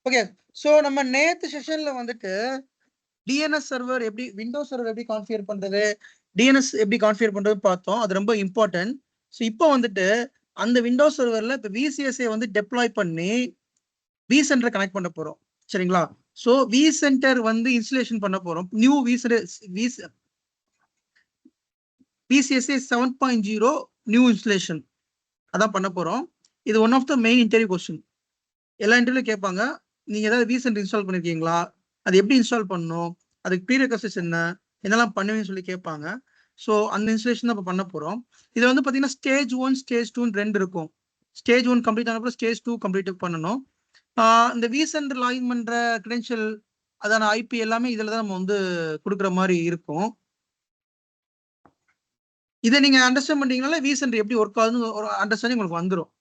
Okay, so நம்ம நேத்து செஷன்ல வந்துட்டு டிஎன்எஸ் சர்வர் எப்படி, விண்டோஸ் சர்வர் எப்படி கான்ஃபிகர் பண்றது, டிஎன்எஸ் எப்படி கான்ஃபிகர் பண்றது பார்த்தோம். அது ரொம்ப இம்பார்ட்டன்ட். ஸோ இப்போ வந்துட்டு அந்த விண்டோஸ் சர்வர்ல இப்போ விசிஎஸ்ஏ வந்து டெப்ளாய் பண்ணி விசென்டர் கனெக்ட் பண்ண போறோம். சரிங்களா? ஸோ விசென்டர் வந்து இன்ஸ்டலேஷன் பண்ண போறோம். நியூ விசிஎஸ்ஏ 7.0 நியூ இன்ஸ்டலேஷன் அதான் பண்ண போறோம். இது one of the main interview question. எல்லா இன்டர்வியூல கேட்பாங்க, நீங்க ஏதாவது விசென்டர் இன்ஸ்டால் பண்ணிருக்கீங்களா, அது எப்படி இன்ஸ்டால் பண்ணணும், அதுக்கு ப்ரீரெக்வசிட்ஸ் என்ன, என்னெல்லாம் பண்ணுவீங்கன்னு சொல்லி கேட்பாங்க. ஸோ அந்த இன்ஸ்டலேஷன் தான் இப்போ பண்ண போறோம். இது வந்து பார்த்தீங்கன்னா ஸ்டேஜ் 1 ஸ்டேஜ் 2 2 இருக்கும். ஸ்டேஜ் 1 கம்ப்ளீட் ஆனப்போ ஸ்டேஜ் 2 கம்ப்ளீட் பண்ணணும். இந்த விசென்டர் லாகின் பண்ற கிரெடென்ஷியல், அதான ஐபி எல்லாமே இதில் தான் நம்ம வந்து கொடுக்குற மாதிரி இருக்கும். இதை நீங்க அண்டர்ஸ்டாண்ட் பண்ணிட்டீங்கனால விசென்டர் எப்படி ஒர்க் ஆகுதுன்னு ஒரு அண்டர்ஸ்டாண்டிங் உங்களுக்கு வந்துடும்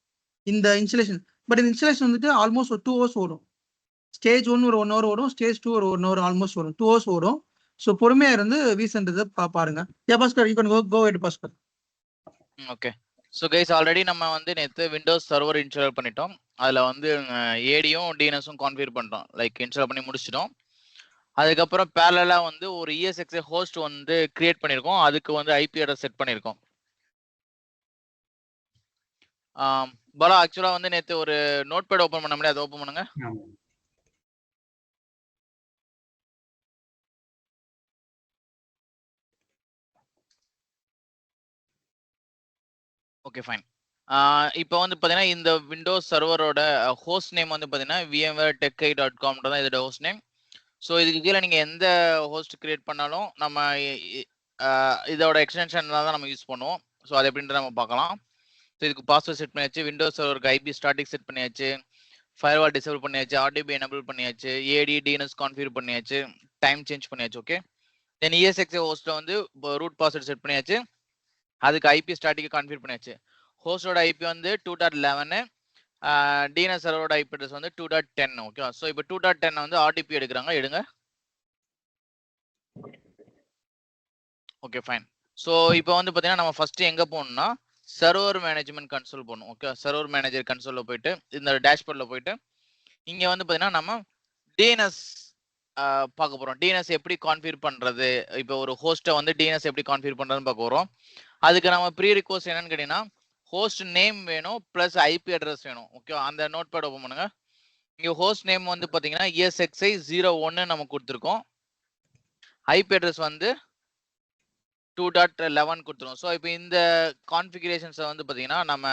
இந்த இன்ஸ்டலேஷன். பட் இந்த இன்ஸ்டலேஷன் வந்துட்டு ஆல்மோஸ்ட் ஒரு 2 hours வரும். ஸ்டேஜ் 1 ஒரு 1 hour வரும், ஸ்டேஜ் 2 ஒரு 1 hour ஆல்மோஸ்ட் வரும், 2 hours வரும். ஸோ பொறுமையா இருந்து விசென்டர் பாருங்க. Bhaskar, you can go ahead Bhaskar. Okay, so guys already நம்ம வந்து நேற்று விண்டோஸ் சர்வர் இன்ஸ்டால் பண்ணிட்டோம். அதில் வந்து ஏடியும் டிஎன்எஸும் கான்ஃபிகர் பண்ணிட்டோம், லைக் இன்ஸ்டால் பண்ணி முடிச்சிட்டோம். அதுக்கப்புறம் பேரலாக வந்து ஒரு ESXi ஹோஸ்ட் வந்து கிரியேட் பண்ணியிருக்கோம். அதுக்கு வந்து ஐபி அட்ரஸ் செட் பண்ணியிருக்கோம். பாலா, ஆக்சுவலாக வந்து நேற்று ஒரு நோட் பேட் ஓப்பன் பண்ண முடியாது, அதை ஓப்பன் பண்ணுங்க. Okay fine. இப்போ வந்து பார்த்தீங்கன்னா இந்த விண்டோஸ் சர்வரோட ஹோஸ்ட் நேம் வந்து பார்த்தீங்கன்னா vmwaretech.com தான் இதோட ஹோஸ்ட் நேம். ஸோ இதுக்கு கீழே நீங்கள் எந்த ஹோஸ்ட் கிரியேட் பண்ணாலும் நம்ம இதோட எக்ஸ்டென்ஷன் தான் நம்ம யூஸ் பண்ணுவோம். ஸோ அது எப்படின்றத நம்ம பார்க்கலாம். ஸோ இதுக்கு பாஸ்வேர்ட் செட் பண்ணியாச்சு, விண்டோஸ் சர்வருக்கு ஐபி ஸ்டாட்டிக் செட் பண்ணியாச்சு, ஃபயர்வால் டிசேபிள் பண்ணியாச்சு, RDP எனபிள் பண்ணியாச்சு, AD டிஎன்எஸ் கான்ஃபிகர் பண்ணியாச்சு, டைம் சேஞ்ச் பண்ணியாச்சு. ஓகே, தென் ESXi ஹோஸ்ட்டில் வந்து ரூட் பாஸ்வேர்ட் செட் பண்ணியாச்சு, அதுக்கு ஐபி ஸ்டாட்டிக் கான்ஃபிகர் பண்ணியாச்சு. ஹோஸ்டோட ஐபி வந்து 2.11, டிஎன்எஸ் சர்வரோட ஐபி அட்ரஸ் வந்து 2.10. ஓகே, ஸோ இப்போ 2.10 வந்து RDP எடுக்கிறாங்க, எடுங்க. Okay fine. ஸோ இப்போ வந்து பார்த்தீங்கன்னா நம்ம ஃபர்ஸ்ட் எங்கே போகணும்னா சர்வர் மேனேஜ்மெண்ட் கன்சோல் போகணும். ஓகே, சர்வர் மேனேஜர் கன்சோலில் போயிட்டு இந்த டேஷ்போர்டில் போயிட்டு இங்கே வந்து பார்த்தீங்கன்னா நம்ம டிஎன்எஸ் பார்க்க போகிறோம். டிஎன்எஸ் எப்படி கான்ஃபிகர் பண்ணுறது, இப்போ ஒரு ஹோஸ்ட்டை வந்து டிஎன்எஸ் எப்படி கான்ஃபிகர் பண்ணுறதுன்னு பார்க்க போகிறோம். அதுக்கு நம்ம ப்ரீ ரிக்வஸ்ட் என்னன்னு கேட்டீங்கன்னா ஹோஸ்ட் நேம் வேணும் ப்ளஸ் ஐபி அட்ரஸ் வேணும். ஓகே, அந்த நோட் பேட் ஓப்பன் பண்ணுங்க. இங்கே ஹோஸ்ட் நேம் வந்து பார்த்தீங்கன்னா ESXi 01 நம்ம கொடுத்துருக்கோம். ஐபி அட்ரஸ் வந்து 2.11 கொடுத்துருவோம். ஸோ இப்போ இந்த கான்ஃபிகரேஷன்ஸை வந்து பார்த்தீங்கன்னா நம்ம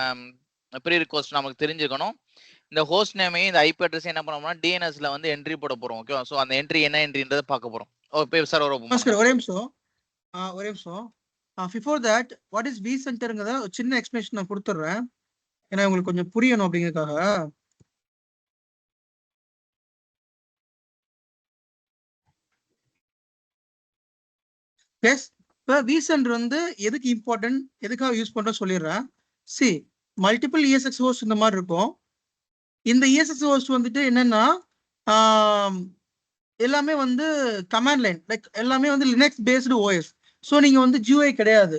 ப்ரீ ரிக்வஸ்ட் நமக்கு தெரிஞ்சுக்கணும். இந்த ஹோஸ்ட் நேமையும் இந்த ஐபி அட்ரஸ் என்ன பண்ணோம்னா டிஎன்எஸ்ல வந்து என்ட்ரி போட போகிறோம். ஓகே, ஸோ அந்த என்ட்ரி என்ன என்ட்ரின்றதை பார்க்க போகிறோம். ஓகே சார், ஒரே நிமிஷம். பிஃபோர் தட், வாட் இஸ் விசென்டர்ங்கறத ஒரு சின்ன எக்ஸ்பிளனேஷன் நான் கொடுத்துட்றேன், ஏன்னா உங்களுக்கு கொஞ்சம் புரியணும் அப்படிங்கிறதுக்காக. எஸ், இப்போ விசென்டர் வந்து எதுக்கு இம்பார்ட்டன்ட், எதுக்காக யூஸ் பண்ணுறோம் சொல்லிடுறேன். சி, மல்டிபிள் ESX ஹோஸ்ட் இந்த மாதிரி இருக்கும். இந்த ESX ஹோஸ்ட் வந்துட்டு என்னன்னா எல்லாமே வந்து கமாண்ட் லைன், லைக் எல்லாமே வந்து லினக்ஸ் பேஸ்டு OS. ஸோ நீங்க வந்து GUI கிடையாது.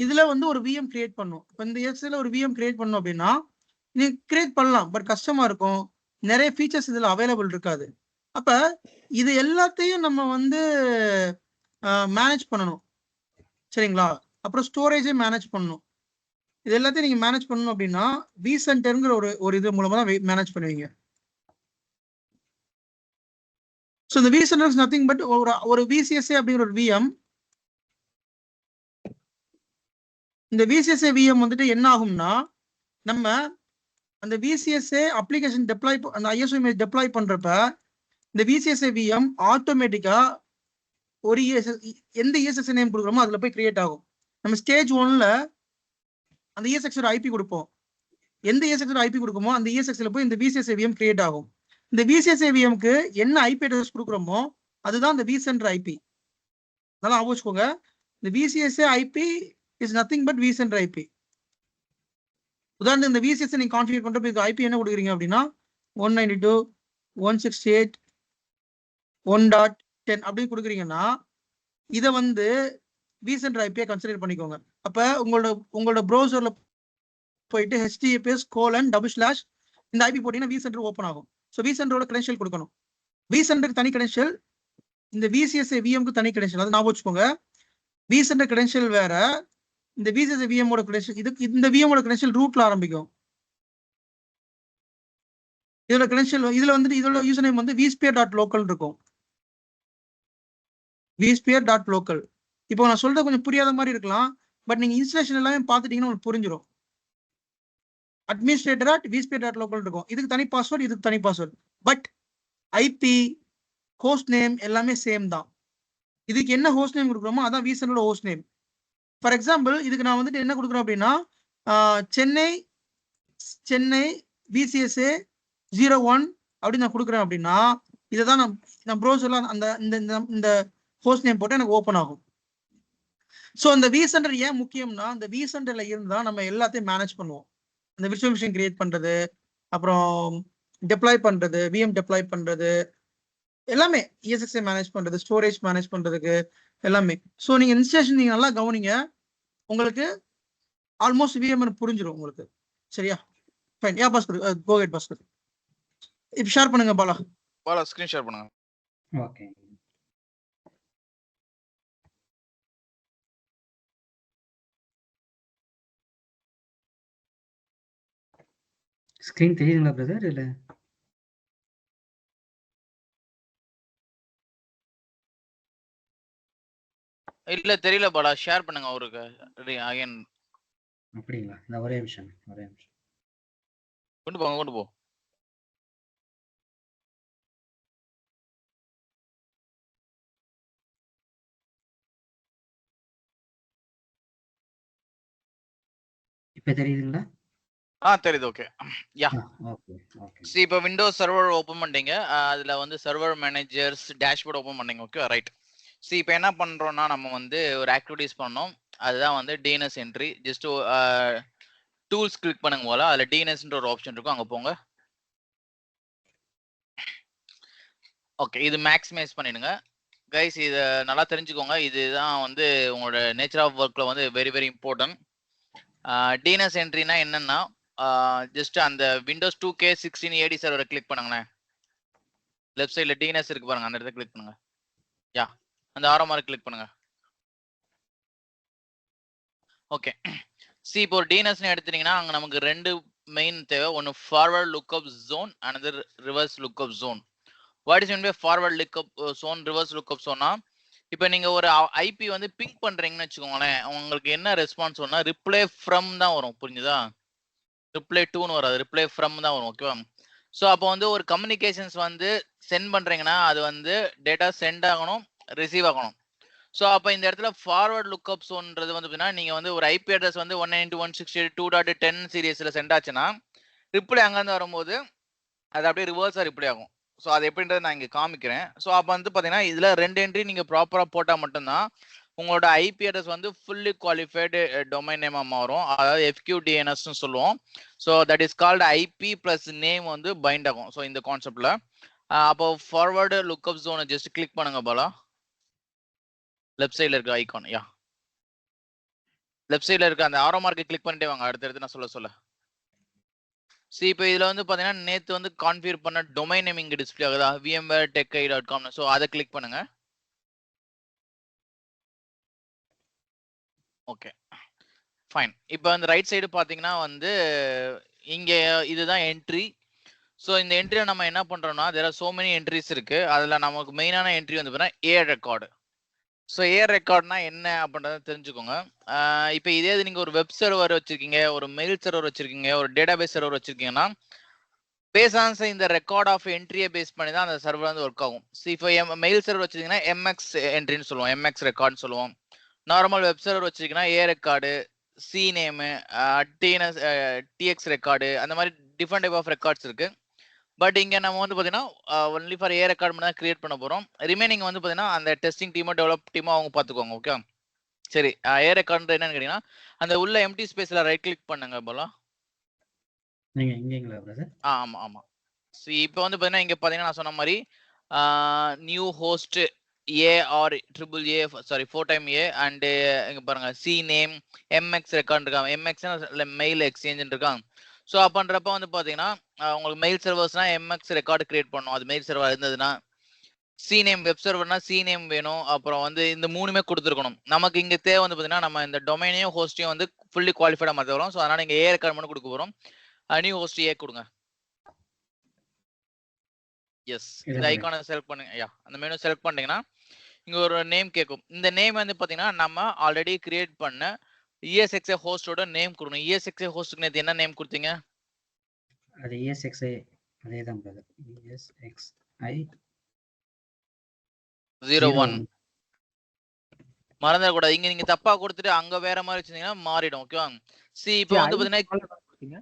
இதுல வந்து ஒரு VM கிரியேட் பண்ணும். இப்போ இந்த ESXல ஒரு VM கிரியேட் பண்ணோம் அப்படின்னா நீங்க கிரியேட் பண்ணலாம், பட் கஷ்டமா இருக்கும், நிறைய ஃபீச்சர்ஸ் இதுல அவைலபிள் இருக்காது. அப்ப இது எல்லாத்தையும் நம்ம வந்து மேனேஜ் பண்ணணும். சரிங்களா? அப்புறம் ஸ்டோரேஜே மேனேஜ் பண்ணணும். இது எல்லாத்தையும் நீங்க மேனேஜ் பண்ணணும் அப்படின்னா விசென்டர்ங்கிற ஒரு இது மூலமா தான் மேனேஜ் பண்ணுவீங்க. ஸோ இந்த விசென்டர் இஸ் நத்திங் பட் ஒரு VCSA அப்படிங்கிற ஒரு VM. இந்த VCSA VM வந்துட்டு என்ன ஆகும்னா நம்ம அந்த VCSA அப்ளிகேஷன் டெப்ளாய், அந்த ISO இமேஜ் டெப்ளாய் பண்றப்ப இந்த VCSA VM ஆட்டோமேட்டிக்கா ஒரு எந்த ESXi நேம் கொடுக்குறோமோ அதுல போய் கிரியேட் ஆகும். நம்ம ஸ்டேஜ் 1ல அந்த ESXi ஐபி கொடுப்போம். எந்த ESXi ஐபி கொடுக்குமோ அந்த ESXi போய் இந்த VCSA VM கிரியேட் ஆகும். இந்த VCSA VMக்கு என்ன ஐபி அட்ரஸ் கொடுக்குறோமோ அதுதான் இந்த விசென்டர் ஐபி. நல்லா ஆவோச்சுக்கோங்க, இந்த VCSA IP is nothing but vCenter IP. உதாரணத்துக்கு இந்த VCSA நீங்க கான்ஃபிகர் பண்றப்ப ஐபி என்ன கொடுக்குறீங்க அப்படின்னா 192.168.1.10 அப்படின்னு கொடுக்குறீங்கன்னா இதை வந்து விசென்டர் ஐபியை கன்சிடர் பண்ணிக்கோங்க. அப்ப உங்களோட ப்ரௌசர்ல போயிட்டு HTTPS:// இந்த ஐபி போட்டீங்கன்னா விசென்டர் ஓப்பன் ஆகும். ஸோ vCenter கிரெடென்ஷியல் கொடுக்கணும். vCenterக்கு தனி கிரெடென்ஷியல், இந்த VCSA VMக்கு தனி கிரெடென்ஷியல். அது ஞாபகம் வச்சுக்கோங்க. vCenter கிரெடென்ஷியல் வேற, இந்த VCSA VM கிரெடென்ஷியல் இதுக்கு இந்த VM கிரெடென்ஷியல் ரூட்ல ஆரம்பிக்கும். இதோட கிரெடென்ஷியல் இதுல வந்துட்டு இதோட யூசர் நேம் வந்து vsphere.local இருக்கும். vsphere.local. இப்போ நான் சொல்றது கொஞ்சம் புரியாத மாதிரி இருக்கலாம், பட் நீங்க இன்ஸ்டாலேஷன் எல்லாமே பார்த்துட்டீங்கன்னா உங்களுக்கு புரிஞ்சிடும். administrator.vsphere.local இருக்கும். இதுக்கு தனி பாஸ்வேர்ட், இதுக்கு தனி password. But IP host name எல்லாமே சேம் தான். இதுக்கு என்ன ஹோஸ்ட் நேம் கொடுக்குறோமோ அதான் vCenter host name. For example இதுக்கு நான் வந்துட்டு என்ன கொடுக்குறேன் அப்படின்னா சென்னை VCSA 01 அப்படின்னு நான் கொடுக்குறேன் அப்படின்னா இதை தான் நான் ப்ரௌசர்ல அந்த இந்த ஹோஸ்ட் நேம் போட்டு எனக்கு ஓப்பன் ஆகும். ஸோ அந்த vCenter ஏன் முக்கியம்னா, அந்த vCenterல இருந்தா நம்ம எல்லாத்தையும் மேனேஜ் பண்ணுவோம். அந்த விர்ச்சுவல் மிஷின் கிரியேட் பண்றது, அப்புறம் டெப்ளாய் பண்றது, VM டெப்ளாய் பண்றது, எல்லாமே ESXi மேனேஜ் பண்றது, ஸ்டோரேஜ் மேனேஜ் பண்றதுக்கு எல்லாமே. ஸோ நீங்க இன்ஸ்டலேஷன் நீங்க நல்லா கவனிங்க, உங்களுக்கு ஆல்மோஸ்ட் VMware புரிஞ்சிடும் உங்களுக்கு. சரியா? ஃபைன். யா பாஸ்கர், கோ ஹெட் பாஸ்கர். இப்போ ஷேர் பண்ணுங்க பாலா. பாலா ஸ்கிரீன் ஷேர் பண்ணுங்க. ஓகே. ஸ்கிரீன் தெரியுதுங்களா பிரதர்? இல்ல இல்ல தெரியல பாலா, ஷேர் பண்ணுங்க அவருக்கு அகைன். அப்படிங்களா? இந்த ஒரே நிமிஷம். கொண்டு போ. இப்ப தெரியுதுங்களா? தெரியுது. ஓகே. Yeah okay. see இப்போ விண்டோஸ் சர்வர் ஓபன் பண்ணிட்டீங்க, அதுல வந்து சர்வர் மேனேஜர்ஸ் டேஷ்போர்ட் ஓபன் பண்ணீங்க. Okay right. see இப்போ என்ன பண்றோம்னா நம்ம வந்து ஒரு ஆக்டிவிட்டிஸ் பண்ணோம், அதுதான் வந்து DNS entry. Just tools click பண்ணுங்க போல, அதுல DNSன்ற ஒரு ஆப்ஷன் இருக்கும், அங்க போங்க. ஓகே, இது மேக்ஸிமைஸ் பண்ணிடுங்க கைஸ். இதை நல்லா தெரிஞ்சுக்கோங்க, இதுதான் வந்து உங்களோட நேச்சர் ஆஃப் ஒர்க்ல வந்து வெரி வெரி இம்பார்ட்டன்ட். DNS என்ட்ரினா என்னன்னா, ஜஸ்ட் அந்த விண்டோஸ் 2K16 AD சர்வரை கிளிக் பண்ணுங்களேன். லெஃப்ட் சைட்ல DNS இருக்கு பாருங்க, அந்த இடத்த கிளிக் பண்ணுங்க. யா, அந்த ஆரோ மார்க் கிளிக் பண்ணுங்க. ஓகே, சி இப்போ ஒரு DNSன்னு எடுத்துட்டீங்கன்னா அங்க நமக்கு ரெண்டு மெயின் தேவை. ஒன்னு forward lookup zone, another reverse lookup zone. What is mean by forward lookup zone, reverse lookup ஜோன்னா, இப்போ நீங்க ஒரு ஐபி வந்து பிங்க் பண்றீங்கன்னு வச்சுக்கோங்களேன், உங்களுக்கு என்ன ரெஸ்பான்ஸ் வரும்னா ரிப்ளை ஃப்ரம் தான் வரும். புரிஞ்சுதா? ரிப்ளை டூன்னு வராது, ரிப்ளை ஃப்ரம் தான் வரும். ஓகேவா? ஸோ அப்போ வந்து ஒரு கம்யூனிகேஷன்ஸ் வந்து சென்ட் பண்றீங்கன்னா அது வந்து டேட்டா சென்ட் ஆகணும், ரிசீவ் ஆகணும். ஸோ அப்போ இந்த இடத்துல ஃபார்வர்ட் லுக்அப் ஜோன்ன்றது வந்து பார்த்தீங்கன்னா நீங்க வந்து ஒரு ஐபி அட்ரஸ் வந்து 192.168.2.10 சீரியஸ்ல சென்ட் ஆச்சுன்னா ரிப்ளை அங்கேருந்து வரும்போது அது அப்படியே ரிவர்ஸா ரிப்ளை ஆகும். ஸோ அது எப்படின்றத நான் இங்கே காமிக்கிறேன். ஸோ அப்போ வந்து பார்த்தீங்கன்னா இதில் ரெண்டு என்ட்ரி நீங்கள் ப்ராப்பராக போட்டால் மட்டும்தான் உங்களோட ஐபி அட்ரஸ் வந்து ஃபுல்லி குவாலிஃபைடு டொமைன் நேமாக மாறும். அதாவது FQDNSன்னு சொல்லுவோம். So that is called IP plus name வந்து பைண்ட் ஆகும். ஸோ இந்த கான்செப்டில் அப்போ ஃபார்வர்டு லுக்அப் ஜோனை ஜஸ்ட் கிளிக் பண்ணுங்க பாலா. லெஃப்ட் சைடில் இருக்க ஐகான். யா, லெஃப்ட் சைடில் இருக்க அந்த ஆரோ மார்க்கை கிளிக் பண்ணிட்டே வாங்க, அடுத்தடுத்து நான் சொல்ல. சி இப்போ இதில் வந்து பார்த்தீங்கன்னா நேற்று வந்து கான்ஃபிகர் பண்ண டொமைன் நேம் இங்கே டிஸ்பிளே ஆகுதா, VMware.tech.com. ஸோ அதை கிளிக் பண்ணுங்க. Okay fine. இப்போ அந்த ரைட் சைடு பார்த்தீங்கன்னா வந்து இங்கே இதுதான் என்ட்ரி. ஸோ இந்த என்ட்ரியை நம்ம என்ன பண்ணுறோம்னா, there are so many entries இருக்கு. அதில் நமக்கு மெயினான என்ட்ரி வந்து பார்த்தீங்கன்னா ஏர் ரெக்கார்டு. ஸோ ஏர் ரெக்கார்ட்னா என்ன அப்படின்றத தெரிஞ்சுக்கோங்க. இப்போ இதே இது நீங்கள் ஒரு வெப் சர்வர் வச்சிருக்கீங்க, ஒரு மெயில் சர்வர் வச்சிருக்கீங்க, ஒரு டேட்டாபேஸ் சர்வர் வச்சிருக்கீங்கன்னா பேசான்ஸ் இந்த ரெக்கார்ட் ஆஃப் என்ட்ரியை பேஸ் பண்ணி தான் அந்த சர்வர் வந்து ஒர்க் ஆகும். சி இப்போ மெயில் சர்வர் வச்சிருக்கீங்கன்னா MX என்ட்ரின்னு சொல்லுவோம், MX ரெக்கார்ட்னு சொல்லுவோம். நார்மல் வெப் சர்வர் வச்சிருக்கீங்கன்னா A record, C name, TX record, அந்த மாதிரி டிஃப்ரெண்ட் டைப் ஆஃப் ரெக்கார்ட்ஸ் இருக்கு. பட் இங்க நம்ம வந்து பாத்தீங்கன்னா ஒன்லி ஃபார் ஏ ரெக்கார்ட் மட்டும் தான் கிரியேட் பண்ண போறோம். ரிமைனிங் வந்து பாத்தீங்கன்னா அந்த டெஸ்டிங் டீமோ டெவலப் டீமோ அவங்க பாத்துக்குவாங்க. ஓகே சரி. ஏ ரெக்கார்ட் என்னன்னு கேட்டீங்கன்னா அந்த உள்ள எம்டி ஸ்பேஸ்ல ரைட் கிளிக் பண்ணுங்க போல. நீங்க இங்கங்களா பிரதர்? ஆமா. சரி இப்போ வந்து பாத்தீங்கன்னா இங்க பாத்தீங்கன்னா நான் சொன்ன மாதிரி new host A or AAA, sorry 4 time A, and இங்க பாருங்க C நேம் MX ரெக்கார்ட் இருக்காங்க. MX மெயில் எக்ஸ்சேஞ்ச் இருக்காங்க. ஸோ அப்படின்றப்ப வந்து பார்த்தீங்கன்னா உங்களுக்கு மெயில் சர்வர்ஸ்னா எம்எக்ஸ் ரெக்கார்டு கிரியேட் பண்ணணும். அது மெயில் சர்வர் இருந்ததுன்னா சிநேம், வெப் சர்வர்னா சிநேம் வேணும். அப்புறம் வந்து இந்த 3மே கொடுத்துருக்கணும். நமக்கு இங்க தேவை வந்து பார்த்தீங்கன்னா நம்ம இந்த டொமைனையும் ஹோஸ்டையும் வந்து ஃபுல்லி குவாலிஃபைடாக மாற்ற வரும். ஸோ அதனால இங்கே ஏ ரெக்கார்ட் மட்டும் கொடுக்க போகிறோம். நியூ ஹோஸ்ட் ஏ கொடுங்க. எஸ், இந்த ஐக்கானை செலக்ட் பண்ணுங்க. யா, அந்த மெனு செலக்ட் பண்ணீங்கன்னா இங்க ஒரு நேம் கேட்கும். இந்த நேம் வந்து பார்த்தீங்கன்னா நம்ம ஆல்ரெடி கிரியேட் பண்ண ESXi ஹோஸ்டோட நேம் கொடுக்கணும். ESXi ஹோஸ்டுக்கு நேற்று என்ன நேம் கொடுத்தீங்க? அது ESXi அதே தான் பிரதர். ESXi 01 மறந்துடக்கூடாது. இங்க நீங்க தப்பா கொடுத்துட்டு அங்க வேற மாதிரி வச்சிருந்தீங்கன்னா மாறிடும். ஓகேவா? சி இப்போ வந்து பாத்தீங்கன்னா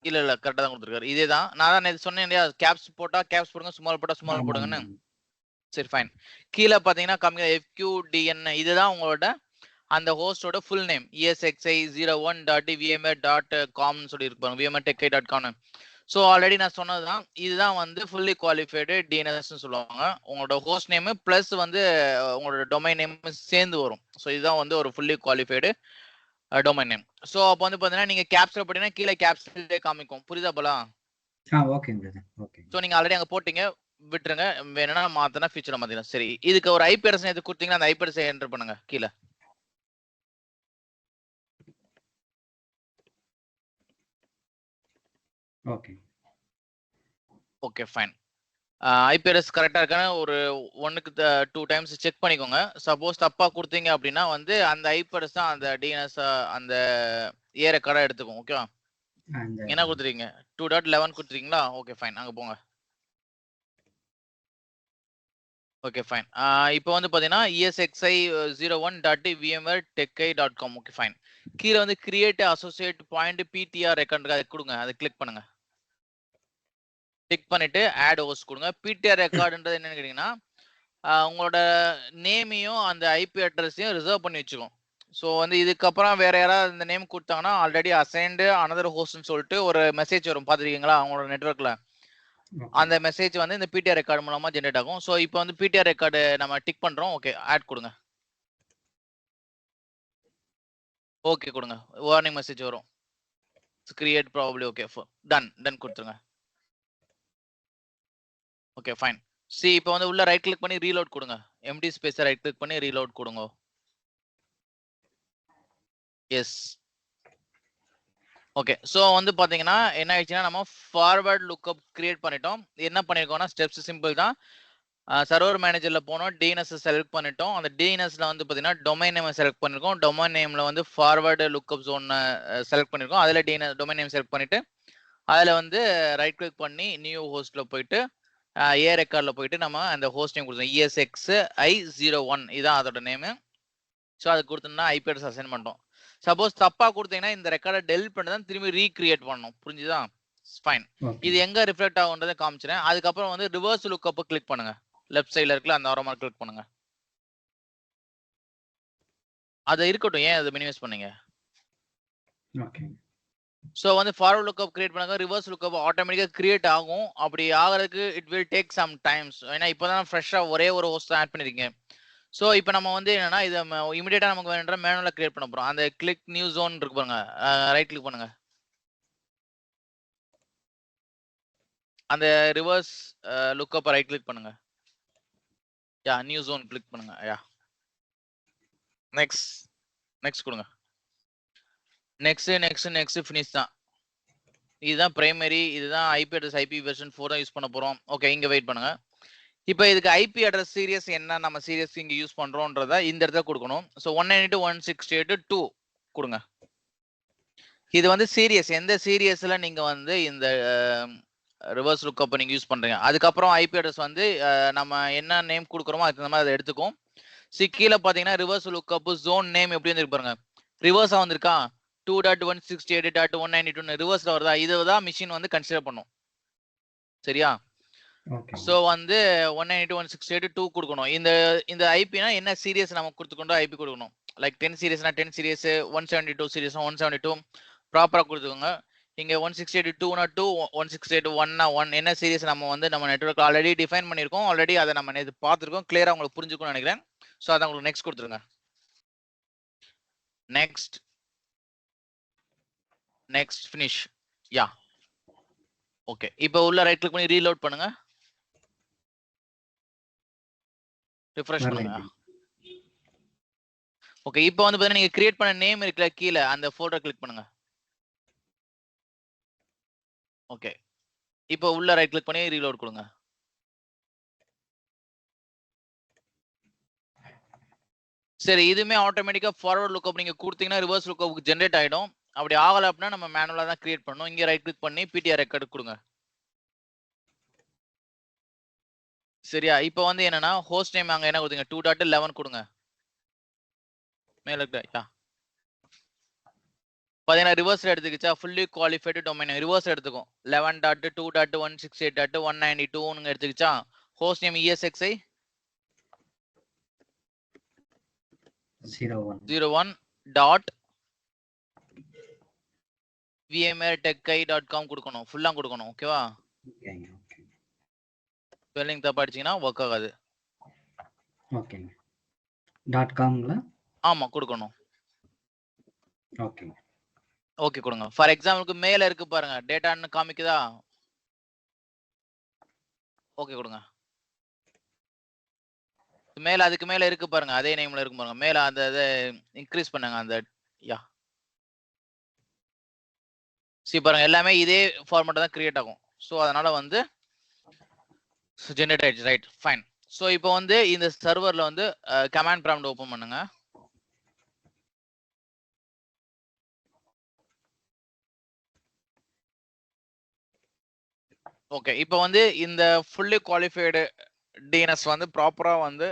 இல்ல கரெக்டா தான் கொடுத்துருக்காரு. இதேதான் நான் தான் நேத்து சொன்னேன் இல்லையா, கேப்ஸ் போட்டா கேப்ஸ் போடுங்க, ஸ்மால் போட்டா ஸ்மால் போடுங்கன்னு. சரி ஃபைன். கீழே பாத்தீங்கன்னா கம்மி FQDN இதுதான் உங்களோட அந்த ஹோஸ்டோட ஃபுல் நேம். ESXi01.vmware.com சொல்லி இருப்பாங்க, vmwaretechai.com. ஸோ ஆல்ரெடி நான் சொன்னதுதான், இதுதான் வந்து ஃபுல்லி குவாலிஃபைடு டிஎன்எஸ் சொல்லுவாங்க. உங்களோட ஹோஸ்ட் நேம் பிளஸ் வந்து உங்களோட டொமைன் நேம் சேர்ந்து வரும். ஸோ இதுதான் வந்து ஒரு fully qualified domain name. So அப்போ வந்து பார்த்தீங்கன்னா நீங்க கேப்ஸ்ல போட்டீங்கன்னா கீழே கேப்ஸ்ல காமிக்கும். புரியுதா போல? Okay brother. ஓகே. ஸோ நீங்க ஆல்ரெடி அங்க போட்டீங்க, விட்டுருங்க. வேணும்னா மாத்தினா ஃபியூச்சர்ல மாத்திக்கலாம். சரி, இதுக்கு ஒரு ஐபி அட்ரஸ் எது கொடுத்தீங்கன்னா அந்த ஐபி அட்ரஸ் என்டர் பண்ணுங்க கீழே. Okay. Okay fine. IP address கரெக்டா இருக்கான்னு ஒரு 1க்கு 2 டைம்ஸ் செக் பண்ணிக்கோங்க. சப்போஸ் தப்பா கொடுத்தீங்க அப்படின்னா வந்து அந்த ஐபி அட்ரஸ் தான் அந்த டிஎன்எஸ் அந்த ஏ ரெக்கார்டா எடுத்துக்கும். ஓகேவா? என்ன கொடுத்துருக்கீங்க? 2.11 கொடுத்துருக்கீங்களா? ஓகே ஃபைன், அங்க போங்க. Okay fine. இப்போ வந்து பாத்தீங்கன்னா ESXi01.vmwaretechai.com. Okay fine. கீழே வந்து create associate point PTR record அதை கொடுங்க. அதை கிளிக் பண்ணுங்க. கிளிக் பண்ணிட்டு ஆட் ஹோஸ்ட் கொடுங்க. PTR ரெக்கார்டுன்றது என்னன்னு கேட்டீங்கன்னா உங்களோட நேமையும் அந்த ஐபி அட்ரஸையும் ரிசர்வ் பண்ணி வச்சுக்கோம். ஸோ வந்து இதுக்கப்புறம் வேற யாராவது இந்த நேம் கொடுத்தாங்கன்னா ஆல்ரெடி அசைன்டு அனதர் ஹோஸ்ட்னு சொல்லிட்டு ஒரு மெசேஜ் வரும், பார்த்துருக்கீங்களா அவங்களோட நெட்ஒர்க்ல? அந்த மெசேஜ் வந்து இந்த பிடிஆர் ரெக்கார்டு மூலமா ஜெனரேட் ஆகும். ஸோ இப்போ வந்து பிடிஆர் ரெக்கார்டு நம்ம டிக் பண்றோம். ஓகே, ஆட் கொடுங்க. ஓகே கொடுங்க. வார்னிங் மெசேஜ் வரும், கிரியேட் ப்ராபபிலி. ஓகே டன் கொடுத்துருங்க. Okay fine. சி இப்போ வந்து உள்ள ரைட் கிளிக் பண்ணி ரீலோட் கொடுங்க. எம்டி ஸ்பேஸ் ரைட் கிளிக் பண்ணி ரீலோட் கொடுங்க. எஸ். ஓகே, ஸோ வந்து பாத்தீங்கன்னா என்ன ஆயிடுச்சுன்னா நம்ம ஃபார்வர்ட் லுக்அப் கிரியேட் பண்ணிட்டோம். என்ன பண்ணிருக்கோம்னா ஸ்டெப்ஸ் சிம்பிள் தான். சர்வர் மேனேஜர்ல போனோம், டிஎன்எஸ் செலக்ட் பண்ணிட்டோம். அந்த டிஎன்எஸ்ல வந்து பாத்தீங்கன்னா டொமைன் நேம் செலக்ட் பண்ணிருக்கோம். டொமைன் நேம்ல வந்து ஃபார்வர்டு லுக்அப் ஜோன் செலக்ட் பண்ணிருக்கோம். அதுல டிஎன்எஸ் டொமைன் நேம் செலக்ட் பண்ணிட்டு அதுல வந்து ரைட் கிளிக் பண்ணி நியூ ஹோஸ்ட்ல போயிட்டு ஏ ரெக்கார்ட்ல போயிட்டு நம்ம அந்த ஹோஸ்ட் நேம் கொடுத்தோம். ESXi01 இதான் அதோட நேம். ஸோ அது கொடுத்தோம்னா ஐபி அட்ரஸ் அசைன் பண்ணிட்டோம். சப்போஸ் தப்பா கொடுத்தீங்கன்னா இந்த ரெக்கார்டை டெலிட் பண்ணி தான் திரும்பி ரீக்ரியேட் பண்ணணும். புரிஞ்சுதா? ஃபைன். இது எங்க ரிஃப்ளெக்ட் ஆகுன்றதை காமிச்சிட்டேன். அதுக்கப்புறம் வந்து ரிவர்ஸ் லுக்அப் கிளிக் பண்ணுங்க. லெஃப்ட் சைடுல இருக்குல்ல அந்த ஆரோ மார்க் கிளிக் பண்ணுங்க. அது இருக்கட்டும், ஏன் அதை மினிமைஸ் பண்ணீங்க? ஓகே. ஸோ வந்து ஃபார்வர்ட் லுக்அப் கிரியேட் பண்ணாங்க, ரிவர்ஸ் லுக்அப் ஆட்டோமேட்டிக்காக கிரியேட் ஆகும். அப்படி ஆகிறதுக்கு it will take some times. ஏன்னா இப்போதான் ஃப்ரெஷ்ஷாக ஒரே ஒரு ஹோஸ்ட் ஆட் பண்ணிருக்கீங்க. ஸோ இப்போ நம்ம வந்து என்னன்னா இதை இமிடியேட்டா நமக்கு வேணுன்ற மேனுவலாக கிரியேட் பண்ண போறோம். அந்த கிளிக் நியூ ஜோன் இருக்கு பாருங்க, ரைட் கிளிக் பண்ணுங்க. அந்த ரிவர்ஸ் லுக்அப் ரைட் கிளிக் பண்ணுங்க. யா, நியூ ஜோன் கிளிக் பண்ணுங்க. யா, நெக்ஸ்ட் கொடுங்க. நெக்ஸ்ட் ஃபினிஷ் தான். இதுதான் பிரைமரி, இதுதான் ஐபி அட்ரஸ். ஐபி வெர்ஷன் 4 தான் யூஸ் பண்ண போறோம். ஓகே, இங்க வெயிட் பண்ணுங்க. இப்போ இதுக்கு ஐபி அட்ரஸ் சீரியஸ் என்ன நம்ம சீரியஸ் இங்க யூஸ் பண்றோம்ன்றத இந்த இடத்துல கொடுக்கணும். ஸோ 192.168.2 கொடுங்க. இது வந்து சீரியஸ், எந்த சீரியஸ்ல நீங்க வந்து இந்த ரிவர்ஸ் லுக்அப் நீங்க யூஸ் பண்றீங்க. அதுக்கப்புறம் ஐபி அட்ரஸ் வந்து நம்ம என்ன நேம் கொடுக்குறோமோ அதுக்கு தகுந்த மாதிரி அதை எடுத்துக்கும். கீழே பாத்தீங்கன்னா ரிவர்ஸ் லுக்அப் ஜோன் நேம் எப்படி வந்து பாருங்க, ரிவர்ஸா வந்திருக்கா 2.168.192 ரிவர்ஸ்ல வருதா? இதுதான் மிஷின் வந்து கன்சிடர் பண்ணும். சரியா? ஸோ வந்து 192.168.2 கொடுக்கணும். இந்த ஐபினா என்ன சீரியஸ் நம்ம கொடுத்துக்கொண்டோ ஐபி கொடுக்கணும். லைக் 10 சீரியஸ்னா 10 சீரியஸ், 172 சீரியஸ்னா 172 ப்ராப்பரா கொடுத்துக்கோங்க. இங்க 168.2னா 2, 168.1னா 1 என்ன சீரியஸ் நம்ம வந்து நம்ம நெட்வொர்க் ஆல்ரெடி டிஃபைன் பண்ணிருக்கோம். ஆல்ரெடி அதை நம்ம நேற்று பார்த்துருக்கோம். கிளியரா உங்களுக்கு புரிஞ்சுக்கணும்னு நினைக்கிறேன். ஸோ அதை உங்களுக்கு நெக்ஸ்ட் கொடுத்துருங்க. Next finish. Yeah okay. இப்போ உள்ள ரைட் கிளிக் பண்ணி ரீலோட் பண்ணுங்க. ரிஃப்ரெஷ் பண்ணுங்க. ஓகே. இப்போ வந்து பாத்தீங்கன்னா நீங்க கிரியேட் பண்ண நேம் இருக்குல கீழ அந்த ஃபோல்டர் கிளிக் பண்ணுங்க. ஓகே. இப்போ உள்ள ரைட் கிளிக் பண்ணி ரீலோட் கொடுங்க. சரி, இதுமே ஆட்டோமேட்டிக்கா ஃபார்வர்ட் லுக்அப் நீங்க கொடுத்தீங்கன்னா ரிவர்ஸ் லுக்அப் ஜெனரேட் ஆயிடும். அப்படி ஆகல அப்படின்னா நம்ம மேனுவலா தான் கிரியேட் பண்ணணும். இங்க ரைட் கிளிக் பண்ணி பிடிஆர் ரெக்கார்ட் கொடுங்க. சரியா? இப்போ வந்து என்னன்னா ஹோஸ்ட் நேம் அங்க என்ன கொடுத்தீங்க 2.11 கொடுங்க. மேல இருக்கா பாத்தீங்கன்னா ரிவர்ஸ் எடுத்துக்கிச்சா ஃபுல்லி குவாலிஃபைடு டொமைன் ரிவர்ஸ் எடுத்துக்கும். 11.2.168.192 எடுத்துக்கிச்சா ஹோஸ்ட் நேம் ESXi 01.vmwaretechai.com கொடுக்கணும். ஃபுல்லா கொடுக்கணும். ஓகேவா? ஸ்பெல்லிங் தப்பா அடிச்சீங்கன்னா ஒர்க் ஆகாது. ஓகேங்க. .comல ஆமா கொடுக்கணும். ஓகே. ஓகே கொடுங்க. ஃபார் எக்ஸாம்பிளுக்கு மேல இருக்கு பாருங்க டேட்டான்னு காமிக்குதா? ஓகே கொடுங்க. மேல அதுக்கு மேல இருக்கு பாருங்க அதே நேம்ல இருக்கு பாருங்க. மேல அந்த இதை இன்க்ரீஸ் பண்ணுங்க அந்த யா பாருங்க எல்லாமே இதே ஃபார்மேட் தான் கிரியேட் ஆகும். ஸோ அதனால வந்து ஜெனரேட் ஆயிடுச்சு. Right fine. ஸோ இப்போ வந்து இந்த சர்வர்ல வந்து கமாண்ட் ப்ராம்ப்ட் ஓபன் பண்ணுங்க. ஓகே. இப்போ வந்து இந்த ஃபுல்லி குவாலிஃபைடு டிஎன்எஸ் வந்து ப்ராப்பரா வந்து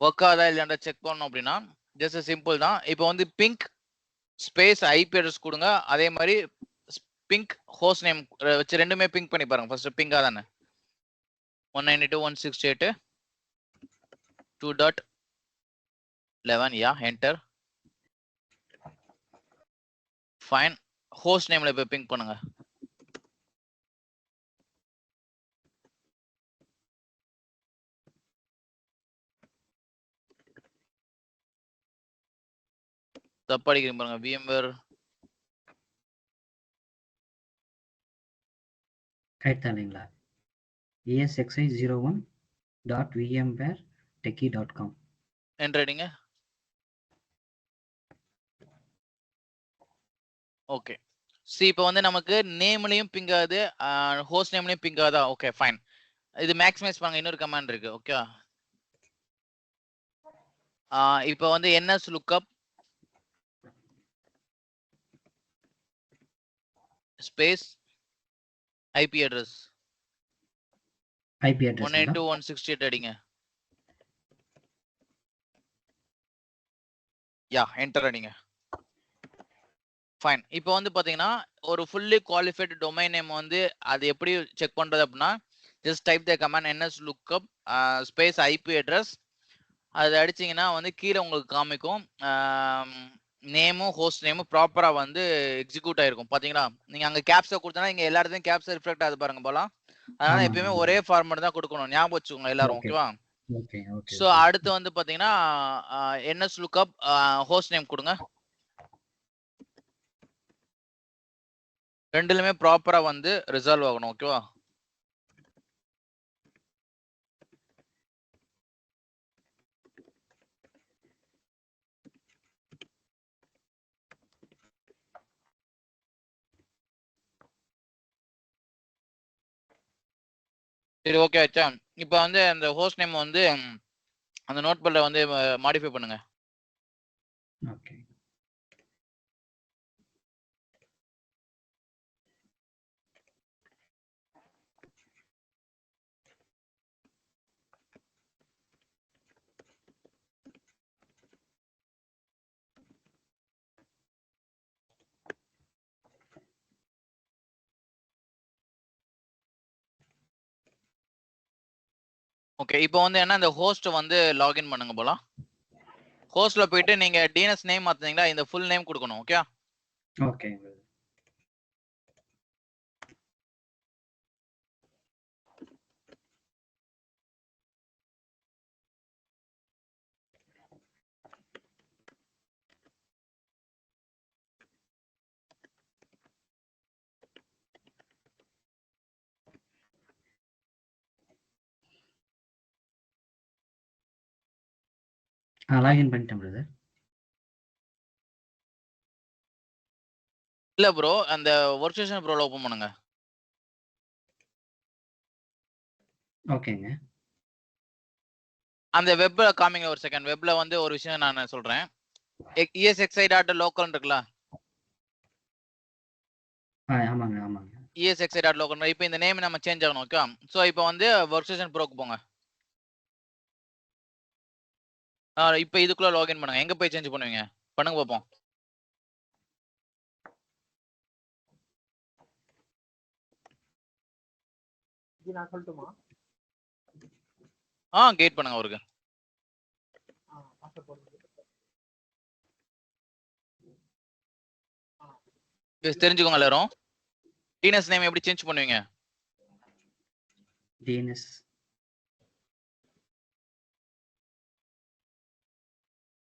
ஒர்க் ஆகுதா இல்லையான்ற செக் பண்ணணும் அப்படின்னா ஜஸ்ட் சிம்பிள் தான். இப்போ வந்து பிங்க் ஸ்பேஸ் ஐபி அட்ரஸ் கொடுங்க. அதே மாதிரி பிங்க் ஹோஸ்ட் நேம் வச்சு ரெண்டுமே பிங்க் பண்ணி பாருங்க. ஃபர்ஸ்ட் பிங்கா தானே 192.168.2.11 யா என்டர். ஃபைன். ஹோஸ்ட் நேம்ல இப்போ பிங்க் பண்ணுங்க. தப்பா அடிக்கிறீங்க பாருங்க. VMware ரைட் தானீங்களா? ESXi 01.vmwaretechai.com என்டர் அடிங்க. ஓகே. இப்போ வந்து நமக்கு நேம்லயும் பிங் ஆகுது ஹோஸ்ட் நேம்லயும் பிங் ஆகுதா? Okay fine. இது மேக்ஸிமைஸ் பண்ணுங்க. இன்னொரு கமாண்ட் இருக்கு. ஓகே. இப்போ வந்து NS lookup space IP address 192.168 அடிங்க. யா என்டர் அடிங்க. ஃபைன். இப்போ வந்து பாத்தீங்கன்னா ஒரு ஃபுல்லி குவாலிஃபைடு டொமைன் நேம் வந்து அது எப்படி செக் பண்றது அப்படின்னா just type the command NS lookup space IP address. அது அடிச்சீங்கன்னா வந்து கீழே உங்களுக்கு காமிக்கும் நேமும் ஹோஸ்ட் நேமும் ப்ராப்பரா வந்து எக்ஸிக்யூட் ஆயிருக்கும். பாத்தீங்களா? நீங்க அங்க கேப்ஸா கொடுத்தா இங்க எல்லா இடத்துலயும் கேப்ஸா ரிஃப்ளெக்ட் ஆகுது பாருங்க போலாம். அதனால எப்பயுமே ஒரே ஃபார்மேட் தான் கொடுக்கணும். ஞாபகம் வச்சுக்கோங்க எல்லாரும். ஓகேவா? ஸோ அடுத்து வந்து பாத்தீங்கன்னா NS lookup ஹோஸ்ட் நேம் கொடுங்க. ரெண்டுலயுமே ப்ராப்பரா வந்து ரிசால்வ் ஆகணும். ஓகேவா? சரி ஓகே ஆச்சா? இப்போ வந்து அந்த ஹோஸ்ட் நேம் வந்து அந்த நோட் பேட்ல வந்து மாடிஃபை பண்ணுங்க. ஓகே. ஓகே. இப்போ வந்து என்ன இந்த ஹோஸ்ட் வந்து லாகின் பண்ணுங்க போலாம். ஹோஸ்ட்ல போயிட்டு நீங்க டிஎன்எஸ் நேம் மாத்துனீங்களா இந்த ஃபுல் நேம் கொடுக்கணும். ஓகே. ஓகே. லாகின் பண்ணிட்டேன் பிரதர். இல்ல ப்ரோ, அந்த ஒர்க் ஸ்டேஷன் ப்ரோல ஓபன் பண்ணுங்க. ஓகேங்க. அந்த வெப்ல காமிங்க ஒரு செகண்ட். வெப்ல வந்து ஒரு விஷயம் நான் சொல்றேன். esxi.local இருக்குல்ல, ஆமாங்க ஆமாங்க. esxi.local. இப்போ இந்த நேம் நம்ம சேஞ்ச் ஆகணும். ஓகே, ஸோ இப்போ வந்து ஒர்க் ஸ்டேஷன் ப்ரோக்கு போங்க. இப்போ இதுக்குள்ள லாகின் பண்ணுங்க. எங்க போய் சேஞ்ச் பண்ணுவீங்க பண்ணுங்க பார்ப்போம். நான் சொல்லட்டுமா? கேட் பண்ணுங்க அவருக்கு. தெரிஞ்சுக்கோங்க எல்லாரும். டிஎன்எஸ் நேம் எப்படி சேஞ்ச் பண்ணுவீங்க? டிஎன்எஸ்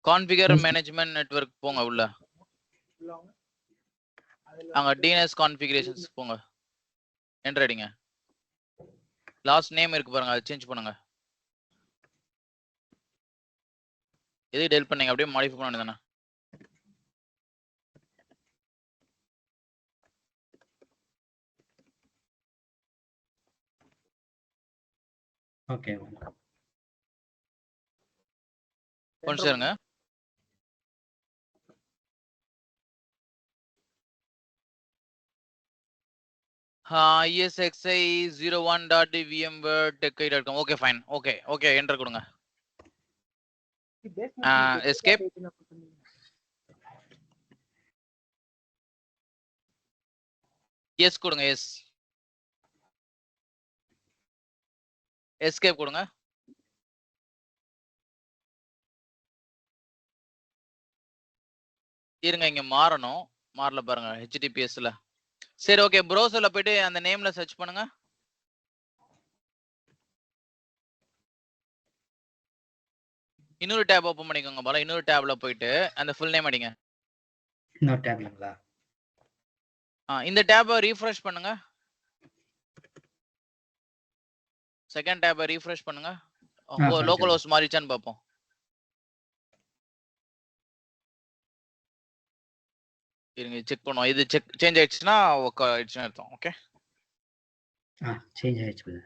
கான்ஃபிகர் மேனேஜ்மெண்ட் நெட்வொர்க் போங்க உள்ள. அங்க டிஎன்எஸ் கான்ஃபிகரேஷன்ஸ் போங்க. என்டர் அடிங்க. லாஸ்ட் நேம் இருக்கு பாருங்க, அதை சேஞ்ச் பண்ணுங்க. எது டெல் பண்ணீங்க? அப்படியே மாடிஃபை பண்ண வேண்டியதானே? ஓகே. கொஞ்சம் சேருங்க. esxi01.vmware.techie.com. Okay fine. Okay enter கொடுங்க. எஸ்கேப். எஸ் கொடுங்க. எஸ்கேப் கொடுங்க. இருங்க, இங்க மாறணும். மாறல பாருங்க httpsல. சரி ஓகே, ப்ரௌசர்ல போயிட்டு அந்த நேம்ல சர்ச் பண்ணுங்க. இன்னொரு டேப் ஓபன் பண்ணிக்கோங்க பாலா. இன்னொரு டேப்ல போயிட்டு அந்த ஃபுல் நேம் அடிங்க. இன்னொரு டேப்லங்களா? இந்த டேபை ரீஃப்ரெஷ் பண்ணுங்க. செகண்ட் டேபை ரீஃப்ரெஷ் பண்ணுங்க. லோக்கல் ஹோஸ்ட் மாறிச்சான்னு பார்ப்போம். இருங்க செக் பண்ணுவோம். இது சேஞ்ச் ஆயிடுச்சுன்னா ஆயிடுச்சுன்னு அர்த்தம். ஓகே சேஞ்ச் ஆயிடுச்சு பிரதர்.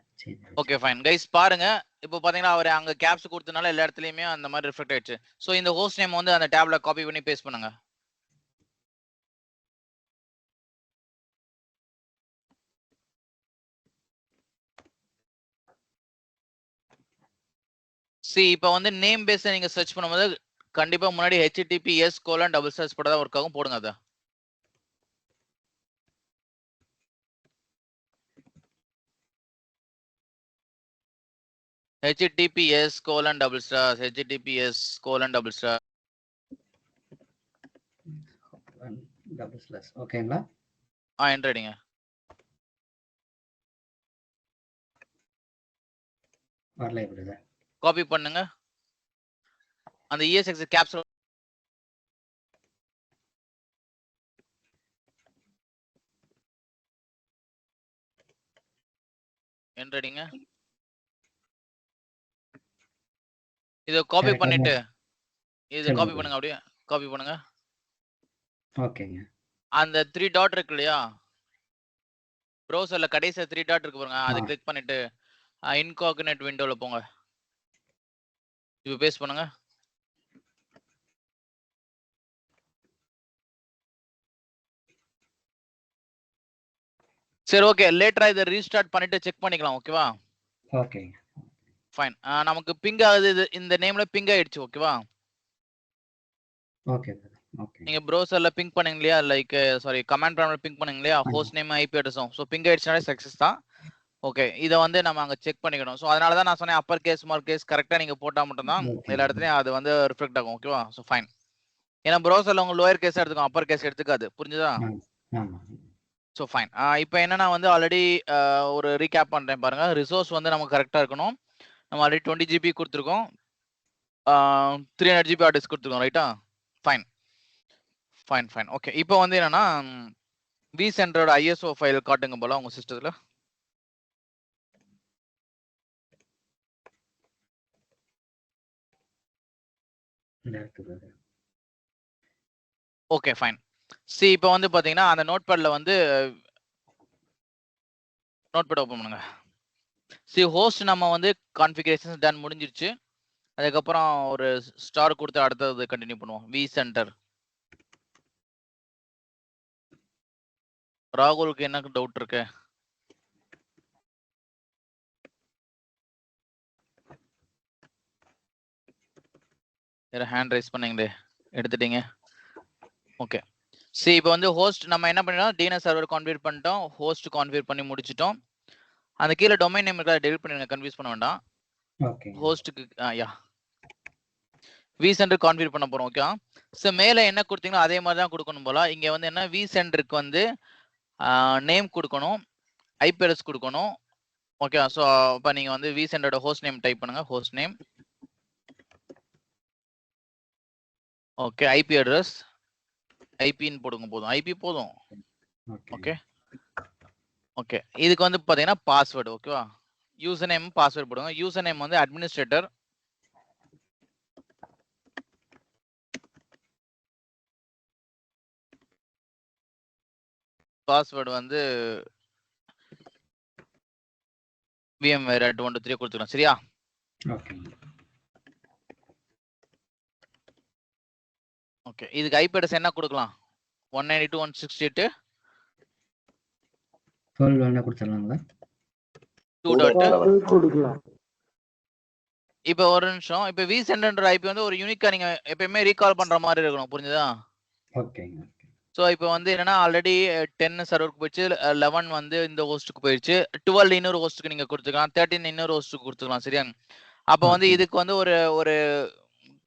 ஓகே ஃபைன் கைஸ், பாருங்க. இப்போ பாத்தீங்கன்னா அவர் அங்க கேப்ஸ் கொடுத்தனால எல்லா இடத்துலயுமே அந்த மாதிரி ரிஃப்ளெக்ட் ஆயிடுச்சு. ஸோ இந்த ஹோஸ்ட் நேம் வந்து அந்த டேப்ல காப்பி பண்ணி பேஸ்ட் பண்ணுங்க. இப்போ வந்து நேம் பேஸ் நீங்க சர்ச் பண்ணும்போது கண்டிப்பா முன்னாடி https:// போட்டா ஒர்க் ஆகும். போடுங்க அதை. https:// ஓகேங்களா? என்டர் அடிங்க. வரல பிரதர். காப்பி பண்ணுங்க. அந்த ESX கேப்ஸ் என்டர் அடிங்க. இத காப்பி பண்ணிட்டு இத காப்பி பண்ணுங்க. அப்படியே காப்பி பண்ணுங்க. ஓகேங்க. அந்த 3 டாட் இருக்கு இல்லையா, ப்ரௌசர்ல கடைசியா 3 டாட் இருக்கு பாருங்க, அதை கிளிக் பண்ணிட்டு இன்காக்னேட் விண்டோல போங்க. இப்போ பேஸ்ட் பண்ணுங்க. சரி ஓகே, லேட்டரா இதை ரீஸ்டார்ட் பண்ணிட்டு செக் பண்ணிக்கலாம். ஓகேவா? Okay fine. நமக்கு பிங் ஆகுது. இந்த நேம்ல பிங் ஆயிடுச்சு. ஓகேவா? Okay okay. நீங்க ப்ரௌசர்ல பிங் பண்ணீங்க இல்லையா, லைக் சாரி கமாண்ட் ப்ராம்ப்ட்ல பிங் பண்ணீங்க இல்லையா, host name IP அட்ரஸும். So ping ஆயிடுச்சுனாலே success தான். ஓகே, இதை வந்து நம்ம அங்க செக் பண்ணிக்கணும். ஸோ அதனால தான் நான் சொன்னேன் அப்பர் கேஸ் ஸ்மால் கேஸ் கரெக்டா நீங்க போட்டா மட்டும் தான் எல்லா இடத்துலயும் அது வந்து ரிஃப்ளெக்ட் ஆகும். ஓகேவா? So fine. ஏன்னா ப்ரௌசர்ல உங்க லோயர் கேஸ் எடுத்துக்கும், அப்பர் கேஸ் எடுத்துக்காது. புரிஞ்சுதா? So fine. இப்போ என்னன்னா வந்து ஆல்ரெடி ஒரு ரீகேப் பண்றேன் பாருங்க. ரிசோர்ஸ் வந்து நமக்கு கரெக்டா இருக்கணும். நம்ம ஆல்ரெடி 20 GB கொடுத்துருக்கோம், 300 GB ஹார்ட் டிஸ்க் கொடுத்துருக்கோம். ரைட்டா? Fine fine fine. ஓகே, இப்போ வந்து என்னன்னா vCenterோட ISO ஃபைல் காட்டுங்க போல உங்க சிஸ்டத்துல. இந்த இருக்கு brother. Okay fine. சி இப்போ வந்து பாத்தீங்கன்னா அந்த நோட்பேட்ல வந்து நோட்பேட் ஓபன் பண்ணுங்க. சி ஹோஸ்ட் நம்ம வந்து கான்ஃபிகரேஷன்ஸ் டன் முடிஞ்சிருச்சு. அதுக்கப்புறம் ஒரு ஸ்டார் கொடுத்து அடுத்தது கண்டினியூ பண்ணுவோம். VCenter. ராகுலுக்கு என்ன டவுட் இருக்கு? வேற ஹேண்ட் ரைஸ் பண்ணீங்களே, எடுத்துட்டீங்க. ஓகே. சரி இப்போ வந்து ஹோஸ்ட் நம்ம என்ன பண்ணிட்டோம், டிஎன்எஸ் சர்வர் கான்ஃபிகர் பண்ணிட்டோம், ஹோஸ்ட் கான்ஃபிகர் பண்ணி முடிச்சிட்டோம். அந்த கீழே டொமைன் நேம் இருக்கா, டெலிட் பண்ணிடுங்க, கன்ஃபியூஸ் பண்ண வேண்டாம். ஓகே. ஹோஸ்ட்டுக்கு யா வி சென்டர் கான்ஃபிகர் பண்ண போறோம். ஓகே. ஸோ மேலே என்ன கொடுத்தீங்களோ அதே மாதிரி தான் கொடுக்கணும் போல. இங்க வந்து என்ன வி சென்டருக்கு வந்து நேம் கொடுக்கணும், ஐபி அட்ரஸ் கொடுக்கணும். ஓகே. ஸோ இப்போ நீங்க வந்து வி சென்டரோட ஹோஸ்ட் நேம் டைப் பண்ணுங்க. Host name, okay, IP address, ஐபின்னு போடுங்க, போதும், ஐபி போதும். Okay okay. இதுக்கு வந்து பாத்தீங்கன்னா பாஸ்வேர்டு, ஓகேவா? யூசர் நேம் பாஸ்வேர்ட் போடுங்க. யூசர் நேம் வந்து அட்மினிஸ்ட்ரேட்டர், பாஸ்வேர்டு வந்து VMware at 1 2 3 கொடுத்துக்கலாம். சரியா? Okay okay. இதுக்கு ஐபி அட்ரஸ் என்ன கொடுக்கலாம்? 192.168.12 கொடுத்துடலாங்களா? 2. கொடுக்கலாம். இப்போ ஒரு நிமிஷம். இப்போ வி சென்டர் ஐபி வந்து ஒரு யூனிக்கா நீங்க எப்பயுமே ரீகால் பண்ற மாதிரி இருக்கணும். புரிஞ்சுதா? ஓகேங்க. ஸோ இப்போ வந்து என்னன்னா ஆல்ரெடி 10 சர்வருக்கு போயிடுச்சு, 11 வந்து இந்த ஹோஸ்ட்டுக்கு போயிடுச்சு, 12 இன்னொரு ஹோஸ்ட்டுக்கு நீங்க கொடுத்துக்கலாம், 13 இன்னொரு ஹோஸ்ட்டுக்கு கொடுத்துக்கலாம். சரியா? அப்போ வந்து இதுக்கு வந்து ஒரு ஒரு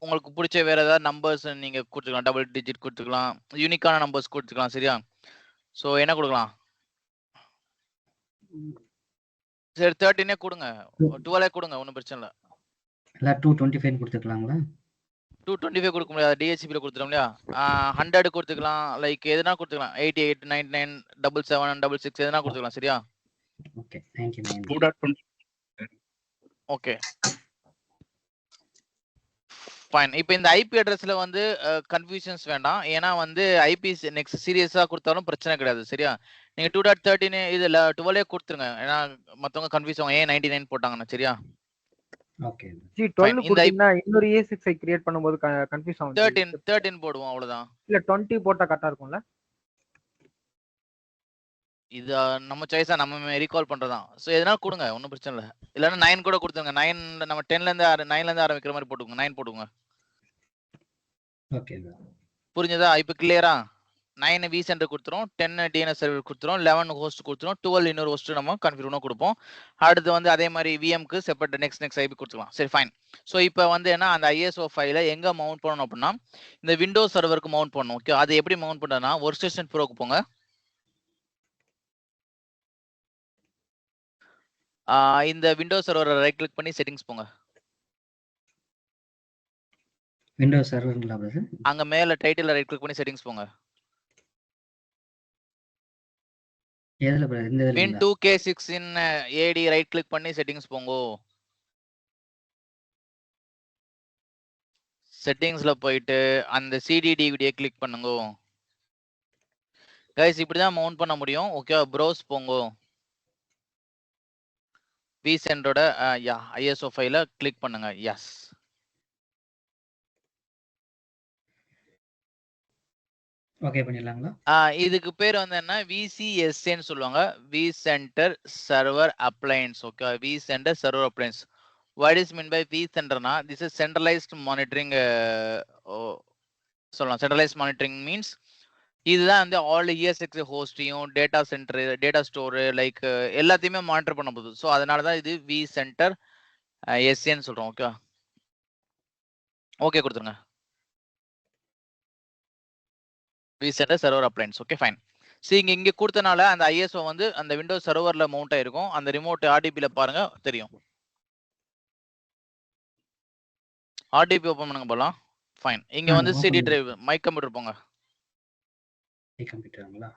உங்களுக்கு பிடிச்ச வேற ஏதாவது நம்பர்ஸ் நீங்க கொடுத்துக்கலாம், டபுள் டிஜிட் கொடுத்துக்கலாம், யூனிக்கான நம்பர்ஸ் கொடுத்துக்கலாம். சரியா? ஸோ என்ன கொடுக்கலாம்? சரி 13 கொடுங்க, 12 கொடுங்க, ஒன்றும் பிரச்சனை இல்லை. இல்லை 225 கொடுத்துக்கலாங்களா? 225 கொடுக்க முடியாது, டிஹெச்பியில் கொடுத்துட்டோம் இல்லையா? 100 கொடுத்துக்கலாம், லைக் எதுனா கொடுத்துக்கலாம், 88 99 77 66 எதுனா கொடுத்துக்கலாம். சரியா? ஓகே 99. Okay fine. இப்போ இந்த ஐபி அட்ரஸ்ல வந்து கன்ஃபியூஷன்ஸ் வேண்டாம், ஏன்னா வந்து ஐபி நெக்ஸ்ட் சீரியஸா கொடுத்தாலும் பிரச்சனை கிடையாது. சரியா? நீங்க 2.13 இதுல 12 கொடுத்துருங்க, ஏன்னா மத்தவங்க கன்ஃபியூஸ் ஆகும் ஏன் 99 போட்டாங்கன்னு. சரியா? ஓகே. ஜி 12 கொடுத்தீங்கன்னா இன்னொரு A6 ஐ கிரியேட் பண்ணும்போது கன்ஃபியூஸ் ஆகும். 13 போடுவோம், அவ்வளவுதான். இல்ல 20 போட்டா கரெக்ட்டா இருக்கும்ல? இது நம்ம சாய்ஸா, நம்ம ரீகால் பண்றதான். சோ எதனா கொடுங்க, ஒன்றும் பிரச்சனை இல்லை. இல்லைன்னா 9 கூட கொடுத்துருங்க. 9 நம்ம 10ல இருந்து 9ல இருந்து ஆரம்பிக்கிற மாதிரி போட்டுங்க, 9 போட்டுங்க. ஓகே புரிஞ்சதா? இப்போ கிளியரா? 9 வி சென்டர் கொடுத்துரும், 10 டிஎன்எஸ் சர்வர் கொடுத்துரும், 11 ஹோஸ்ட் கொடுத்துரும், 12 இன்னொரு ஹோஸ்ட் நம்ம கன்ஃபிகர் கொடுப்போம். அடுத்து வந்து அதே மாதிரி விஎம்க்கு செப்பரேட் நெக்ஸ்ட் ஐபி கொடுத்துக்கலாம். சரி ஃபைன். ஸோ இப்போ வந்து என்ன, அந்த ஐஎஸ்ஓ ஃபைலை எங்க மவுண்ட் பண்ணணும் அப்படின்னா இந்த விண்டோஸ் சர்வருக்கு மவுண்ட் பண்ணணும். ஓகே, அது எப்படி மவுண்ட் பண்ணுறதுனா ஒர்க் ஸ்டேஷன் ப்ரோக்கு போங்க. இந்த விண்டோஸ் சர்வரை ரைட் கிளிக் பண்ணி செட்டிங்ஸ் போங்க. விண்டோஸ் சர்வருங்களா பிரதர்? அங்க மேல டைட்டில் ரைட் கிளிக் பண்ணி செட்டிங்ஸ் போங்க. எதுல பிரதர்? இந்த இதுல Win 2K6 in AD right click பண்ணி செட்டிங்ஸ் போங்க. செட்டிங்ஸ்ல போயிட்டு அந்த CD DVD கிளிக் பண்ணுங்க. கைஸ் இப்படிதான் மவுண்ட் பண்ண முடியும். ஓகே, ப்ரௌஸ் போங்க. vCenter யா ISO ஃபைலை கிளிக் பண்ணுங்க. எஸ், ஓகே பண்ணிடலாங்களா? இதுக்கு பேர் வந்து என்ன, VCSA சொல்லுவாங்க, vCenter Server Appliance. ஓகே, vCenter Server Appliance. What is meant by vCenter na, this is centralized monitoring. சொல்லலாம் centralized monitoring means இதுதான் வந்து ஆல் ESX ஹோஸ்டையும் data centre, data store, like எல்லாத்தையுமே மானிட்டர் பண்ண போகுது. ஸோ அதனால தான் இது vCenter SAன்னு சொல்றோம். ஓகே ஓகே கொடுத்துருங்க. vCenter Server Appliance. Okay fine. சரி இங்க கொடுத்தனால அந்த ISO வந்து அந்த விண்டோஸ் சர்வர்ல மவுண்ட் ஆயிருக்கும். அந்த ரிமோட் RDPல பாருங்க தெரியும். RDP ஓபன் பண்ணுங்க போலாம். ஃபைன். இங்க வந்து CD டிரைவ் மை கம்ப்யூட்டர் போங்க. மை கம்ப்யூட்டருங்களா?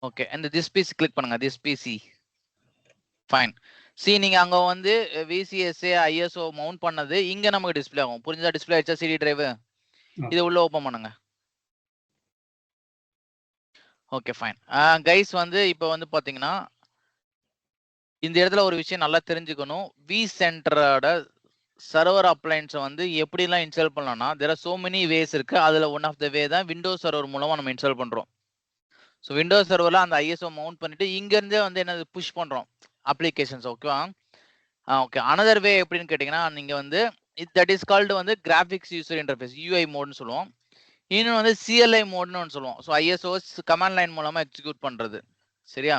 ஓகே, அந்த this PC கிளிக் பண்ணுங்க. this PC fine. நீங்க அங்க வந்து விசிஎஸ்ஏ ஐஎஸ்ஓ மவுண்ட் பண்ணது இங்க நமக்கு டிஸ்ப்ளே ஆகும். புரிஞ்சதா? டிஸ்ப்ளே ஆயிடுச்சா சிடி டிரைவ்? இது உள்ள ஓபன் பண்ணுங்க. Okay fine. கைஸ் வந்து இப்போ வந்து பாத்தீங்கன்னா இந்த இடத்துல ஒரு விஷயம் நல்லா தெரிஞ்சுக்கணும். வி சென்டரோட சர்வர் அப்ளைன்ஸை வந்து எப்படிலாம் இன்ஸ்டால் பண்ணலாம்னா there are so many ways இருக்கு. அதுல ஒன் ஆஃப் த வே தான் விண்டோஸ் சர்வர் மூலமா நம்ம இன்ஸ்டால் பண்றோம். ஸோ விண்டோஸ் சர்வரில் அந்த ஐஎஸ்ஓ மவுண்ட் பண்ணிட்டு இங்கேருந்தே வந்து என்னது புஷ் பண்ணுறோம் அப்ளிகேஷன்ஸ். ஓகேவா? ஓகே. அனதர் வே எப்படின்னு கேட்டிங்கன்னா நீங்கள் வந்து தட் இஸ் கால்டு வந்து கிராஃபிக்ஸ் யூசர் இன்டர்ஃபேஸ், யூஐ மோட்னு சொல்லுவோம். இன்னும் வந்து சிஎல்ஐ மோட்னு ஒன்று சொல்லுவோம். ஸோ ஐஎஸ்ஓஸ் கமாண்ட் லைன் மூலமாக எக்ஸிக்யூட் பண்ணுறது. சரியா?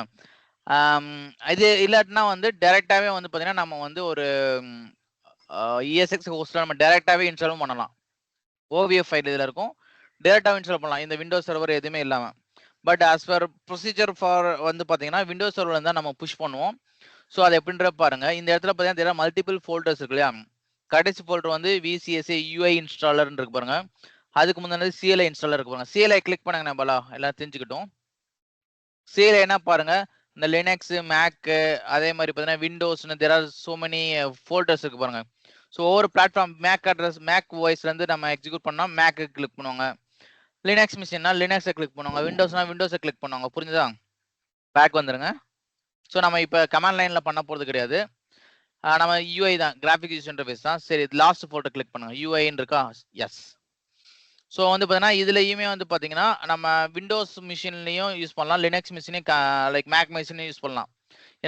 இது இல்லாட்டினா வந்து டைரெக்டாகவே வந்து பார்த்தீங்கன்னா நம்ம வந்து ஒரு இஎஸ்எக்ஸ் ஹோஸ்ட்டில் நம்ம டைரெக்டாகவே இன்ஸ்டாலும் பண்ணலாம். ஓவிஎஃப் ஃபைல் இதில் இருக்கும், டைரெக்டாகவே இன்ஸ்டால் பண்ணலாம் இந்த விண்டோஸ் சர்வர் எதுவுமே இல்லாமல். But as per procedure for வந்து பார்த்தீங்கன்னா விண்டோஸ் சர்வரில் தான் நம்ம புஷ் பண்ணுவோம். ஸோ அது எப்படின்ற பாருங்க. இந்த இடத்துல பார்த்தீங்கன்னா மல்டிபிள் ஃபோல்டர்ஸ் இருக்கு இல்லையா? கடைசி ஃபோல்டர் வந்து விசிஎஸ்ஏ யூஐ இன்ஸ்டாலர்னு இருக்கு பாருங்க. அதுக்கு முன்னாடி சிஎல்ஐ இன்ஸ்டாலர் இருக்கு பாருங்க. சிஎல்ஐ கிளிக் பண்ணுங்க, நம்மளா எல்லாம் தெரிஞ்சுக்கிட்டோம். சிஎல்ஐ என்ன பாருங்க, இந்த லினக்ஸ், மேக், அதே மாதிரி பார்த்தீங்கன்னா விண்டோஸ்னு there are so many folders இருக்கு பாருங்க. ஸோ ஒவ்வொரு பிளாட்ஃபார்ம் மேக் அட்ரஸ், மேக் வாய்ஸ்லேருந்து நம்ம எக்ஸிக்யூட் பண்ணால் மேக்கு கிளிக் பண்ணுவாங்க. லினக்ஸ் மிஷின்னா லினக்ஸை கிளிக் பண்ணுவாங்க. விண்டோஸ்னா விண்டோஸை கிளிக் பண்ணுவாங்க. புரிஞ்சுதா? பேக் வந்துருங்க. ஸோ நம்ம இப்போ கமாண்ட் லைனில் பண்ண போகிறது கிடையாது. நம்ம யூஐ தான், கிராஃபிக் யூசர் இன்டர்ஃபேஸ் தான். சரி, லாஸ்ட் ஃபோட்டோ கிளிக் பண்ணுங்க. யூஐன்னு இருக்கா? எஸ். ஸோ வந்து பார்த்தீங்கன்னா இதுலையுமே வந்து பார்த்தீங்கன்னா நம்ம விண்டோஸ் மிஷின்லையும் யூஸ் பண்ணலாம், லினக்ஸ் மிஷினையும் லைக் மேக் மிஷினையும் யூஸ் பண்ணலாம்.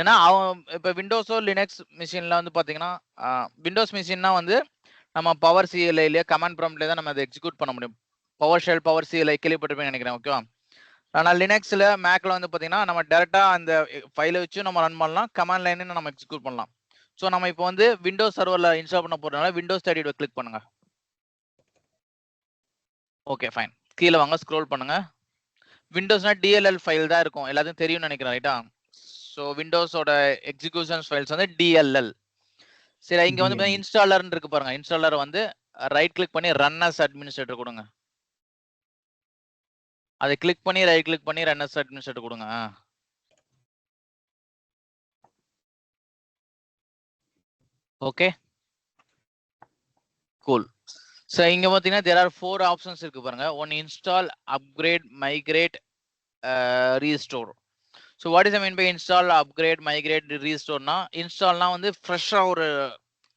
ஏன்னா அவன் இப்போ விண்டோஸோ லினக்ஸ் மிஷினில் வந்து பார்த்தீங்கன்னா விண்டோஸ் மிஷின்னா வந்து நம்ம பவர் சிஎல்ஐலேயே கமாண்ட் ப்ராம்ப்ட்லேயே தான் நம்ம அதை எக்ஸிக்யூட் பண்ண முடியும். பவர் ஷெல், பவர் சிஎல்ஐ கேள்விப்பட்டிருப்பேன்னு நினைக்கிறேன். ஓகேவா? ஆனால் லினக்ஸில், மேக்கில் வந்து பார்த்தீங்கன்னா நம்ம டேரெக்டாக அந்த ஃபைலை வச்சு நம்ம ரன் பண்ணலாம், கமாண்ட் லைன்னு நம்ம எக்ஸிக்யூட் பண்ணலாம். ஸோ நம்ம இப்போ வந்து விண்டோஸ் சர்வரில் இன்ஸ்டால் பண்ண போகிறதுனால விண்டோஸ் 32 கிளிக் பண்ணுங்க. Okay fine. கீழே வாங்க, ஸ்க்ரோல் பண்ணுங்க. விண்டோஸ்னா டிஎல்எல் ஃபைல் தான் இருக்கும், எல்லாத்தையும் தெரியும்னு நினைக்கிறேன், ரைட்டா? ஸோ விண்டோஸோட எக்ஸிக்யூஷன்ஸ் ஃபைல்ஸ் வந்து டிஎல்எல். சரி, இங்கே வந்து இன்ஸ்டாலர்னு இருக்கு பாருங்க. இன்ஸ்டாலர் வந்து ரைட் கிளிக் பண்ணி ரன் அஸ் அட்மினிஸ்ட்ரேட்டர் கொடுங்க. அதை கிளிக் பண்ணி ரைட் கிளிக் பண்ணி ரன் அஸ் அட்மினிஸ்ட்ரேட்டர் கொடுங்க. Okay, cool. ஸோ இங்கே பார்த்தீங்கன்னா தேர் ஆர் 4 ஆப்ஷன்ஸ் இருக்கு பாருங்க. One install, upgrade, migrate, restore. So what is I mean by install, upgrade, migrate, ரீஸ்டோர்னா இன்ஸ்டால்னா வந்து ஃப்ரெஷ்ஷாக ஒரு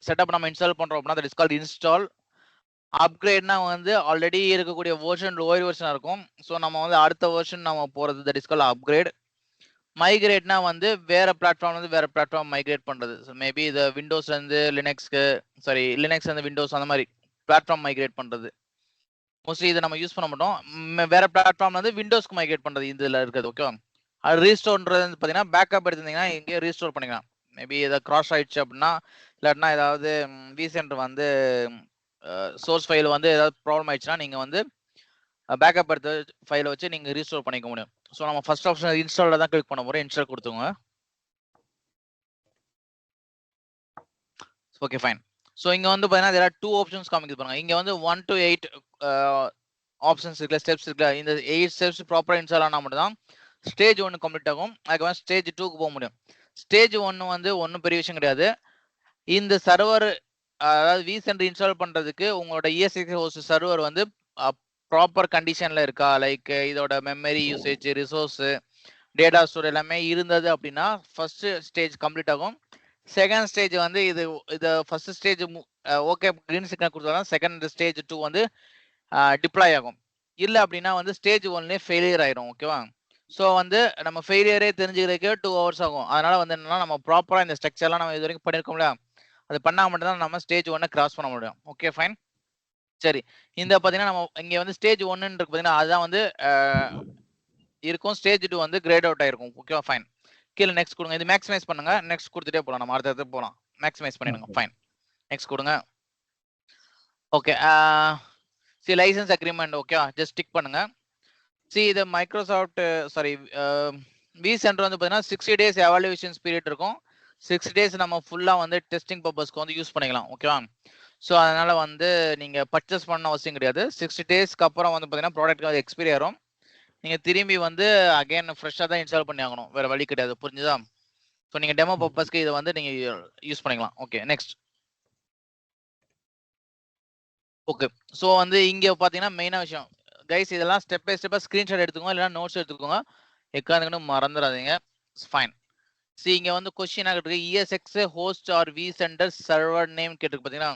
செட்டப் நம்ம இன்ஸ்டால் பண்ணுறோம் அப்படின்னா தட் இஸ் கால்ட் இன்ஸ்டால். அப்கிரேட்னா வந்து ஆல்ரெடி இருக்கக்கூடிய வெர்ஷன் லோயர் வெர்ஷனாக இருக்கும். ஸோ நம்ம வந்து அடுத்த வெர்ஷன் நம்ம போகிறது தட் இஸ் கால்ட் அப்கிரேட். மைக்ரேட்னா வந்து வேற பிளாட்ஃபார்ம்ல இருந்து வேற பிளாட்ஃபார்ம் மைக்ரேட் பண்றது. ஸோ மேபி இது விண்டோஸ்ல இருந்து லினக்ஸ்க்கு, சாரி லினக்ஸ்ல இருந்து விண்டோஸ், அந்த மாதிரி பிளாட்ஃபார்ம் மைக்ரேட் பண்றது. மோஸ்ட்லி இதை நம்ம யூஸ் பண்ண மாட்டோம். வேற பிளாட்ஃபார்ம்ல இருந்து விண்டோஸ்க்கு மைக்ரேட் பண்றது இதுல இருக்குது. ஓகே, அது ரீஸ்டோர்ன்றது வந்து பார்த்தீங்கன்னா பேக்கப் எடுத்திருந்தீங்கன்னா எங்கேயும் ரீஸ்டோர் பண்ணிக்கலாம். மேபி ஏதாவது கிராஸ் ஆயிடுச்சு அப்படின்னா, இல்லாட்டினா ஏதாவது விசென்டர் வந்து சோர்ஸ் ஃபைல் வந்து ஏதாவது ப்ராப்ளம் ஆயிடுச்சுன்னா நீங்க வந்து பேக்கப் எடுத்த ஃபைலை வச்சு நீங்க ரீஸ்டோர் பண்ணிக்க முடியும். ஸோ நம்ம ஃபர்ஸ்ட் ஆப்ஷன் இன்ஸ்டாலில் தான் கிளிக் பண்ண போறோம். இன்ஸ்டால் கொடுத்துங்க. Okay fine. ஸோ இங்கே வந்து பார்த்தீங்கன்னா there are 2 ஆப்ஷன்ஸ் காமிக்குது பாருங்க. இங்கே வந்து 1 to 8 ஆப்ஷன்ஸ் இருக்குல்ல, ஸ்டெப்ஸ் இருக்குல்ல. இந்த 8 ஸ்டெப்ஸ் ப்ராப்பராக இன்ஸ்டால் ஆனால் மட்டும் தான் ஸ்டேஜ் 1 கம்ப்ளீட் ஆகும். அதுக்கப்புறம் ஸ்டேஜ் 2க்கு போக முடியும். ஸ்டேஜ் 1 வந்து ஒன்றும் பெரிய விஷயம் கிடையாது. இந்த சர்வர், அதாவது விசென்டர் இன்ஸ்டால் பண்றதுக்கு உங்களோட இஎஸ்எக்ஸ் ஹோஸ்ட் சர்வர் வந்து ப்ராப்பர் கண்டிஷன்ல இருக்கா, லைக் இதோட memory usage, resource, data store எல்லாமே இருந்தது அப்படின்னா ஃபர்ஸ்ட் ஸ்டேஜ் கம்ப்ளீட் ஆகும். செகண்ட் ஸ்டேஜ் வந்து இது first stage okay green signal கொடுத்தாலும் செகண்ட் ஸ்டேஜ் 2 வந்து டிப்ளாய் ஆகும். இல்லை அப்படின்னா வந்து ஸ்டேஜ் 1லேயே ஃபெயிலியர் ஆயிரும். ஓகேவா? ஸோ வந்து நம்ம ஃபெயிலியரே தெரிஞ்சுக்கிறதுக்கே 2 hours ஆகும். அதனால வந்து என்னன்னா நம்ம ப்ராப்பராக இந்த ஸ்ட்ரக்சர்லாம் நம்ம இது வரைக்கும் பண்ணியிருக்கோம்ல, அது பண்ணால் மட்டும்தான் நம்ம ஸ்டேஜ் 1 கிராஸ் பண்ண முடியும். Okay fine. சரி, இந்த பார்த்தீங்கன்னா நம்ம இங்கே வந்து ஸ்டேஜ் 1 இருக்கு பார்த்தீங்கன்னா அதுதான் வந்து இருக்கும். ஸ்டேஜ் 2 வந்து கிரேட் அவுட் ஆயிருக்கும். ஓகேவா? ஃபைன். கீழே நெக்ஸ்ட் கொடுங்க. இது மேக்ஸிமைஸ் பண்ணுங்க. நெக்ஸ்ட் கொடுத்துட்டே போகலாம், நம்ம அடுத்த போகலாம். மேக்ஸிமைஸ் பண்ணிடுங்க. ஃபைன். நெக்ஸ்ட் கொடுங்க. Okay, see licence agreement. ஓகேவா? ஜஸ்ட் டிக் பண்ணுங்க. சி இது மைக்ரோசாஃப்ட், சாரி விசென்டர் வந்து பார்த்தீங்கன்னா 60 days எவாலுவேஷன்ஸ் பீரியட் இருக்கும். 6 days நம்ம ஃபுல்லாக வந்து டெஸ்டிங் பர்பஸ்க்கு வந்து யூஸ் பண்ணிக்கலாம். ஓகேவா? ஸோ அதனால வந்து நீங்க பர்ச்சேஸ் பண்ண அவசியம் கிடையாது. 60 daysக்கு அப்புறம் வந்து பார்த்தீங்கன்னா ப்ராடக்ட் வந்து எக்ஸ்பைரி ஆயிரும். நீங்க திரும்பி வந்து அகைன் ஃப்ரெஷ்ஷாக தான் இன்ஸ்டால் பண்ணி ஆகணும், வேற வழி கிடையாது. புரிஞ்சுதா? ஸோ நீங்கள் டெமோ பர்பஸ்க்கு இதை வந்து நீங்கள் யூஸ் பண்ணிக்கலாம். Okay next. ஓகே ஸோ வந்து இங்கே பார்த்தீங்கன்னா மெயினாக விஷயம் கைஸ், இதெல்லாம் ஸ்டெப் பை ஸ்டெப்பாக ஸ்க்ரீன்ஷாட் எடுத்துக்கோங்க, இல்லைனா நோட்ஸ் எடுத்துக்கோங்க, எக்காந்துக்கன்னு மறந்துடாதீங்க. ஃபைன். சி இங்கே வந்து கொஸ்டின் ஆகிட்டு ESX host or vCenter server name கேட்டுருக்கு. பார்த்தீங்கன்னா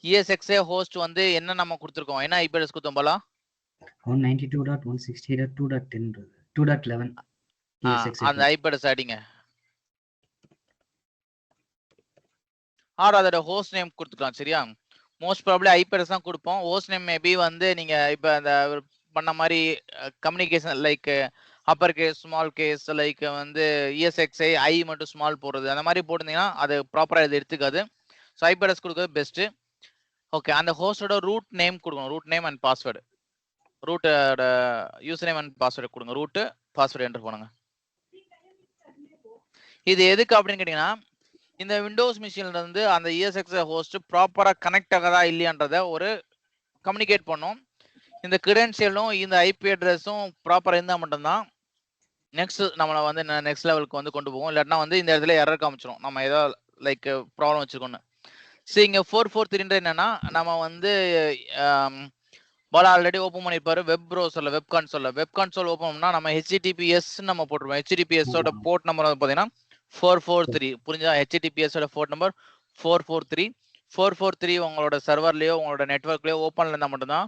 ESX ஹோஸ்ட் வந்து என்ன நம்ம கொடுத்துருக்கோம், என்ன IP அட்ரஸ் கொடுத்தோம் போல 192.168.2.10 2.11 அந்த IP அட்ரஸ் அடிங்க. ஆர் அதோட ஹோஸ்ட் நேம் கொடுத்துக்கலாம். சரியா, மோஸ்ட் ப்ராபப்ளி IP அட்ரஸ் தான் கொடுப்போம். ஹோஸ்ட் நேம் மேபி வந்து நீங்க இப்போ அந்த பண்ண மாதிரி communication like upper case small case like வந்து ESXI ஐ மட்டும் ஸ்மால் போடுறது அந்த மாதிரி போட்டிருந்தீங்கன்னா அது ப்ராப்பராக இது எடுத்துக்காது. ஸோ IP அட்ரஸ் கொடுக்குறது பெஸ்ட்டு. ஓகே, அந்த ஹோஸ்டோட ரூட் நேம் கொடுக்கணும், ரூட் நேம் அண்ட் பாஸ்வேர்டு, ரூட்டோட யூசர் நேம் அண்ட் பாஸ்வேர்டு கொடுங்க, ரூட்டு பாஸ்வேர்டு என்டர் பண்ணுங்க. இது எதுக்கு அப்படின்னு கேட்டீங்கன்னா இந்த விண்டோஸ் மிஷின்ல இருந்து அந்த ESX ஹோஸ்ட் ப்ராப்பரா கனெக்ட் ஆகுதா இல்லையான்றத ஒரு கம்யூனிகேட் பண்ணும். இந்த கிரெடென்ஷியலும் இந்த IP அட்ரஸும் ப்ராப்பரா இருந்தா மட்டும்தான் நெக்ஸ்ட் நம்மளை வந்து நெக்ஸ்ட் லெவலுக்கு வந்து கொண்டு போவோம். இல்லாட்டினா வந்து இந்த இடத்துல எரர் காமிச்சிரும் நம்ம ஏதோ லைக் ப்ராப்ளம் வச்சிருக்கோம்னு. சரி, இங்க 443 என்னன்னா நம்ம வந்து பாலா ஆல்ரெடி ஓப்பன் பண்ணிருப்பாரு வெப் ப்ரௌசர்ல வெப் கன்சோல் ஓப்பன் பண்ணா நம்ம HTTPS நம்ம போட்டுருவோம். HTTPS ஓட போர்ட் நம்பர் வந்து பாத்தீங்கன்னா 443. புரிஞ்சா? HTTPS ஓட போர்ட் நம்பர் 443 உங்களோட சர்வர்லயோ உங்களோட நெட்வொர்க்லயோ ஓப்பன்ல இருந்தா மட்டும்தான்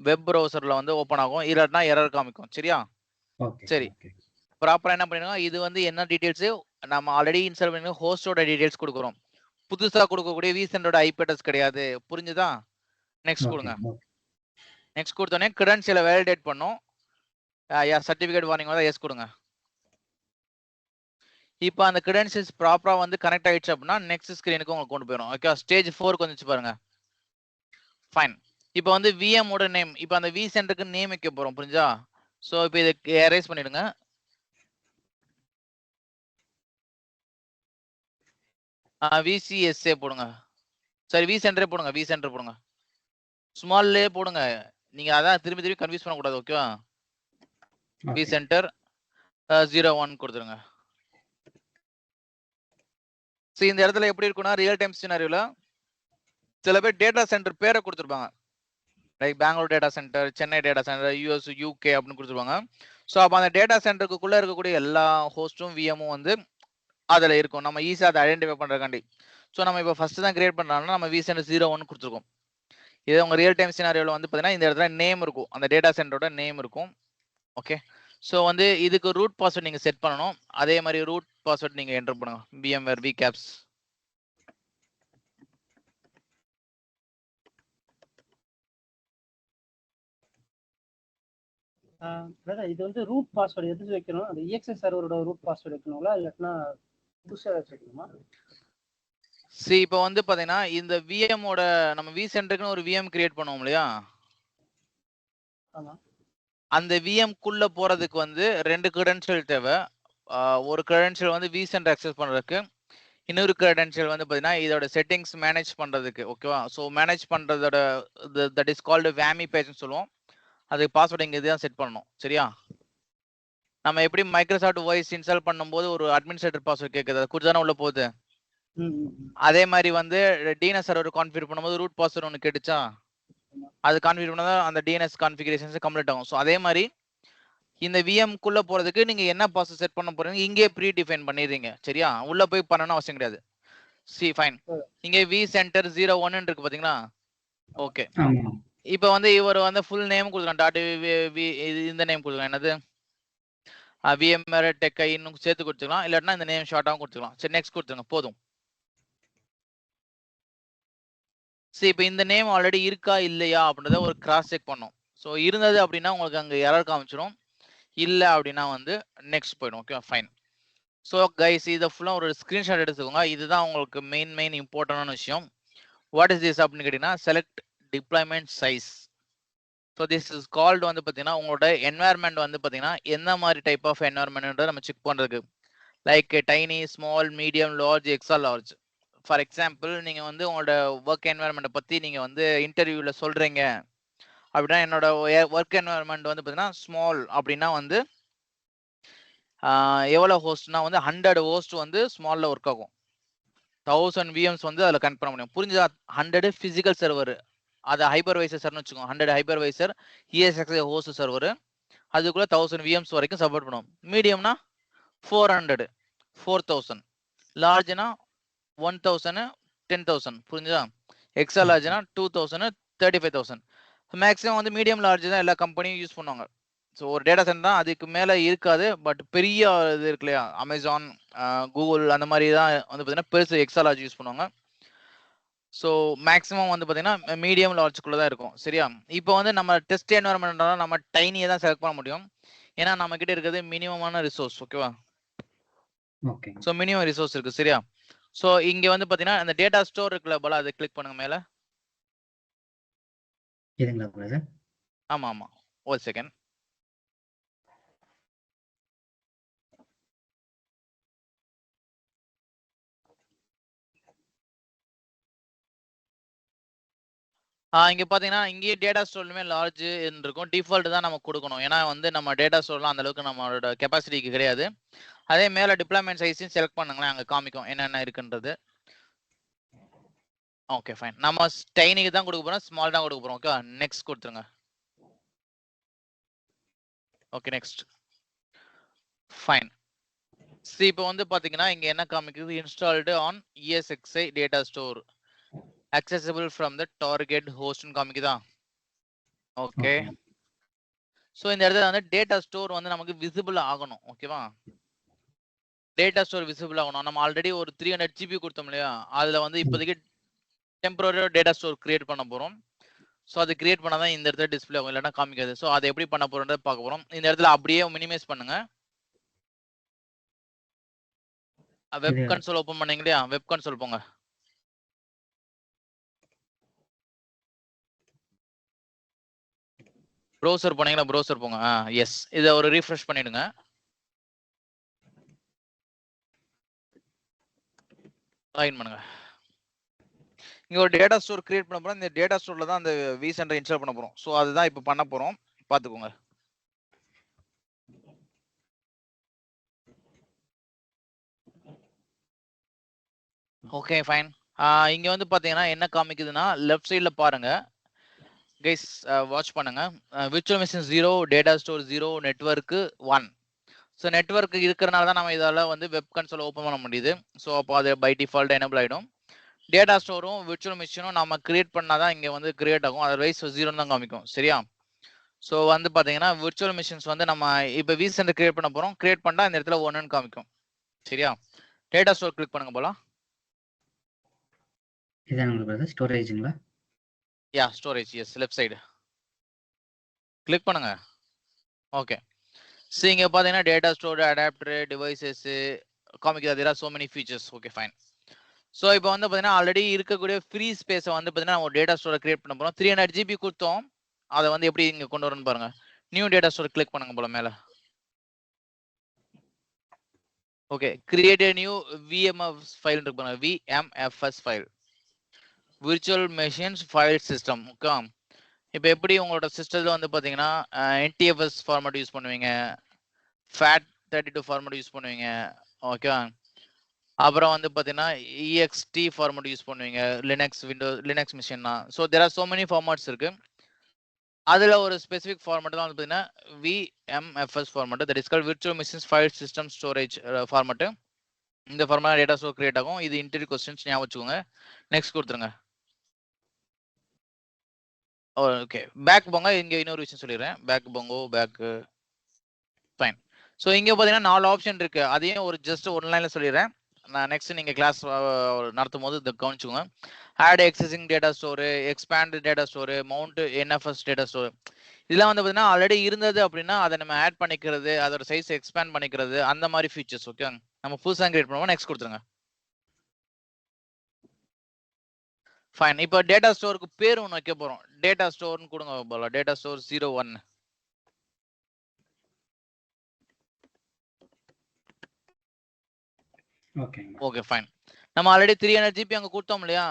வெப் ப்ரௌசர்ல வந்து ஓப்பன் ஆகும், இல்லாட்டினா எரர் காமிக்கும். சரியா, சரி ப்ராப்பரா என்ன பண்ணிடுங்க, இது வந்து என்ன டீடைல்ஸ் நம்ம ஆல்ரெடி இன்ஸ்டால் பண்ணி ஹோஸ்டோட டீடைல்ஸ் கொடுக்குறோம், புதுசா கொடுக்கக்கூடிய விசென்டோட IP அட்ரஸ் கிடையாது. புரிஞ்சுதா? நெக்ஸ்ட் கொடுங்க. நெக்ஸ்ட் கொடுத்தோடனே கிரெடென்ஷியலை வேலிடேட் பண்ணும். சர்டிஃபிகேட் வார்னிங் வந்தா எஸ் கொடுங்க. இப்போ அந்த கிரெடென்ஷியல்ஸ் ப்ராப்பரா வந்து கனெக்ட் ஆயிடுச்சு அப்படின்னா நெக்ஸ்ட் ஸ்கிரீனுக்கு உங்களுக்கு கொண்டு போயிடும். ஓகே, ஸ்டேஜ் 4 வந்துச்சு பாருங்க. ஃபைன். இப்போ வந்து VM ஓட நேம், இப்போ அந்த வி சென்டருக்கு நேம் வைக்க போறோம். புரிஞ்சா? ஸோ இப்போ இதை எரேஸ் பண்ணிடுங்க. VCSA போடுங்க. சரி, வி சென்டரே போடுங்க, வி சென்டர் போடுங்க, ஸ்மால்லே போடுங்க. நீங்க அதான் திரும்பி திரும்பி கன்ஃபியூஸ் பண்ணக்கூடாது. ஓகேவா? வி சென்டர் 01 கொடுத்துருங்க. சரி, இந்த இடத்துல எப்படி இருக்குன்னா ரியல் டைம் சினாரியோல சில பேர் டேட்டா சென்டர் பேரை கொடுத்துருப்பாங்க, like Bangalore data centre, Chennai data centre, US UK அப்படின்னு கொடுத்துருவாங்க. ஸோ அப்போ அந்த டேட்டா சென்டருக்குள்ள இருக்கக்கூடிய எல்லா ஹோஸ்டும் VMமும் வந்து அதில் இருக்கும். நம்ம ஈஸியாக அதை ஐடென்டிஃபை பண்ணுறக்காண்டி. ஸோ நம்ம இப்போ ஃபர்ஸ்ட் தான் கிரியேட் பண்ணாலும் நம்ம வி சென்டர் 01 கொடுத்துருக்கோம். இதே உங்க ரியல் டைம் சினாரியோல வந்து பார்த்தீங்கன்னா இந்த இடத்துல நேம் இருக்கும், அந்த டேட்டா சென்டரோட நேம் இருக்கும். ஓகே, ஸோ வந்து இதுக்கு ரூட் பாஸ்வேர்ட் நீங்க செட் பண்ணணும். அதே மாதிரி ரூட் பாஸ்வேர்ட் நீங்க என்டர் பண்ணுங்க, VMware vcaps. இது வந்து ரூட் பாஸ்வேர்டு எது வைக்கணும்? அந்த EXX சர்வரோட ரூட் பாஸ்வேர்டு வைக்கணுங்களா, இல்லைன்னா புதுசா வைக்கணுமா? சரி, இப்போ வந்து பாத்தீங்கன்னா இந்த VMோட நம்ம வி சென்டருக்குன்னு ஒரு VM கிரியேட் பண்ணுவோம் இல்லையா? ஆமா. அந்த VM குள்ள போறதுக்கு வந்து 2 கிரெடென்ஷியல் தேவை. ஒரு கிரெடென்ஷியல் வந்து வி சென்டர் அக்சஸ் பண்றதுக்கு, இன்னொரு கிரெடென்ஷியல் வந்து பாத்தீங்கன்னா இதோட செட்டிங்ஸ் மேனேஜ் பண்றதுக்கு. ஓகேவா? ஸோ மேனேஜ் பண்றதோட தட் இஸ் கால்டு WAMI பேஜ்னு சொல்லுவோம். அதுக்கு பாஸ்வேர்டு இங்க இதுதான் செட் பண்ணணும். சரியா? நம்ம எப்படி மைக்ரோசாஃப்ட் வாய்ஸ் இன்ஸ்டால் பண்ணும்போது ஒரு அட்மினிஸ்ட்ரேட்டர் பாஸ்வேர்ட் கேட்குது, அது குறிச்சானே உள்ள போகுது. அதே மாதிரி வந்து DNS சர்வர் கான்ஃபிகர் பண்ணும்போது ரூட் பாஸ்வேர்ட் ஒன்று கேட்டுச்சா, அது கான்ஃபிகர் பண்ணா அந்த DNS கான்ஃபிகரேஷன்ஸ் கம்ப்ளீட் ஆகும். ஸோ அதே மாதிரி இந்த VM குள்ள போறதுக்கு நீங்க என்ன பாஸ்வேர்ட் செட் பண்ண போறீங்க இங்கே ப்ரீ டிஃபைன் பண்ணிடுறீங்க. சரியா? உள்ள போய் பண்ணணும் அவசியம் கிடையாது. ஃபைன். இங்க வி சென்டர் 01 இருக்கு பாத்தீங்களா? ஓகே, இப்போ வந்து இவர் வந்து ஃபுல் நேம் கொடுக்கலாம், டாட் இந்த நேம் கொடுக்கலாம், என்னது VMware Tech இன்னும் சேர்த்து கொடுத்துக்கலாம், இல்லாட்டினா இந்த நேம் ஷார்ட்டாகவும் கொடுத்துக்கலாம். சரி, நெக்ஸ்ட் கொடுத்துருங்க, போதும். சரி, இப்போ இந்த நேம் ஆல்ரெடி இருக்கா இல்லையா அப்படின்றத ஒரு கிராஸ் செக் பண்ணும். ஸோ இருந்தது அப்படின்னா உங்களுக்கு அங்கே எரர் காமிச்சிடும், இல்லை அப்படின்னா வந்து நெக்ஸ்ட் போயிடும். Okay, fine. ஸோ கைஸ், இதை ஃபுல்லாக ஒரு ஸ்க்ரீன்ஷாட் எடுத்துக்கோங்க. இதுதான் உங்களுக்கு மெயின் இம்பார்ட்டன்டான விஷயம். வாட் இஸ் திஸ் அப்படின்னு கேட்டிங்கன்னா select deployment size. So this is called வந்து பார்த்தீங்கன்னா உங்களோட என்வாயர்மெண்ட் வந்து பார்த்தீங்கன்னா என்ன மாதிரி டைப் ஆஃப் என்வாயர்மெண்ட்ன்றதை நம்ம செக் பண்ணுறதுக்கு, like tiny, small, medium, large, X large. For example நீங்கள் வந்து உங்களோட ஒர்க் என்வாயர்மெண்ட்டை பற்றி நீங்கள் வந்து இன்டர்வியூவில் சொல்கிறீங்க அப்படின்னா என்னோட ஒர்க் என்வாயர்மெண்ட் வந்து பார்த்தீங்கன்னா ஸ்மால் அப்படின்னா வந்து எவ்வளவு ஹோஸ்ட்னா வந்து 100 ஹோஸ்ட் வந்து ஸ்மால்ல ஒர்க் ஆகும். 1000 VMs வந்து அதுல கனெக்ட் பண்ண முடியும். புரிஞ்சதா? 100 பிசிக்கல் சர்வர், அது ஹைப்பர்வைசர் சர்வர்னு வச்சுக்கோங்க. 100 ஹைப்பர்வைசர் ESXi ஹோஸ்ட் சர்வர், அதுக்குள்ள 1000 VMs வரைக்கும் சப்போர்ட் பண்ணும். மீடியம்னா 400, 4000. லார்ஜ்னா 1000, 10,000. புரிஞ்சுதா? எக்ஸ்ட்ரா லார்ஜ்னா 2000, 35,000. மேக்ஸிமம் வந்து மீடியம் லார்ஜ் தான் எல்லா கம்பெனியும் யூஸ் பண்ணுவாங்க. ஸோ ஒரு டேட்டா சென்டர் தான், அதுக்கு மேலே இருக்காது. பட் பெரிய இது இருக்கு இல்லையா, அமேசான், கூகுள் அந்த மாதிரி தான் வந்து பார்த்தீங்கன்னா பெருசு எக்ஸ்ட்ரா லார்ஜ் யூஸ் பண்ணுவாங்க. ஸோ மேக்ஸிமம் வந்து பார்த்தீங்கன்னா மீடியம் லார்ஜ்குள்ளே தான் இருக்கும். சரியா? இப்போ வந்து நம்ம டெஸ்ட் என்வரன்மெண்ட்னால நம்ம டைனியை தான் செலக்ட் பண்ண முடியும். ஏன்னா நம்ம கிட்ட இருக்கிறது மினிமமான ரிசோர்ஸ். ஓகேவா? ஓகே. ஸோ மினிமம் ரிசோர்ஸ் இருக்கு. சரியா? ஸோ இங்க வந்து பார்த்தீங்கன்னா அந்த டேட்டா ஸ்டோர் இருக்குல்ல போல, அதை கிளிக் பண்ணுங்க மேலே. இதுங்களா பிரதர்? ஆமா ஆமா, ஒரு செகண்ட். இங்க பாத்தீங்கன்னா இங்கேயே டேட்டா ஸ்டோர்லுமே லார்ஜ் இருக்கும். டிஃபால்ட் தான் நம்ம கொடுக்கணும். ஏன்னா வந்து நம்ம டேட்டா ஸ்டோர்லாம் அந்த அளவுக்கு நம்மளோட கெப்பாசிட்டிக்கு கிடையாது. அதே மேல டிப்ளாய்மெண்ட் சைஸையும் செலக்ட் பண்ணுங்களேன், அங்க காமிக்கும் என்னென்ன இருக்குன்றது. Okay fine. நம்ம டைனிக்கு தான் கொடுக்க போறோம், ஸ்மால் தான் கொடுக்க போறோம். ஓகே, நெக்ஸ்ட் கொடுத்துருங்க. Okay next. ஃபைன். சரி, இப்போ வந்து பாத்தீங்கன்னா இங்க என்ன காமிக்குது? Installed on ESXi data store, accessible from the target host ன்னு காமிக்குதா? ஓகே. ஸோ இந்த இடத்துல வந்து டேட்டா ஸ்டோர் வந்து நமக்கு விசிபிள் ஆகணும். ஓகேவா? டேட்டா ஸ்டோர் விசிபிள் ஆகணும். நம்ம ஆல்ரெடி ஒரு 300 GB கொடுத்தோம் இல்லையா, அதுல வந்து இப்போதைக்கு டெம்பரரியா டேட்டா ஸ்டோர் கிரியேட் பண்ண போறோம். ஸோ அது கிரியேட் பண்ணாதான் இந்த இடத்துல டிஸ்பிளே ஆகும், இல்லைன்னா காமிக்காது. ஸோ அதை எப்படி பண்ண போறோம்ன்றத பார்க்க போறோம். இந்த இடத்துல அப்படியே மினிமைஸ் பண்ணுங்க. வெப் கன்சோல் ஓபன் பண்ணீங்க இல்லையா, வெப் கன்சோல் போங்க. ப்ரௌசர் போனீங்களா, ப்ரௌசர் போங்க. எஸ், இதை ஒரு ரீஃப்ரெஷ் பண்ணிடுங்க. லாகின் பண்ணுங்க. இங்க ஒரு டேட்டா ஸ்டோர் கிரியேட் பண்ண போறோம். இந்த டேட்டா ஸ்டோர்ல தான் அந்த vCenter இன்ஸ்டால் பண்ண போறோம். ஸோ அதுதான் இப்போ பண்ண போறோம், பார்த்துக்கோங்க. Okay fine. இங்க வந்து பாத்தீங்கன்னா என்ன காமிக்குதுன்னா, லெஃப்ட் சைட்ல பாருங்க கைஸ், வாட்ச் பண்ணுங்க. Virtual machine 0, data store 0, network 1. So network இருக்கிறனால தான் நம்ம இதால வந்து வெப் கன்சோல் ஓப்பன் பண்ண முடியுது. ஸோ அப்போ அது பை டிஃபால்ட் எனபிள் ஆகிடும். டேட்டா ஸ்டோரும் விர்ச்சுவல் மிஷினும் நம்ம கிரியேட் பண்ணாதான் இங்க வந்து கிரியேட் ஆகும். அதர்வைஸ் 0 தான் காமிக்கும். சரியா? ஸோ வந்து பாத்தீங்கன்னா விர்ச்சுவல் மிஷின்ஸ் வந்து நம்ம இப்போ vCenter கிரியேட் பண்ண போறோம். கிரியேட் பண்ணா இந்த இடத்துல 1ன்னு காமிக்கும். சரியா? டேட்டா ஸ்டோர் கிளிக் பண்ணுங்க போலாம். இதான் பிரதர் ஸ்டோரேஜ்ங்களா? Yeah, storage. Yes, left side click பண்ணுங்க. ஓகே. ஸோ இங்க பாத்தீங்கன்னா டேட்டா ஸ்டோர், அடாப்டர், டிவைசஸ் காமிக்குது. There are so many features. Okay fine. So இப்போ வந்து பாத்தீங்கன்னா ஆல்ரெடி இருக்கக்கூடிய ஃப்ரீ ஸ்பேஸை வந்து பாத்தீங்கன்னா ஒரு டேட்டா ஸ்டோரை கிரியேட் பண்ண போறோம். 300 GB கொடுத்தோம். அதை வந்து எப்படி இங்க கொண்டு வரணும்னு பாருங்க. நியூ டேட்டா ஸ்டோர் கிளிக் பண்ணுங்க போல மேல. Okay, create a new VMFS file இருக்கு பாருங்க. VMFS file, virtual machines file system. Okay, இப்போ எப்படி உங்களோட சிஸ்டத்துல வந்து பாத்தீங்கன்னா NTFS ஃபார்மேட் யூஸ் பண்ணுவீங்க, FAT32 ஃபார்மேட் யூஸ் பண்ணுவீங்க. ஓகே, அப்புறம் வந்து பாத்தீங்கன்னா EXT ஃபார்மேட் யூஸ் பண்ணுவீங்க, லினக்ஸ், விண்டோஸ், லினக்ஸ் மிஷின்னா. So there are so many formats இருக்கு. அதுல ஒரு ஸ்பெசிபிக் ஃபார்மேட் தான் வந்து பாத்தீங்கன்னா VMFS format, that is called virtual machines file system storage format. இந்த ஃபார்மேட் டேட்டா ஸ்டோர் கிரியேட் ஆகும். இது இன்டர்வியூ क्वेश्चंस ஞாபகம் வச்சுக்கோங்க. நெக்ஸ்ட் கொடுத்துருங்க. ஓகே, பேக் போங்க. இங்க இன்னொரு விஷயம் சொல்லிடுறேன். பேக் போங்க. Back fine. ஸோ இங்க பாத்தீங்கன்னா 4 ஆப்ஷன் இருக்கு. அதையும் ஒரு ஜஸ்ட் ஒன் லைன்ல சொல்லிடுறேன். நான் நெக்ஸ்ட் நீங்க கிளாஸ் நடத்தும் போது இதை கவனிச்சுக்கோங்க. Add existing data store, expand data store, mount NFS data store. இதெல்லாம் வந்து பாத்தீங்கன்னா ஆல்ரெடி இருந்தது அப்படின்னா அதை நம்ம ஆட் பண்ணிக்கிறது, அதோட சைஸ் எக்ஸ்பேண்ட் பண்ணிக்கிறது, அந்த மாதிரி ஃபீச்சர்ஸ். ஓகே, நம்ம புதுசா கிரியேட் பண்ணுவோம். நெக்ஸ்ட் கொடுத்துருங்க. ஃபைன். இப்போ டேட்டா ஸ்டோருக்கு பேர் ஒன்று வைக்க போறோம். டேட்டா ஸ்டோர்னு கொடுங்க போல. Data store 01. Okay. Okay fine. நம்ம ஆல்ரெடி 300 GB அங்க கொடுத்தோம் இல்லையா?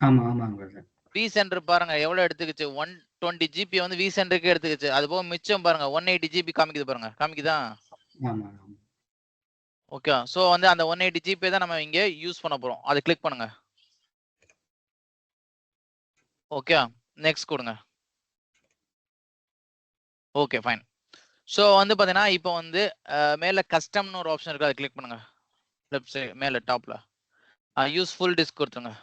ஆமாங்க பிரதர். vCenter பாருங்க எவ்வளவு எடுத்துக்கிச்சு. 120 GB வந்து vCenterக்கு எடுத்துக்கிச்சு. அது போக மிச்சம் பாருங்க 180 GB காமிக்குது பாருங்க. காமிக்குதா? ஆமா ஆமா. ஓகே. ஸோ வந்து அந்த 180 ஜிபி தான் நம்ம இங்க யூஸ் பண்ண போறோம். அதை கிளிக் பண்ணுங்க. ஓகே. நெக்ஸ்ட் கொடுங்க. Okay fine. ஸோ வந்து பாத்தீங்கன்னா இப்போ வந்து மேல கஸ்டம்னு ஒரு ஆப்ஷன் இருக்கு, அதை கிளிக் பண்ணுங்க. லெஃப்ட் சைடு மேல டாப்ல யூஸ் ஃபுல் டிஸ்க் கொடுத்துருங்க.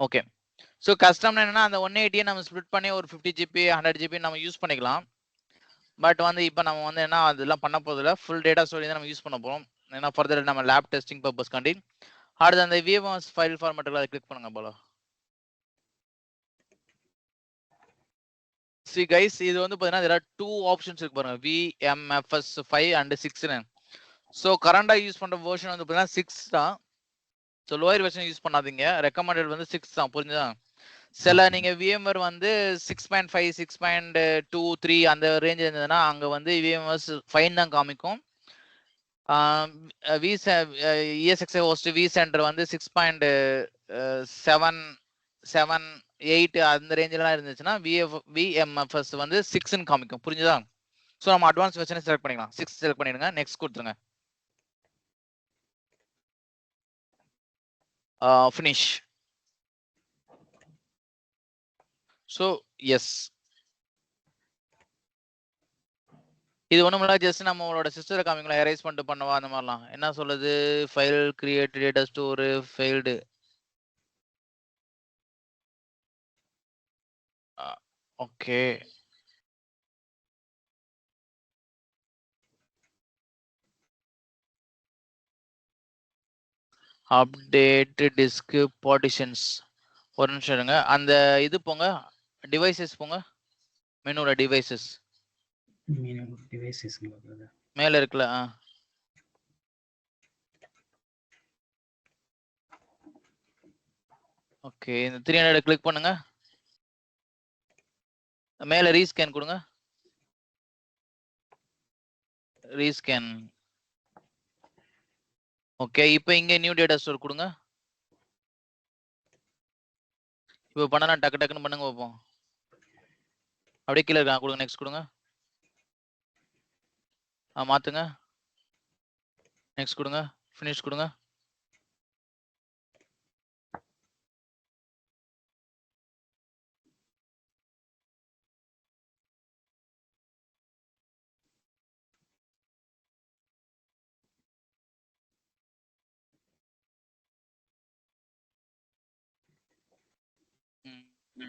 ஓகே. ஸோ கஸ்டம்னா என்னன்னா அந்த 180 நம்ம ஸ்ப்ளிட் பண்ணி ஒரு 50 ஜிபி 100 ஜிபி நம்ம யூஸ் பண்ணிக்கலாம். பட் வந்து இப்போ நம்ம வந்து என்ன அதெல்லாம் பண்ண போதில்ல, ஃபுல் டேட்டா ஸ்டோரேஜ் தான் நம்ம யூஸ் பண்ண போறோம். ஏன்னா ஃபர்தர் நம்ம லேப் டெஸ்டிங் பர்பஸ் காண்டி. அடுத்து அந்த விஎம்எஸ் ஃபைல் ஃபார்மேட்டில் அதை கிளிக் பண்ணுங்க போல. சி கைஸ், இது வந்து பாத்தீங்கன்னா there are 2 ஆப்ஷன்ஸ் இருக்கு பாருங்க, VMFS 5 and 6ன்னு. ஸோ கரண்டா யூஸ் பண்ற வெர்ஷன் வந்து பாத்தீங்கன்னா 6 தான். ஸோ லோயர் வெர்ஷன் யூஸ் பண்ணாதீங்க, ரெக்கமெண்டட் வந்து 6 தான், புரிஞ்சுதா? சில நீங்க VMware வந்து 6.5 6.2 3 அந்த ரேஞ்ச் இருந்ததுன்னா அங்க வந்து VMware 5 தான் காமிக்கும். ESXi host vCenter வந்து 6.7 8 அந்த ரேஞ்சிலாம் இருந்துச்சுன்னா VMFS வந்து 6ன்னு காமிக்கும், புரிஞ்சுதா? ஸோ நம்ம அட்வான்ஸ் வெர்ஷனை செலக்ட் பண்ணிக்கலாம். 6 செலக்ட் பண்ணிடுங்க, நெக்ஸ்ட் கொடுத்துருங்க. ஃபினிஷ். ஸோ எஸ், இது ஒண்ணும் இல்ல, ஜஸ்ட் நம்மளோட சிஸ்டரை காமிங்களா, எரேஸ் பண்ணிட்டு பண்ணவா அந்த மாதிரிலாம். என்ன சொல்லுது, file create data store failed. Okay. Update disk partitions. ஒரு நிமிஷம் இருங்க, அந்த இது போங்க, டிவைசஸ் போங்க, மெனுல டிவைசஸ் டிவைசஸ்ங்களா பிரதர்? மேல இருக்குல்ல. ஓகே, இந்த 300 கிளிக் பண்ணுங்க, மேல ரீஸ்கேன் கொடுங்க. ரீஸ்கேன். ஓகே, இப்போ இங்க நியூ டேட்டா ஸ்டோர் கொடுங்க. இப்போ பண்ணனா டக்கு டக்குன்னு பண்ணுங்க பார்ப்போம். அப்படியே கீழே இருக்கா கொடுங்க, நெக்ஸ்ட் கொடுங்க. மாத்துங்க, நெக்ஸ்ட் கொடுங்க, ஃபினிஷ் கொடுங்க.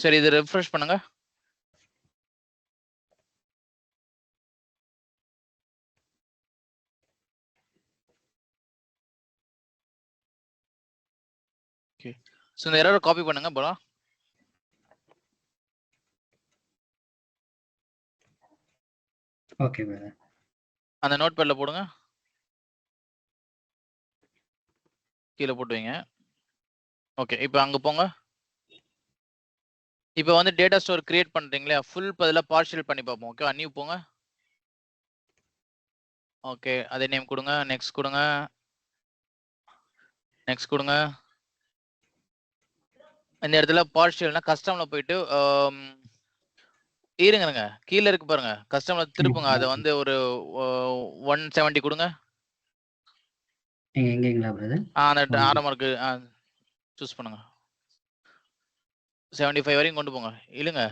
சரி, இது ரெஃப்ரெஷ் பண்ணுங்க. ஓகே, ஸோ இந்த எரரை காப்பி பண்ணுங்க போலாம். Okay brother. அந்த நோட் பேட்ல போடுங்க, கீழே போட்டு வைங்க. ஓகே, இப்போ அங்க போங்க. இப்போ வந்து டேட்டா ஸ்டோர் கிரியேட் பண்றீங்களா, ஃபுல் பதிலா பார்ஷியல் பண்ணி பார்ப்போம். ஓகே, நியூ போங்க. ஓகே, அதே நேம் கொடுங்க, நெக்ஸ்ட் கொடுங்க, நெக்ஸ்ட் கொடுங்க. இந்த இடத்துல பார்ஷியல்னா கஸ்டம்ல போயிட்டு இருங்க, கீழே இருக்கு பாருங்க, கஸ்டம்ல திருப்புங்க, அதை வந்து ஒரு 170 கொடுங்க. எங்கங்களா பிரதர்? அந்த ஆரம்பம் இருக்கு, சூஸ் பண்ணுங்க. 75 வரைக்கும் கொண்டு போங்க, இழுங்க.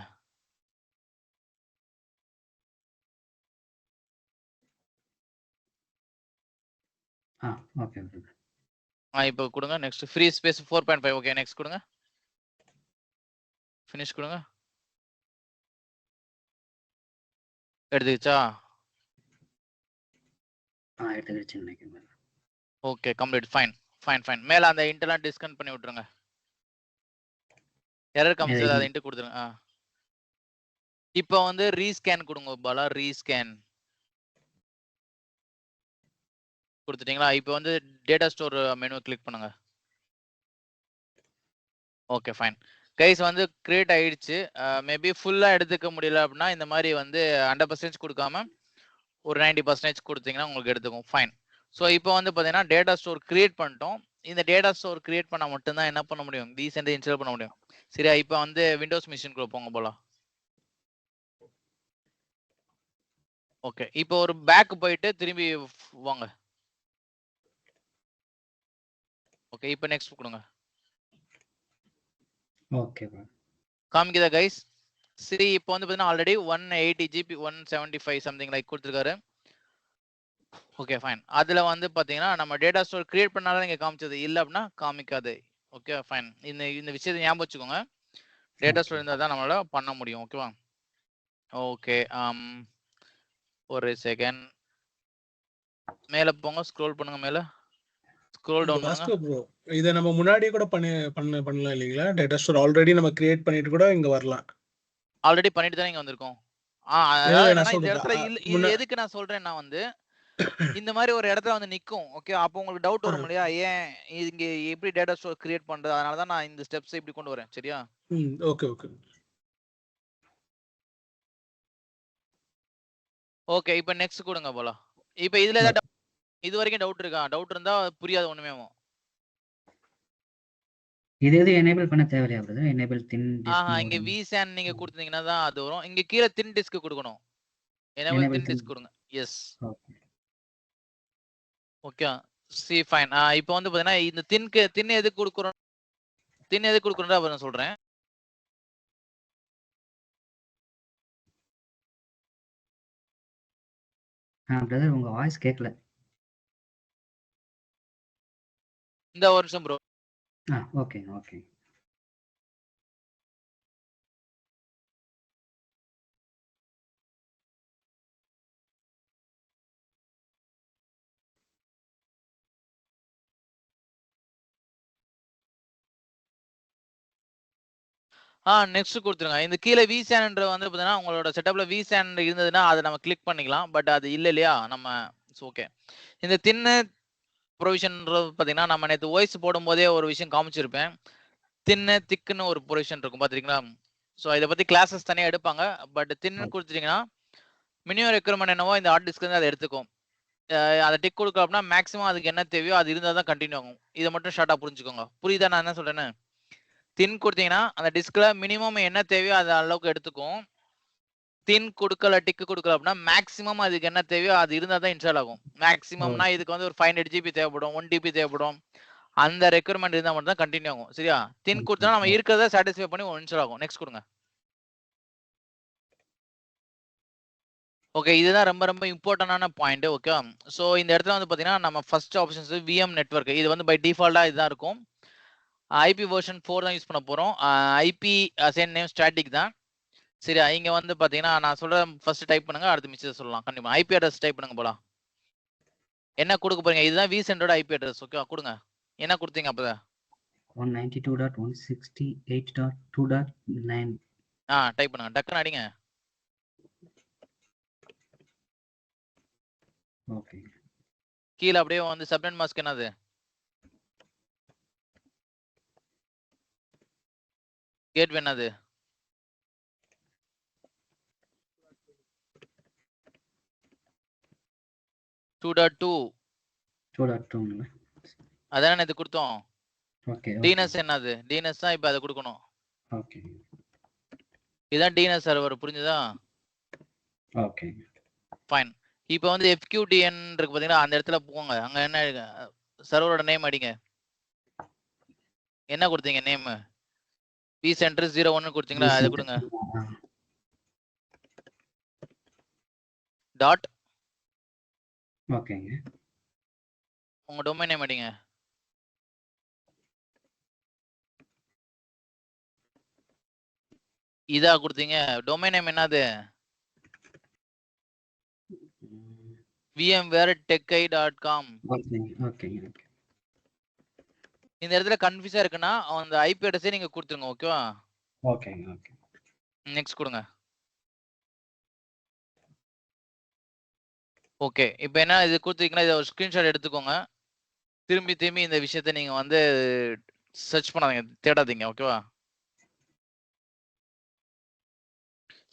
Okay brother. இப்போ கொடுங்க, next free space 4.5. Okay, next கொடுங்க, ஃபினிஷ் கொடுங்க. எடுத்துக்கிச்சா? எடுத்துக்கிச்சு நினைக்கிறேன். Okay, complete. Fine fine fine. மேல அந்த இன்டெல்லாம் டிஸ்கனெக்ட் பண்ணி விட்டுருங்க. எரர் காமிச்சது அதை இன்ட் கொடுத்துருங்க. இப்போ வந்து ரீஸ்கேன் கொடுங்க பாலா, ரீஸ்கேன் கொடுத்துட்டீங்களா? இப்போ வந்து டேட்டா ஸ்டோர் மெனு கிளிக் பண்ணுங்க. ஓகே ஃபைன் கைஸ், வந்து கிரியேட் ஆயிடுச்சு. மேபி ஃபுல்லா எடுத்துக்க முடியல அப்படின்னா இந்த மாதிரி வந்து 100% கொடுக்காம ஒரு 90% கொடுத்தீங்கன்னா உங்களுக்கு எடுத்துக்கும். ஃபைன். ஸோ இப்போ வந்து பார்த்தீங்கன்னா டேட்டா ஸ்டோர் கிரியேட் பண்ணிட்டோம். இந்த டேட்டா ஸ்டோர் கிரியேட் பண்ணால் மட்டும்தான் என்ன பண்ண முடியும், vCenter இன்ஸ்டால் பண்ண முடியும். சரியா? இப்போ வந்து விண்டோஸ் மிஷின்குள்ள போங்க போலாம். ஓகே. இப்போ ஒரு பேக் போயிட்டு திரும்பி வாங்க. ஓகே. இப்போ நெக்ஸ்ட் கொடுங்க. Okay brother. காமிக்குதா கைஸ்? சரி, இப்போ வந்து பார்த்தீங்கன்னா ஆல்ரெடி 180 GB 175 சம்திங் லைக் கொடுத்துருக்காரு. Okay fine. அதுல வந்து பாத்தீங்கன்னா நம்ம டேட்டா ஸ்டோர் கிரியேட் பண்ணாலும் இங்க காமிச்சது, இல்ல அப்படின்னா காமிக்காது. Okay fine. இந்த விஷயத்தை ஞாபகம் வச்சுக்கோங்க. டேட்டா ஸ்டோர் இருந்தால் தான் நம்மளால பண்ண முடியும். ஓகேவா? ஓகே. ஒரு செகண்ட். மேல போங்க, ஸ்க்ரோல் பண்ணுங்க, மேல ஸ்க்ரோல் டவுன் பண்ணுங்க. பாஸ்கர் ப்ரோ, இதை நம்ம முன்னாடி கூட பண்ணலாம் இல்லைங்களா? டேட்டா ஸ்டோர் ஆல்ரெடி நம்ம கிரியேட் பண்ணிட்டு கூட இங்க வரலாம். ஆல்ரெடி பண்ணிட்டு தான் இங்க வந்திருக்கோம். இல்ல, அதாவது நான் என்னன்னா இந்த சொல்றேன். இடத்துல இது எதுக்கு நான் சொல்றேன்னா வந்து இந்த மாதிரி ஒரு இடத்துல வந்து நிக்கும். ஓகே, அப்போ உங்களுக்கு டவுட் வரும் இல்லையா, ஏன் இங்க எப்படி டேட்டா ஸ்டோர் கிரியேட் பண்றது? அதனால தான் நான் இந்த ஸ்டெப்ஸ் இப்படி கொண்டு வரேன். சரியா? Okay okay okay. இப்போ நெக்ஸ்ட் கொடுங்க போலாம். இப்போ இதுல ஏதாவது இது வரைக்கும் டவுட் இருக்கா? டவுட் இருந்தா புரியாது ஒண்ணுமே. இது எது எனேபிள் பண்ண தேவையா brother? Enable thin disk mode. இங்க vSAN நீங்க கொடுத்தீங்கன்னா தான் அது வரும். இங்க கீழ தின் டிஸ்க் கொடுக்கணும். எனேபிள் தின் டிஸ்க் கொடுங்க. Yes. Okay. Okay. See fine. இப்போ வந்து பாத்தீங்கன்னா இந்த தின் எதுக்கு கொடுக்குறோம்? தின் எதுக்கு கொடுக்குறோம்னு அப்புறம் சொல்றேன். பிரதர் உங்க வாய்ஸ் கேட்கல. இந்த ஒரு நிமிஷம் ப்ரோ. Okay okay. நெக்ஸ்ட் கொடுத்துருங்க. இந்த கீழே vSAN வந்து பாத்தீங்கன்னா உங்களோட செட்டப்ல vSAN இருந்ததுன்னா அதை நம்ம கிளிக் பண்ணிக்கலாம். பட் அது இல்ல இல்லையா? நம்ம ஓகே. இந்த தின்னு ப்ரொவிஷன்ன்றது பாத்தீங்கன்னா நம்ம நேற்று வாய்ஸ் போடும் போதே ஒரு விஷயம் காமிச்சிருப்பேன். திக்குன்னு ஒரு ப்ரொவிஷன் இருக்கும் பாத்தீங்களா? ஸோ இதை பத்தி கிளாஸஸ் தனியாக எடுப்பாங்க. பட் தின்னு கொடுத்துட்டீங்கன்னா மினிமம் ரெக்யர்மெண்ட் என்னவோ இந்த ஹார்ட் டிஸ்க் வந்து அதை எடுத்துக்கும். அதை டிக் கொடுக்க அப்படின்னா மேக்ஸிமம் அதுக்கு என்ன தேவையோ அது இருந்தால் தான் கண்டினியூ ஆகும். இதை மட்டும் ஷார்ட்டாக புரிஞ்சுக்கோங்க. புரியுதா நான் என்ன சொல்றேன்னு? தின் கொடுத்தீங்கன்னா அந்த டிஸ்க்ல மினிமம் என்ன தேவையோ அது அளவுக்கு எடுத்துக்கும். தின் கொடுக்கல, டிக்கு கொடுக்கல அப்படின்னா மேக்ஸிமம் அதுக்கு என்ன தேவையோ அது இருந்தால் தான் இன்ஸ்டால் ஆகும். மேக்ஸிமம்னா இதுக்கு வந்து ஒரு 500 GB தேவைப்படும், 1 TB தேவைப்படும். அந்த ரெக்யர்மெண்ட் இருந்தால் மட்டும் தான் கண்டினியூ ஆகும். சரியா? தின் கொடுத்தா நம்ம இருக்கிறத சாட்டிஸ்ஃபை பண்ணி இன்ஸ்டால் ஆகும். நெக்ஸ்ட் கொடுங்க. ஓகே, இதுதான் ரொம்ப ரொம்ப இம்பார்ட்டன்டான பாயிண்ட். ஓகே, ஸோ இந்த இடத்துல வந்து பார்த்தீங்கன்னா நம்ம ஃபர்ஸ்ட் ஆப்ஷன்ஸ் விஎம் நெட்வொர்க். இது வந்து பை டிஃபால்ட்டாக இதுதான் இருக்கும். ஐபி வெர்ஷன் 4 தான் யூஸ் பண்ண போகிறோம். ஐபி அசைன் நேம் ஸ்டாட்டிக் தான். சரியா? இங்கே வந்து பார்த்தீங்கன்னா நான் சொல்கிற ஃபர்ஸ்ட் டைப் பண்ணுங்க, அடுத்து மிச்சத்தை சொல்லலாம். கண்டிப்பாக ஐபி அட்ரஸ் டைப் பண்ணுங்க போலாம். என்ன கொடுக்க போறீங்க? இதுதான் vSANோட ஐபி அட்ரஸ். ஓகே, கொடுங்க. என்ன கொடுத்தீங்க அப்போ? 192.168.2.9. டைப் பண்ணுங்க, டக்குன்னு அடிங்க. ஓகே. கீழே அப்படியே வந்து சப்நெட் மாஸ்க் என்னது? கேட் என்னது? 2.2. அதானே இது கொடுத்தோம். ஓகே. டிஎன்எஸ் என்னது? டிஎன்எஸ் தான் இப்போ அதை கொடுக்கணும். ஓகே. இதுதான் டிஎன்எஸ் சர்வர். புரிஞ்சுதா? ஓகே. ஃபைன். இப்போ வந்து FQDN இருக்கு பாத்தீங்களா, அந்த இடத்துல போங்க. அங்க என்ன சர்வரோட நேம் அடிங்க. என்ன கொடுத்தீங்க நேம்? vCenter 01 கொடுத்தீங்களா? அதை கொடுங்க. டாட். ஓகேங்க. உங்க டொமைன் நேம் அடிங்க. இதா கொடுத்தீங்க. டொமைன் நேம் என்னது? vmwaretechai.com. ஓகே. இந்த இடத்துல கன்ஃபியூஸா இருக்குன்னா அந்த ஐபி அட்ரஸே நீங்க கொடுத்துருங்க. ஓகேவா? ஓகே. நெக்ஸ்ட் கொடுங்க. ஓகே, இப்போ என்ன இது கொடுத்தீங்கன்னா இதை ஒரு ஸ்கிரீன்ஷாட் எடுத்துக்கோங்க. திரும்பி இந்த விஷயத்த நீங்க வந்து சர்ச் பண்ணாதீங்க, தேடாதீங்க. ஓகேவா?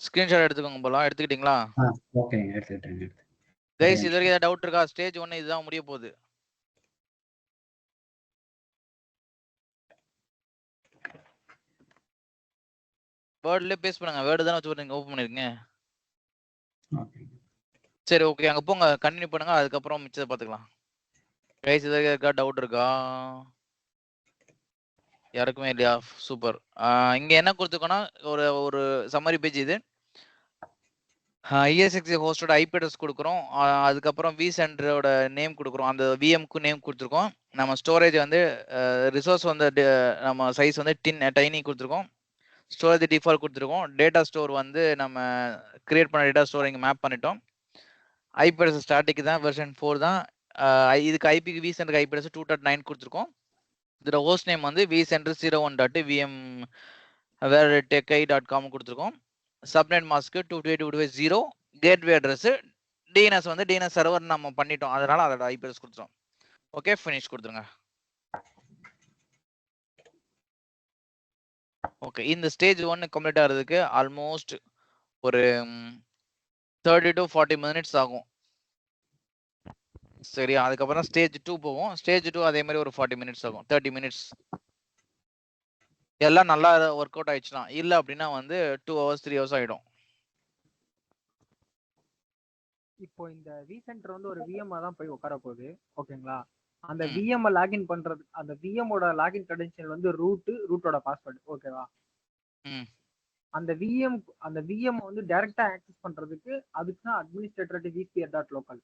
ஸ்கிரீன்ஷாட் எடுத்துக்கோங்க போலாம். எடுத்துக்கிட்டீங்களா? ஓகே, எடுத்துக்கிட்டேன். கைஸ், இது வரைக்கும் ஏதாவது டவுட் இருக்கா? ஸ்டேஜ் 1 இதுதான் முடிய போகுது. வேர்ட்ல பேஸ் பண்ணுங்க. வேர்டு தானே வச்சு நீங்க ஓபன் பண்ணிருக்கீங்க. ஓகே. சரி ஓகே, அங்க போங்க, கண்டினியூ பண்ணுங்க, அதுக்கப்புறம் மிச்சத்தை பார்த்துக்கலாம். கைஸ் ஏதாவது இருக்கா, டவுட் இருக்கா? யாருக்குமே இல்லையா? சூப்பர். இங்க என்ன கொடுத்துருக்கோன்னா ஒரு ஒரு சம்மரி பேஜ் இது. ESXi ஹோஸ்டோட ஐபி அட்ரஸ் கொடுக்குறோம், அதுக்கப்புறம் vCenter நேம் கொடுக்குறோம், அந்த விஎம்க்கு நேம் கொடுத்துருக்கோம். நம்ம ஸ்டோரேஜ் வந்து ரிசோர்ஸ் வந்து நம்ம சைஸ் வந்து டைனி கொடுத்துருக்கோம். ஸ்டோரேஜ் டிஃபால்ட் கொடுத்துருக்கோம். டேட்டா ஸ்டோர் வந்து நம்ம கிரியேட் பண்ண டேட்டா ஸ்டோர் இங்கே மேப் பண்ணிட்டோம். ஐபி அட்ரஸ் ஸ்டாட்டிக் தான், வெர்ஷன் 4 தான். இதுக்கு ஐபிக்கு vCenter ஐபி அட்ரஸ் 2.9 கொடுத்துருக்கோம். இதோட ஹோஸ்ட் நேம் வந்து vCenter01.vmwaretechai.com கொடுத்துருக்கோம். Subnet mask 228.2.0. Gateway address DNS வந்து டிஎன்எஸ் சர்வர் நம்ம பண்ணிட்டோம், அதனால அதோட ஐபி அட்ரஸ் கொடுத்துரும். ஓகே, ஃபினிஷ் கொடுத்துருங்க. ஓகே, இந்த ஸ்டேஜ் 1 கம்ப்ளீட் ஆகிறதுக்கு ஆல்மோஸ்ட் ஒரு 30 to 40 மினிட்ஸ் ஆகும். சரியா? அதுக்கப்புறம் ஸ்டேஜ் 2 போவோம். ஸ்டேஜ் 2 அதே மாதிரி ஒரு 40 மினிட்ஸ் ஆகும், 30 மினிட்ஸ். எல்லாம் நல்லா ஒர்க் அவுட் ஆயிடுச்சுனா, இல்லை அப்படின்னா வந்து 2 hours 3 hours ஆகிடும். இப்போ இந்த vCenter வந்து ஒரு விஎம் தான் போய் உட்கார போகுது, ஓகேங்களா? அந்த விஎம் லாகின் பண்றது, அந்த விஎம்மோட லாகின் கிரெடென்ஷியல் வந்து ரூட்டோட பாஸ்வேர்டு, ஓகேவா? அந்த விஎம் வந்து டைரக்டா ஆக்சஸ் பண்றதுக்கு அதுக்கு தான் administrator.vspr.local.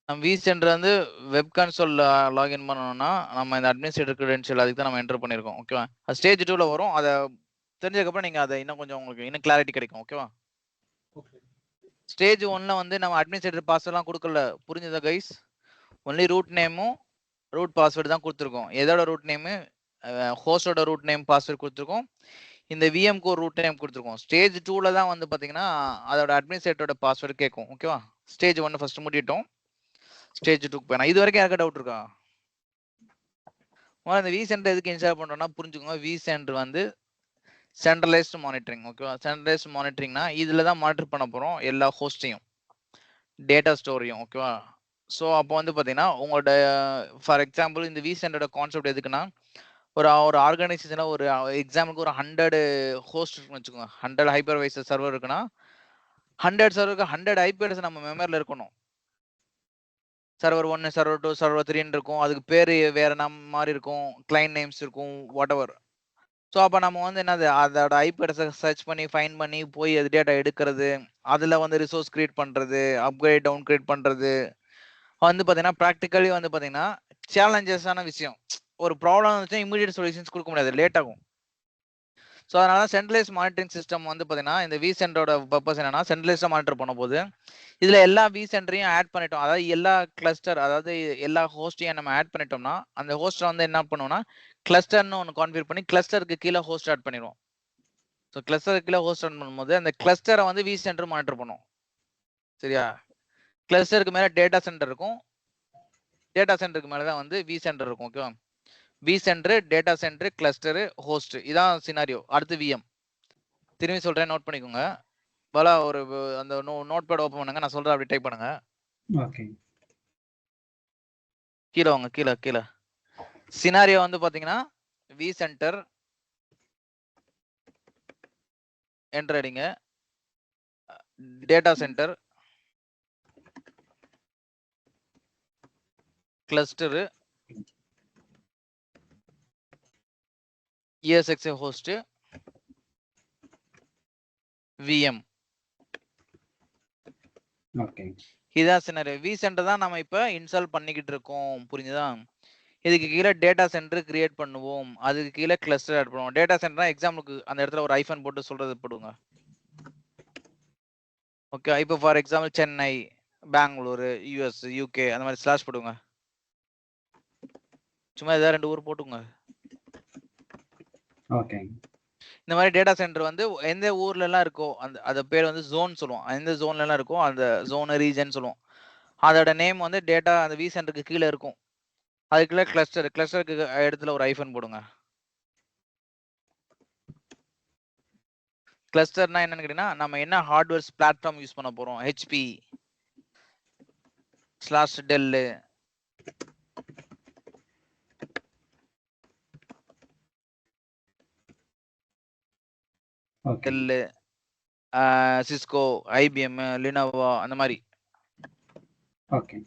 நம்ம vCenter வந்து வெப் கன்சோல் லாகின் பண்ணணும்னா நம்ம இந்த அட்மினிஸ்ட்ரேட்டர் கிரெடென்ஷியல் அதுக்கு தான் நம்ம என்டர் பண்ணியிருக்கோம், ஓகேவா? அது ஸ்டேஜ் 2ல வரும். அதை தெரிஞ்சதுக்கப்புறம் நீங்கள் அதை இன்னும் கொஞ்சம் உங்களுக்கு இன்னும் கிளாரிட்டி கிடைக்கும், ஓகேவா? ஸ்டேஜ் 1ல வந்து நம்ம அட்மினிஸ்ட்ரேட்டர் பாஸ்வேர்ட்லாம் கொடுக்கல, புரிஞ்சுதா கைஸ்? ஒன்லி ரூட் நேமும் ரூட் பாஸ்வேர்டு தான் கொடுத்துருக்கோம். எதோட ரூட் நேமு? ஹோஸ்டோட ரூட் நேம் பாஸ்வேர்டு கொடுத்துருக்கோம். இந்த விஎம்க்கு ஒரு ரூட் நேம் கொடுத்துருக்கோம். ஸ்டேஜ் 2ல தான் வந்து பார்த்தீங்கன்னா அதோட அட்மினிஸ்ட்ரேட்டரோட பாஸ்வேர்டு கேட்கும், ஓகேவா? ஸ்டேஜ் 1 ஃபர்ஸ்ட் முடிட்டோம், ஸ்டேஜ் 2க்கு போயிடும். இது வரைக்கும் யாருக்கா டவுட் இருக்கா? இந்த vCenter எதுக்கு இன்ஸ்டால் பண்றோம்னா புரிஞ்சுக்கோங்க. vCenter வந்து சென்ட்ரலைஸ்டு மானிட்டரிங், ஓகேவா? சென்ட்ரலைஸ்டு மானிட்டரிங்னா இதுல தான் மானிட்டர் பண்ண போறோம் எல்லா ஹோஸ்டையும், டேட்டா ஸ்டோரையும், ஓகேவா? ஸோ அப்போ வந்து பார்த்தீங்கன்னா உங்களோட ஃபார் எக்ஸாம்பிள் இந்த vCenter கான்செப்ட் எதுக்குன்னா, ஒரு ஆர்கனைசேஷனில் ஒரு எக்ஸாம்பிளுக்கு ஒரு 100 ஹோஸ்ட் இருக்குன்னு வச்சுக்கோங்க, 100 ஹைப்பர்வைசர் சர்வர் இருக்குன்னா 100 சர்வருக்கு 100 ஐபி அட்ரஸ் நம்ம மெமரியில் இருக்கணும். சர்வர் 1, சர்வர் 2, சர்வர் 3 இருக்கும், அதுக்கு பேர் வேற மாதிரி இருக்கும், கிளைண்ட் நேம்ஸ் இருக்கும், வாட் எவர். ஸோ அப்போ நம்ம வந்து என்னது அதோட ஐபி அட்ரஸை சர்ச் பண்ணி ஃபைன் பண்ணி போய் அது டேட்டா எடுக்கிறது, அதில் வந்து ரிசோர்ஸ் கிரியேட் பண்ணுறது, அப்கிரேட் டவுன் கிரியேட் பண்ணுறது வந்து பார்த்தீங்கன்னா ப்ராக்டிக்கலி வந்து பார்த்தீங்கன்னா சேலஞ்சஸான விஷயம். ஒரு ப்ராப்ளம் வந்துச்சுன்னா இமீடியட் சொல்யூஷன்ஸ் கொடுக்க முடியாது, லேட் ஆகும். ஸோ அதனால சென்ட்ரலைஸ் மானிட்டரிங் சிஸ்டம் வந்து பார்த்தீங்கன்னா இந்த vCenterோட பர்பஸ் என்னன்னா சென்ட்ரலைஸாக மானிட்டர் பண்ண போது இதில் எல்லா vCenterையும் ஆட் பண்ணிட்டோம். அதாவது எல்லா கிளஸ்டர், அதாவது எல்லா ஹோஸ்டையும் நம்ம ஆட் பண்ணிட்டோம்னா அந்த ஹோஸ்ட்டை வந்து என்ன பண்ணுவோம்னா கிளஸ்டர்னு ஒன்று கான்ஃபிகர் பண்ணி கிளஸ்டருக்கு கீழே ஹோஸ்ட் ஆட் பண்ணிடுவோம். ஸோ கிளஸ்டருக்கு கீழே ஹோஸ்ட் ஆட் பண்ணும்போது அந்த கிளஸ்டரை வந்து vCenter மானிட்டர் பண்ணும், சரியா? கிளஸ்டருக்கு மேலே டேட்டா சென்டர் இருக்கும், டேட்டா சென்டருக்கு மேலே தான் வந்து vCenter இருக்கும், ஓகேவா? vCenter, data centre, cluster, host, இதான் சினாரியோ. அடுத்து விஎம். திரும்பி சொல்றேன், நோட் பண்ணிக்கோங்க. பாலா ஒரு அந்த நோட் பேட் ஓபன் பண்ணுங்க, நான் சொல்றேன் அப்படி டைப் பண்ணுங்க. ஓகே. கீழே வாங்க, கீழே கீழே. சினாரியோ வந்து பாத்தீங்கன்னா vCenter என்டர் அடிங்க, data centre, cluster, ESXi host, VM. Okay. இதான் சினாரியோ. vCenter தான் நம்ம இப்ப இன்ஸ்டால் பண்ணிக்கிட்டு இருக்கோம், புரிஞ்சுதா? இதுக்கு கீழே டேட்டா சென்டர் கிரியேட் பண்ணுவோம், அதுக்கு கீழே கிளஸ்டர் ஆட் பண்ணுவோம். டேட்டா சென்டர் எக்ஸாம்பிளுக்கு அந்த இடத்துல ஒரு ஐஃபன் போட்டு சொல்றது போடுங்க, ஓகே? இப்போ for example Chennai, Bengaluru, US, UK அந்த மாதிரி ஸ்லாஷ் போடுங்க. சும்மா ஏதாவது 2 ஊர் போட்டுங்க. ஓகே. இந்த மாதிரி டேட்டா சென்டர் வந்து எந்த ஊர்ல எல்லாம் இருக்கோ அந்த பேர் வந்து ஜோன் சொல்லுவோம். எந்த ஜோன்ல எல்லாம் இருக்கோ அந்த ஜோன் ரீஜன் சொல்லுவோம். அதோட நேம் வந்து டேட்டா அந்த vCenterக்கு கீழே இருக்கும். அதுக்குள்ள கிளஸ்டருக்கு இடத்துல ஒரு ஐஃபன் போடுங்க. கிளஸ்டர்னா என்னன்னு கேட்டீங்கன்னா நம்ம என்ன ஹார்ட்வேர்ஸ் பிளாட்ஃபார்ம் யூஸ் பண்ண போறோம், HP slash tell, okay. Tell, Cisco, IBM, Lenovo அந்த மாதிரி. ஓகே.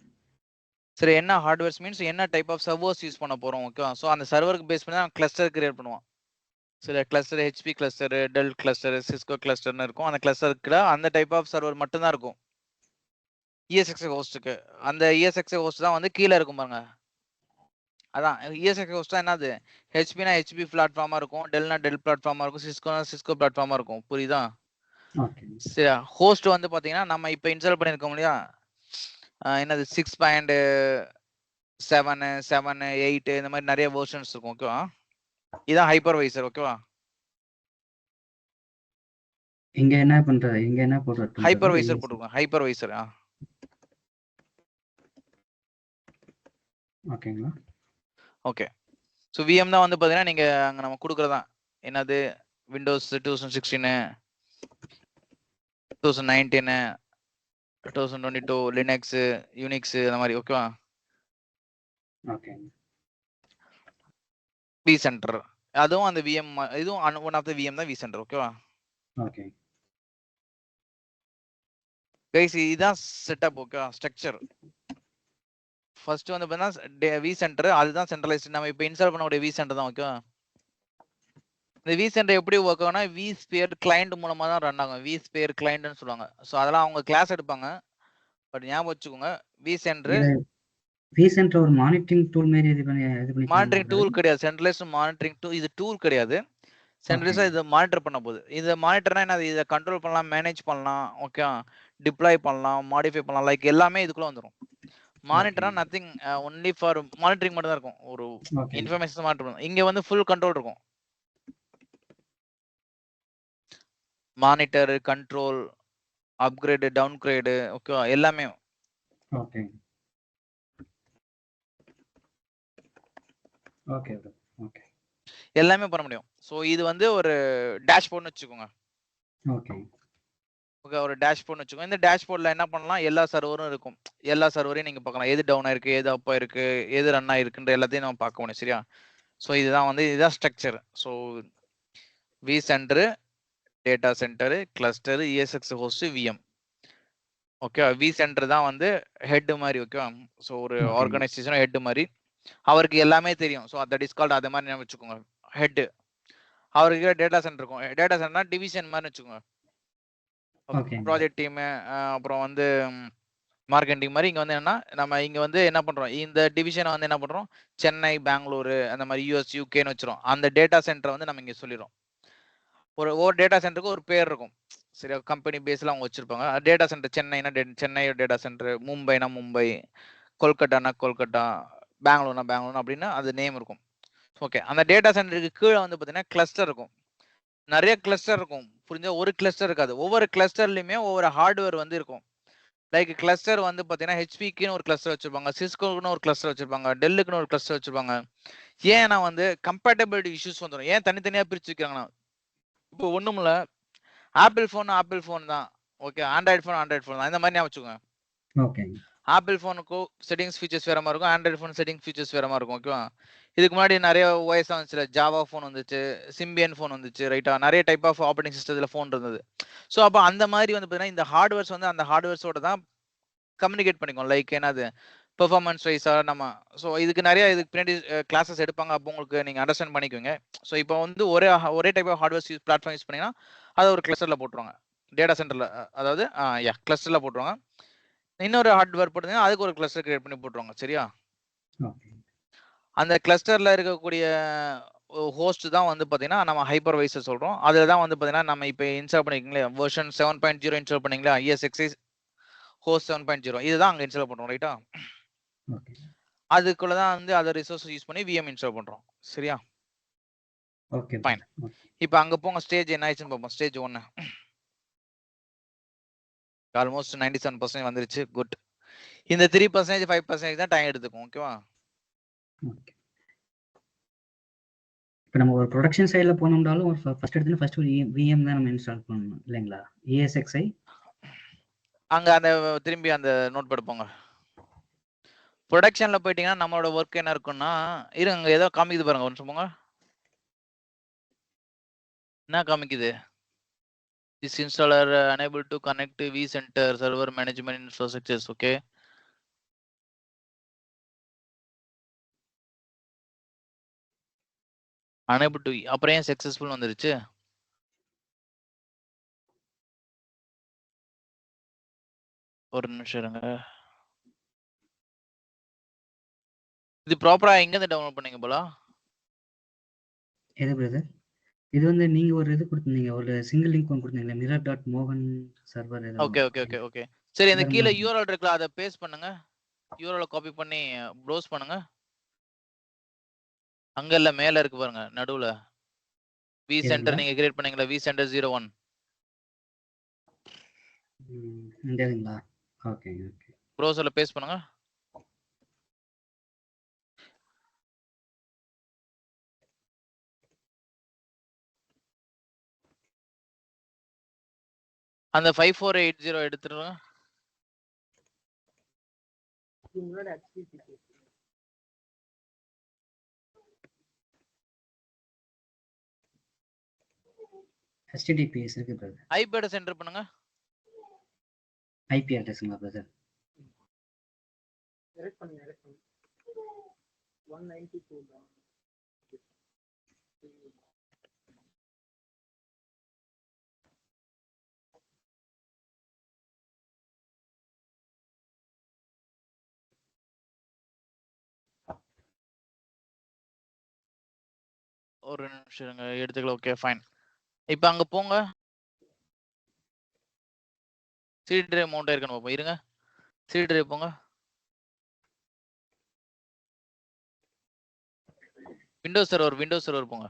சரி, என்ன ஹார்ட்வேர்ஸ் மீன்ஸ் என்ன டைப் ஆஃப் சர்வர்ஸ் யூஸ் பண்ண போறோம். ஓகேவா? ஸோ அந்த சர்வருக்கு பேஸ் பண்ணி தான் கிளஸ்டர் கிரியேட் பண்ணுவோம். சில cluster HP cluster, Dell cluster, Cisco கிளஸ்டர்னு இருக்கும். அந்த கிளஸ்டருக்கு அந்த டைப் ஆஃப் சர்வர் மட்டும் தான் இருக்கும் இஎஸ்எக்ஸ் ஹோஸ்ட்டுக்கு. அந்த இஎஸ்எக்ஸ் ஹோஸ்ட் தான் வந்து கீழே இருக்கும் பாருங்க. அதான் இஎஸ்எக்ஸ் ஹோஸ்ட் தான் என்னது, ஹெச்பினா ஹெச்பி பிளாட்ஃபார்மா இருக்கும், டெல்னா டெல் பிளாட்ஃபார்மா இருக்கும், சிஸ்கோனா சிஸ்கோ பிளாட்ஃபார்மா இருக்கும். புரியுதா? ஓகே. சரி, ஹோஸ்ட் வந்து பாத்தீங்கன்னா நம்ம இப்போ இன்ஸ்டால் பண்ணியிருக்கோம் இல்லையா, என்னது 6.7, 7, 8 இந்த மாதிரி நிறைய வெர்ஷன்ஸ் இருக்கும். ஓகேவா? இதான் ஹைப்பர்வைசர். ஓகேவா? இங்க என்ன பண்றது, இங்க என்ன போடுறது? ஹைப்பர்வைசர் போட்டுருக்கோம். ஹைப்பர்வைசர். ஓகேங்களா? ஓகே. ஸோ விஎம் தான் வந்து பாத்தீங்கன்னா நீங்க அங்க நம்ம கொடுக்குறதான் என்னது, விண்டோஸ் 2016, 2019, 2022, லினக்ஸ், யூனிக்ஸ் அந்த மாதிரி. ஓகேவா? ஓகே. வி சென்டர் அதுவும் அந்த விஎம், இதுவும் ஒன் ஆஃப் த விஎம் தான் வி சென்டர். ஓகேவா? ஓகே. கைஸ் இதுதான் செட்டப். ஓகேவா? ஸ்ட்ரக்சர் ஃபர்ஸ்ட் வந்து பார்த்தீங்கன்னா வி சென்டர், அதுதான் சென்ட்ரலைஸ்ட். நம்ம இப்போ இன்ஸ்டால் பண்ணக்கூடிய வி சென்டர் தான். ஓகேவா? இந்த வி சென்டர் எப்படி ஒர்க் ஆகும்னா வி ஸ்பியர் கிளைண்ட் மூலமா தான் ரன் ஆகும். வி ஸ்பியர் கிளைண்ட்னு சொல்லுவாங்க. ஸோ அதெல்லாம் அவங்க கிளாஸ் எடுப்பாங்க. பட் ஞாபகம் வச்சுக்கோங்க, வி சென்டர் வி சென்டர் ஒரு மானிட்டரிங் டூல் மாதிரி இது பண்ணி மானிட்டரிங் டூல் கிடையாது. சென்ட்ரலைஸ்ட் மானிட்டரிங் டூல் இது டூல் கிடையாது. சென்ட்ரலைஸ்டா இதை மானிட்டர் பண்ண போகுது. இதை மானிட்டர்னா என்ன, இதை கண்ட்ரோல் பண்ணலாம், மேனேஜ் பண்ணலாம். ஓகே, டிப்ளாய் பண்ணலாம், மாடிஃபை பண்ணலாம், லைக் எல்லாமே இதுக்குள்ள வந்துடும். மானிட்டரா நத்திங், ஒன்லி ஃபார் மானிட்டரிங் மட்டும் தான் இருக்கும். ஒரு இன்ஃபர்மேஷன் மானிட்டர் பண்ணும். இங்க வந்து ஃபுல் கண்ட்ரோல் இருக்கும். மானிட்டர், கண்ட்ரோல், அப்கிரேடு, டவுன்கிரேடு, ஓகே எல்லாமே. ஓகே. Okay bro. ஓகே. எல்லாமே பண்ண முடியும். ஸோ இது வந்து ஒரு டேஷ்போர்ட்னு வச்சுக்கோங்க. ஓகே. ஓகே, ஒரு டேஷ்போர்ட்னு வச்சுக்கோங்க. இந்த டேஷ்போர்ட்ல என்ன பண்ணலாம், எல்லா சர்வரும் இருக்கும். எல்லா சர்வரையும் நீங்க பார்க்கலாம். எது டவுன் ஆயிருக்கு, எது அப் ஆயிருக்கு, எது ரன் ஆயிருக்குன்ற எல்லாத்தையும் நம்ம பார்க்க முடியும். சரியா? ஸோ இதுதான் structure. So vCenter, data centre, cluster, ESX host, VM. Okay, vCenter தான் வந்து ஹெட் மாதிரி. ஓகேவா? ஸோ ஒரு ஆர்கனைசேஷன் ஹெட் மாதிரி, அவருக்கு எல்லாமே தெரியும். ஸோ தட் இஸ் கால்ட், அதை மாதிரி நம்ம வச்சுக்கோங்க ஹெட். அவருக்கு டேட்டா சென்டர் இருக்கும். டேட்டா சென்டர்னா டிவிஷன் மாதிரி வச்சுக்கோங்க. ப்ராஜெக்ட் டீம், அப்புறம் வந்து மார்க்கெட்டிங் மாதிரி. இங்க வந்து என்னன்னா, நம்ம இங்க வந்து என்ன பண்றோம், இந்த டிவிஷனை வந்து என்ன பண்றோம், சென்னை, பெங்களூரு அந்த மாதிரி யூஎஸ், யூகேன்னு வச்சிரும். அந்த டேட்டா சென்டரை வந்து நம்ம இங்க சொல்லிடும். ஒரு டேட்டா சென்டருக்கு ஒரு பேர் இருக்கும். சரியா? கம்பெனி பேஸ்ல அவங்க வச்சிருப்பாங்க. டேட்டா சென்டர் சென்னைனா சென்னை டேட்டா சென்டர், மும்பைனா மும்பை, கொல்கட்டானா கொல்கட்டா, பெங்களூர்னா பெங்களூர் அப்படின்னு அது நேம் இருக்கும். ஓகே, அந்த டேட்டா சென்டருக்கு கீழே வந்து பார்த்தீங்கன்னா கிளஸ்டர் இருக்கும். நிறைய கிளஸ்டர் இருக்கும். புரிஞ்சா? ஒரு கிளஸ்டர் இருக்காது. ஒவ்வொரு கிளஸ்டர்லயுமே ஒவ்வொரு ஹார்ட்வேர் வந்து இருக்கும். லைக் கிளஸ்டர் வந்து பார்த்தீங்கன்னா ஹெச்பிக்குன்னு ஒரு கிளஸ்டர் வச்சிருப்பாங்க, சிஸ்கோக்குன்னு ஒரு கிளஸ்டர் வச்சிருப்பாங்க, டெல்லுக்குன்னு ஒரு கிளஸ்டர் வச்சிருப்பாங்க. ஏன்னா வந்து கம்பேட்டபிலிட்டி இஷ்யூஸ் வந்துடும். ஏன் தனித்தனியா பிரிச்சு வைக்கிறாங்கன்னா, இப்போ ஒண்ணும் இல்ல, ஆப்பிள் ஃபோன் தான். ஓகே, ஆண்ட்ராய்டு ஃபோன் தான். இந்த மாதிரி ஞாபகம் வச்சுக்கோங்க. ஓகே. ஆப்பிள் ஃபோனுக்கும் செட்டிங்ஸ் ஃபீச்சர்ஸ் வேற மாதிரி இருக்கும், ஆண்ட்ராய்டு ஃபோன் செட்டிங் ஃபீச்சர்ஸ் வேற மாதிரி இருக்கும். ஓகேவா? இதுக்கு முன்னாடி நிறைய ஓஎஸ் வந்துச்சு, ஜாவா ஃபோன் வந்துச்சு, சிம்பியன் ஃபோன் வந்துச்சு, ரைட்டா? நிறைய டைப் ஆஃப் ஆப்ரேட்டிங் சிஸ்டத்துல ஃபோன் இருந்தது. ஸோ அப்போ அந்த மாதிரி வந்து பார்த்தீங்கன்னா இந்த ஹார்ட்வேர்ஸ் வந்து அந்த ஹார்ட்வேர்ஸோட தான் கம்யூனிகேட் பண்ணிக்கும். லைக் என்னது, பெர்ஃபார்மன்ஸ் வைஸா நம்ம. ஸோ இதுக்கு பின்னாடி கிளாஸஸ் எடுப்பாங்க. அப்போ உங்களுக்கு நீங்க அண்டர்ஸ்டாண்ட் பண்ணிக்குவீங்க. ஸோ இப்போ வந்து ஒரே type of hardwares platform use பண்ணீங்கன்னா அதை ஒரு கிளஸ்டர்ல போட்டுருவாங்க. டேட்டா சென்டர்ல, அதாவது கிளஸ்டர்ல போட்டுருவாங்க. இன்னொரு ஹார்ட்வேர் போட்டீங்கன்னா அதுக்கு ஒரு கிளஸ்டர் கிரியேட் பண்ணி போட்டுருவாங்க. சரியா? அந்த கிளஸ்டர்ல இருக்கக்கூடிய ஹோஸ்ட் தான் வந்து பாத்தீங்கன்னா நம்ம ஹைப்பர்வைசர் சொல்றோம். அதுல தான் வந்து பாத்தீங்கன்னா நம்ம இப்போ இன்ஸ்டால் பண்ணிருக்கீங்களே வெர்ஷன் 7.0 இன்ஸ்டால் பண்ணீங்களா, ESXi ஹோஸ்ட் 7.0, இதுதான் அங்க இன்ஸ்டால் பண்றோம். ரைட்டா? அதுக்குள்ளதான் வந்து அதை ரிசோர்ஸ் யூஸ் பண்ணி விஎம் இன்ஸ்டால் பண்றோம். சரியா? Okay, fine. இப்போ அங்க போங்க, ஸ்டேஜ் என்ன ஆயிடுச்சுன்னு பார்ப்போம். ஸ்டேஜ் 1 ஆல்மோஸ்ட் 97% வந்துருச்சு. குட். இந்த 3%, 5% தான் டைம் எடுத்துக்கும். ஓகேவா? இப்போ நம்ம ஒரு ப்ரொடக்ஷன் சைடுல போனோம்னாலும் ஃபர்ஸ்ட் ஒரு விஎம் தான் நம்ம இன்ஸ்டால் பண்ணணும் இல்லைங்களா? ESXi அங்க அந்த திரும்பி அந்த நோட் பேட் போங்க. ப்ரொடக்ஷன்ல போயிட்டீங்கன்னா நம்மளோட ஒர்க் என்ன இருக்குன்னா, இருங்க ஏதோ காமிக்குது பாருங்க, ஒரு நிமிஷம் போங்க. என்ன காமிக்குது? This installer unable to connect to vCenter server management infrastructures. Okay. Unable to. அப்புறம் ஏன் successful வந்துருச்சு? ஒரு நிமிஷம் இருங்க. இது ப்ராப்பரா எங்க இருந்து டவுன்லோட் பண்ணீங்க போல? எது பிரதர்? இது வந்து நீங்க ஒரு இது கொடுத்துருந்தீங்க, ஒரு சிங்கிள் லிங்க் ஒன்று கொடுத்தீங்களா, mirror.mohan சர்வர் ஏதோ. Okay okay okay okay. சரி, அந்த அதுல கீழ தான். URL இருக்குல்ல, அதை பேஸ்ட் பண்ணுங்க. URL காப்பி பண்ணி ப்ரௌஸ் பண்ணுங்க. அங்க இல்ல, மேல இருக்கு பாருங்க, நடுவுல vCenter இதுங்களா? நீங்க கிரியேட் பண்ணீங்களா, vCenter 01. இந்த இதுங்களா? Okay okay. ப்ரௌசர்ல பேஸ்ட் பண்ணுங்க. அந்த 5480 எடுத்துருங்க. HTTPS இருக்கு பிரதர். IP அட்ரஸ் என்டர் பண்ணுங்க. IP அட்ரஸ்ங்களா பிரதர்? எரெக்ட் பண்ணுங்க, எரெக்ட் பண்ணுங்க. 192 தான். ஒரு நிமிஷம் இருங்க, எடுத்துக்கலாம். Okay fine. இப்போ அங்க போங்க. CD டிரைவ் மவுண்ட் ஆயிருக்கணும் பாப்போம். இருங்க, CD டிரைவ் போங்க. விண்டோஸ் சர்வர் போங்க.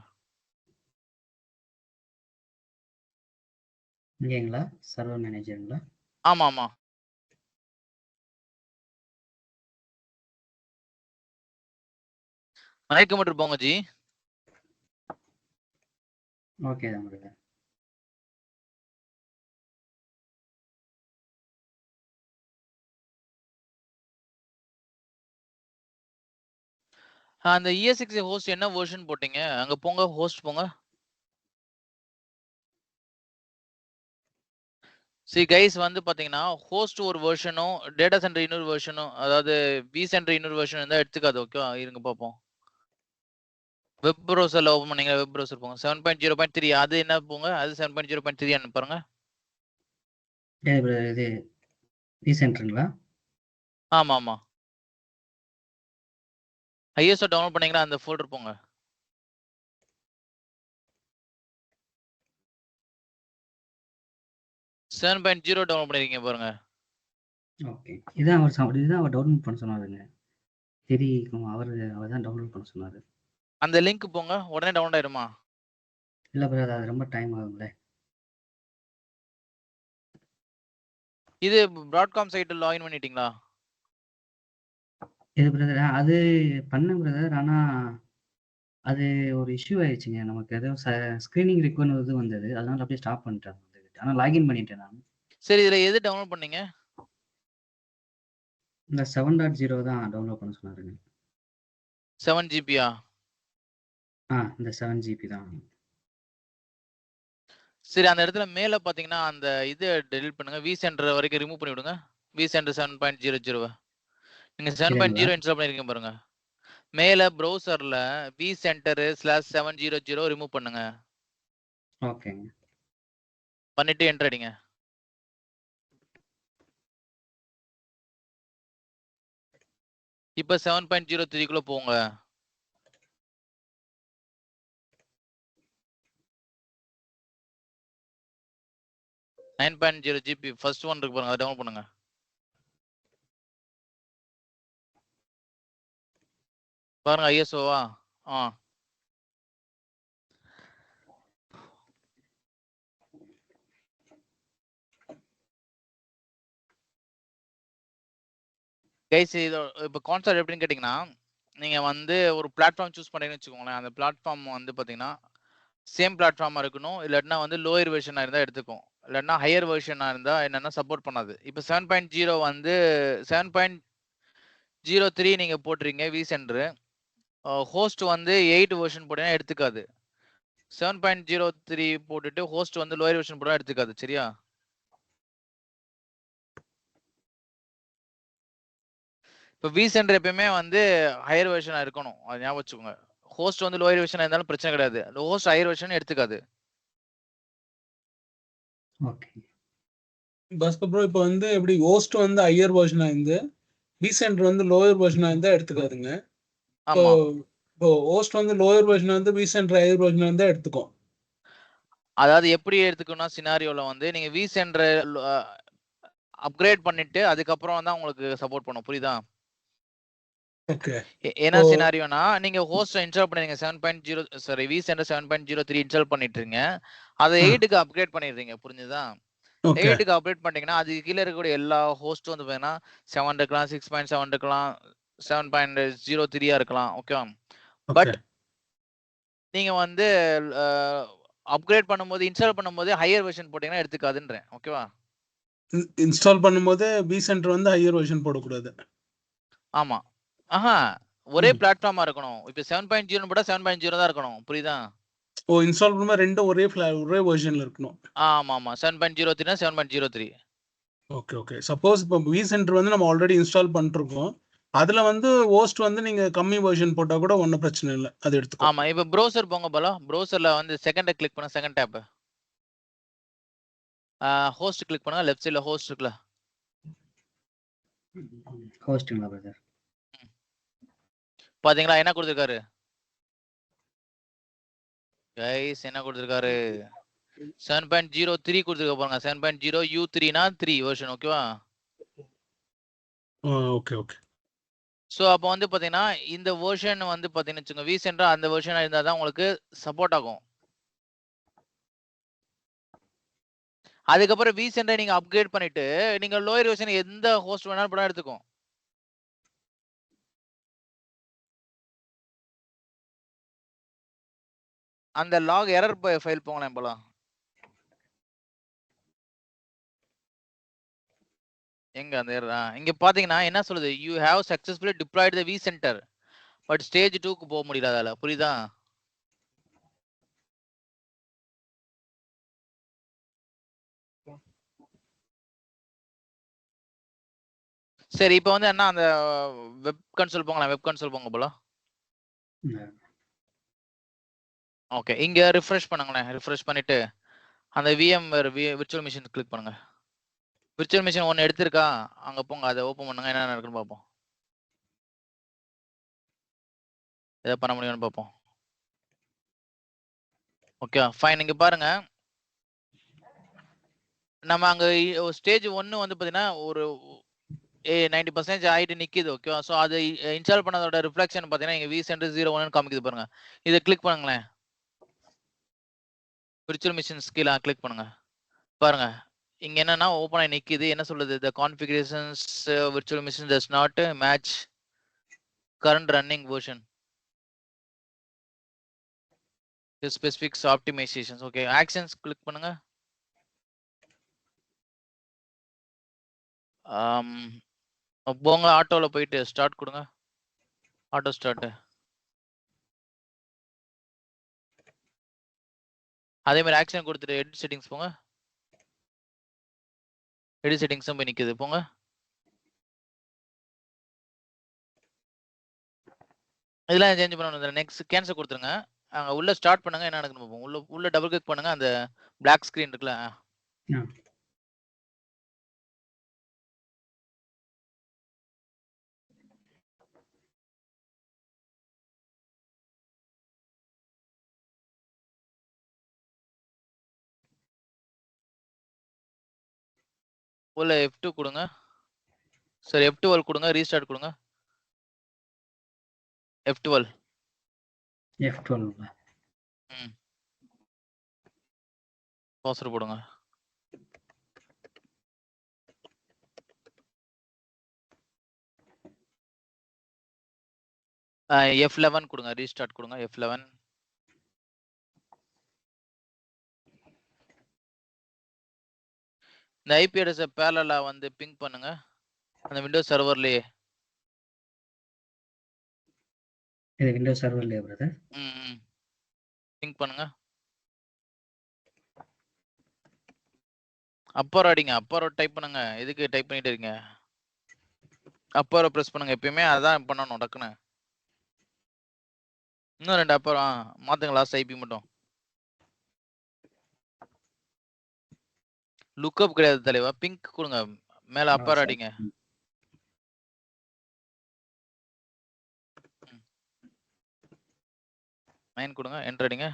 இங்கேங்களா? சர்வர் மேனேஜருங்களா? ஆமா ஆமா. மைக் மட்டும் போங்க ஜி. ஓகே தான் பிரதர். அந்த ESXi ஹோஸ்ட் என்ன வெர்ஷன் போட்டீங்க? அங்க போங்க, ஹோஸ்ட் போங்க. கைஸ் வந்து பாத்தீங்கன்னா, ஹோஸ்ட் ஒரு வெர்ஷனும் டேட்டா சென்டர் இன்னொரு வெர்ஷனும், அதாவது vCenter இன்னொரு வெர்ஷன் இருந்தா எடுத்துக்காது. ஓகே, இருங்க பாப்போம். வெப் ப்ரௌசர்ல ஓபன் பண்ணீங்க, வெப் ப்ரௌசர் போங்க. 7.0.3 அது என்ன போங்க, அது 7.0.3 பாருங்க. இது vCenterங்களா? ஆமா ஆமா. ISO டவுன்லோட் பண்ணீங்களா, அந்த ஃபோல்டர் போங்க. செவன் டவுன்லோட் பண்ணிருக்கீங்க பாருங்க. ஓகே. இதுதான் அவர் டவுன்லோட் பண்ண சொன்னாருங்க. தெரியும், அவர் தான் டவுன்லோட் பண்ண சொன்னாரு. அந்த லிங்க் போங்க, உடனே டவுன்லோட் ஆயிருமா? இல்ல பிரதர், அது ரொம்ப டைம் ஆகுங்களே. இது Broadcom சைட்ல லாகின் பண்ணிட்டீங்களா? இது பிரதர், அது பண்ணேன் பிரதர். ஆனா அது ஒரு இஷ்யூ ஆயிடுச்சுங்க. நமக்கு ஏதோ ஸ்கிரீனிங் ரிக்வயர்னு இது வந்தது, அதனால அப்படியே ஸ்டாப் பண்ணிட்டேன். ஆனா லாகின் பண்ணிட்டேன் நான். சரி, இதுல எது டவுன்லோட் பண்ணீங்க? இந்த 7.0 தான் டவுன்லோட் பண்ண சொன்னாருங்க. 7 GB-யா? இந்த 7 GB தான். சரி, அந்த இடத்துல மேல பாத்தீங்கன்னா அந்த இது டெலீட் பண்ணுங்க. vCenter வரைக்கும் ரிமூவ் பண்ணி விடுங்க. vCenter 7.00 நீங்க 7.0 இன்ஸ்டால் பண்ணிருக்கீங்க பாருங்க. மேல ப்ரௌசர்ல vCenter/700 ரிமூவ் பண்ணுங்க. ஓகேங்க. பண்ணிட்டு என்டர் அடிங்க. இப்ப 7.03 போங்க. 9.0 GB ஃபர்ஸ்ட் ஒன் இருக்கு பாருங்க, அதை டவுன்லோட் பண்ணுங்க. பாருங்க, ISO-வா? கைஸ், இது இப்போ கான்செப்ட் எப்படின்னு கேட்டிங்கன்னா, நீங்க வந்து ஒரு பிளாட்ஃபார்ம் சூஸ் பண்ணீங்கன்னு வச்சுக்கோங்களேன். அந்த பிளாட்ஃபார்ம் வந்து பாத்தீங்கன்னா சேம் பிளாட்ஃபார்மா இருக்கணும். இல்லாட்டினா வந்து லோயர் வெர்ஷனா இருந்தா எடுத்துக்கும். இல்லாட்டினா ஹையர் வெர்ஷனா இருந்தா என்னன்னா சப்போர்ட் பண்ணாது. இப்போ 7.0 வந்து 7.03 நீங்க போட்டுறீங்க vCenter. ஹோஸ்ட் வந்து 8 வெர்ஷன் போட்டீங்கன்னா எடுத்துக்காது. 7.03 போட்டுட்டு ஹோஸ்ட் வந்து லோயர் வெர்ஷன் போட எடுத்துக்காது. சரியா? இப்போ vCenter எப்பயுமே வந்து ஹையர் வெர்ஷனா இருக்கணும். அது ஞாபகம் வச்சுக்கோங்க. ஹோஸ்ட் வந்து லோயர் வெர்ஷனா இருந்தாலும் பிரச்சனை கிடையாது. ஹோஸ்ட் ஹையர் வெர்ஷன் எடுத்துக்காது. ஓகே. பாஸ்கர் ப்ரோ இப்போ வந்து எப்படி ஹோஸ்ட் வந்து ஹையர் வெர்ஷனா இருந்து vCenter வந்து லோயர் வெர்ஷனா இருந்தா எடுத்துக்காதுங்க. இப்போ ஆமா. இப்போ ஹோஸ்ட் வந்து லோயர் வெர்ஷனா இருந்து vCenter ஹையர் வெர்ஷனா இருந்தா எடுத்துக்கும். அதாவது எப்படி எடுத்துக்கணும்னா சினாரியோல வந்து நீங்க vCenter அப்கிரேட் பண்ணிட்டு அதுக்கப்புறம் தான் உங்களுக்கு சப்போர்ட் பண்ணும். புரியுதா? ஓகே. என்ன ஓ. சினாரியோனா நீங்க ஹோஸ்ட் இன்ஸ்டால் பண்ணீங்க 7.0 சாரி vCenter 7.03 இன்ஸ்டால் பண்ணிட்டுறீங்க. அதை 8க்கு அப்கிரேட் பண்ணிடுறீங்க. புரிஞ்சுதா? ஓகே. 8க்கு அப்டேட் பண்ணிட்டீங்கன்னா அதுக்கு கீழே இருக்கக்கூடிய எல்லா ஹோஸ்ட்டும் வந்து பார்த்தீங்கன்னா 7 இருக்கலாம், 6.7 இருக்கலாம், 7.03 இருக்கலாம். ஓகேவா? பட் நீங்க வந்து அப்கிரேட் பண்ணும்போது இன்ஸ்டால் பண்ணும்போது ஹையர் வெர்ஷன் போட்டீங்கன்னா எடுத்துக்காதுன்றேன். ஓகேவா? இன்ஸ்டால் பண்ணும்போது vCenter வந்து ஹையர் வெர்ஷன் போடக்கூடாது. ஆமா. ஆஹா, ஒரே பிளாட்ஃபார்மா இருக்கணும். இப்போ 7.0 போட்டா 7.0 தான் இருக்கணும். புரியுதா? ஓ, இன்ஸ்டால் பண்ணும்போது ரெண்டும் ஒரே வெர்ஷன்ல இருக்கணும். ஆமா 7.03 னா 7.03. Okay okay. சப்போஸ் இப்போ vCenter வந்து நம்ம ஆல்ரெடி இன்ஸ்டால் பண்ணிருக்கோம். அதுல வந்து ஹோஸ்ட் வந்து நீங்க கம்மி வெர்ஷன் போட்டா கூட ஒன்றும் பிரச்சனை இல்லை, அது எடுத்துக்கோ. ஆமா. இப்போ ப்ரௌசர் போங்க போல. ப்ரௌசர்ல வந்து செகண்ட கிளிக் பண்ண செகண்ட் டேப். ஹோஸ்ட் கிளிக் பண்ணுங்க. லெஃப்ட் சைடுல ஹோஸ்ட் இருக்குல. ஹோஸ்ட்டுங்களா பிரதர்? பாத்தீங்களா என்ன கொடுத்திருக்காரு? கைஸ் என்ன கொடுத்திருக்காரு? 7.03 கொடுத்திருக்க பாருங்க. 7.0 U3 னா 3 வெர்ஷன். ஓகேவா? Okay okay. சோ அப்போ வந்து பாத்தீங்கன்னா இந்த வெர்ஷன் வந்து பாத்தீங்கன்னு வச்சுக்கோங்க vCenter அந்த வெர்ஷனா இருந்தா தான் உங்களுக்கு சப்போர்ட் ஆகும். அதுக்கப்புறம் vCenter நீங்க அப்கிரேட் பண்ணிட்டு நீங்க லோயர் வெர்ஷன் எந்த ஹோஸ்ட் வேணாலும் படம் எடுத்துக்கும். அந்த லாக் எரர் ஃபைல் போங்களேன் போலாம். எங்க அந்த இங்க பாத்தீங்கன்னா என்ன சொல்லுது? You have successfully diploid the vCenter but stage 2க்கு போக முடியல அதால. புரியுதா? சரி இப்போ வந்து என்ன அந்த வெப் கன்சோல் போங்களேன். வெப் கன்சோல் போங்க போல. ஓகே. இங்க ரிஃப்ரெஷ் பண்ணுங்களேன். ரிஃப்ரெஷ் பண்ணிட்டு அந்த VMware விர்ச்சுவல் மிஷின் கிளிக் பண்ணுங்க. விர்ச்சுவல் மிஷின் ஒன்னு எடுத்திருக்கா? அங்க போங்க. அதை ஓபன் பண்ணுங்க. என்ன நடக்குன்னு பாப்போம். எதை பண்ண முடியும்னு பாப்போம். Okay fine. இங்க பாருங்க. நம்ம அங்க ஸ்டேஜ் 1 வந்து பாத்தீங்கன்னா ஒரு 90% ஆயிட்டு நிக்குது. ஓகேவா? சோ அது இன்ஸ்டால் பண்ணதோட ரிஃப்ளெக்ஷன் பாத்தீங்கன்னா இங்க vCenter 01 காமிக்குது பாருங்க. இத கிளிக் பண்ணுங்களேன். விர்ச்சுவல் மிஷின்ஸ் கீழ கிளிக் பண்ணுங்க. பாருங்க. இங்க என்னன்னா ஓபன் ஆகி நிக்குது. என்ன சொல்லுது? The configurations virtual machine does not match current running version. The specific optimizations. Okay. Actions click பண்ணுங்க. போங்க ஆட்டோல போயிட்டு ஸ்டார்ட் கொடுங்க. Auto start. அதே மாதிரி ஆக்ஷன் கொடுத்துட்டு எடிட் செட்டிங்ஸ் போங்க. எடிட் செட்டிங்ஸும் போய் நிக்குது. போங்க. இதெல்லாம் சேஞ்ச் பண்ணணும். நெக்ஸ்ட் கேன்சல் கொடுத்துருங்க. அங்க உள்ள ஸ்டார்ட் பண்ணுங்க. என்ன நடக்குன்னு பார்ப்போம். உள்ள டபுள் கிளிக் பண்ணுங்க. அந்த பிளாக் ஸ்கிரீன் இருக்குல்ல. உள்ள F2 கொடுங்க. சரி F12 கொடுங்க. ரீஸ்டார்ட் கொடுங்க. F12. F12. பாஸ்வேர்ட் போடுங்க. F11 கொடுங்க. ரீஸ்டார்ட் கொடுங்க. F11. இந்த ஐபி அட்ரஸ் பேரலலா வந்து பிங் பண்ணுங்க. அந்த விண்டோஸ் சர்வர்லயே. இது விண்டோஸ் சர்வர்லயே பிரதர். பிங் பண்ணுங்க. அப்பர் அடிங்க, அப்பர் டைப் பண்ணுங்க. எதுக்கு டைப் பண்ணிட்டு இருக்கீங்க? அப்பர் பிரஸ் பண்ணுங்க. எப்பயுமே அதான் பண்ணணும் டக்குன்னு. இன்னும் 2 அப்பர் மாத்துங்க, லாஸ்ட் ஐபி மட்டும். லுக்அப் கிடையாது தலைவா, பிங்க் கொடுங்க. மேல அப்பர் அடிங்க. மைன் கொடுங்க, என்டர் அடிங்க.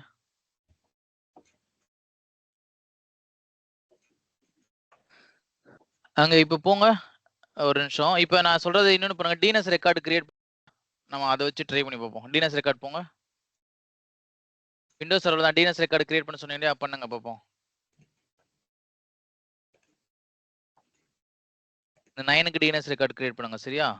அங்க இப்ப போங்க, ஒரு நிமிஷம். இப்ப நான் சொல்றது இன்னொன்னு பண்ணுங்க. டிஎன்எஸ் ரெக்கார்டு கிரியேட், நம்ம அதை வச்சு ட்ரை பண்ணி பார்ப்போம். டிஎன்எஸ் ரெக்கார்ட் போங்க. விண்டோஸ் சர்வர் தான் டிஎன்எஸ் ரெக்கார்டு கிரியேட் பண்ண சொன்னீங்க, பண்ணுங்க பார்ப்போம். இந்த 9க்கு டிஎன்எஸ் ரெக்கார்டு கிரியேட் பண்ணுங்க. சரியா?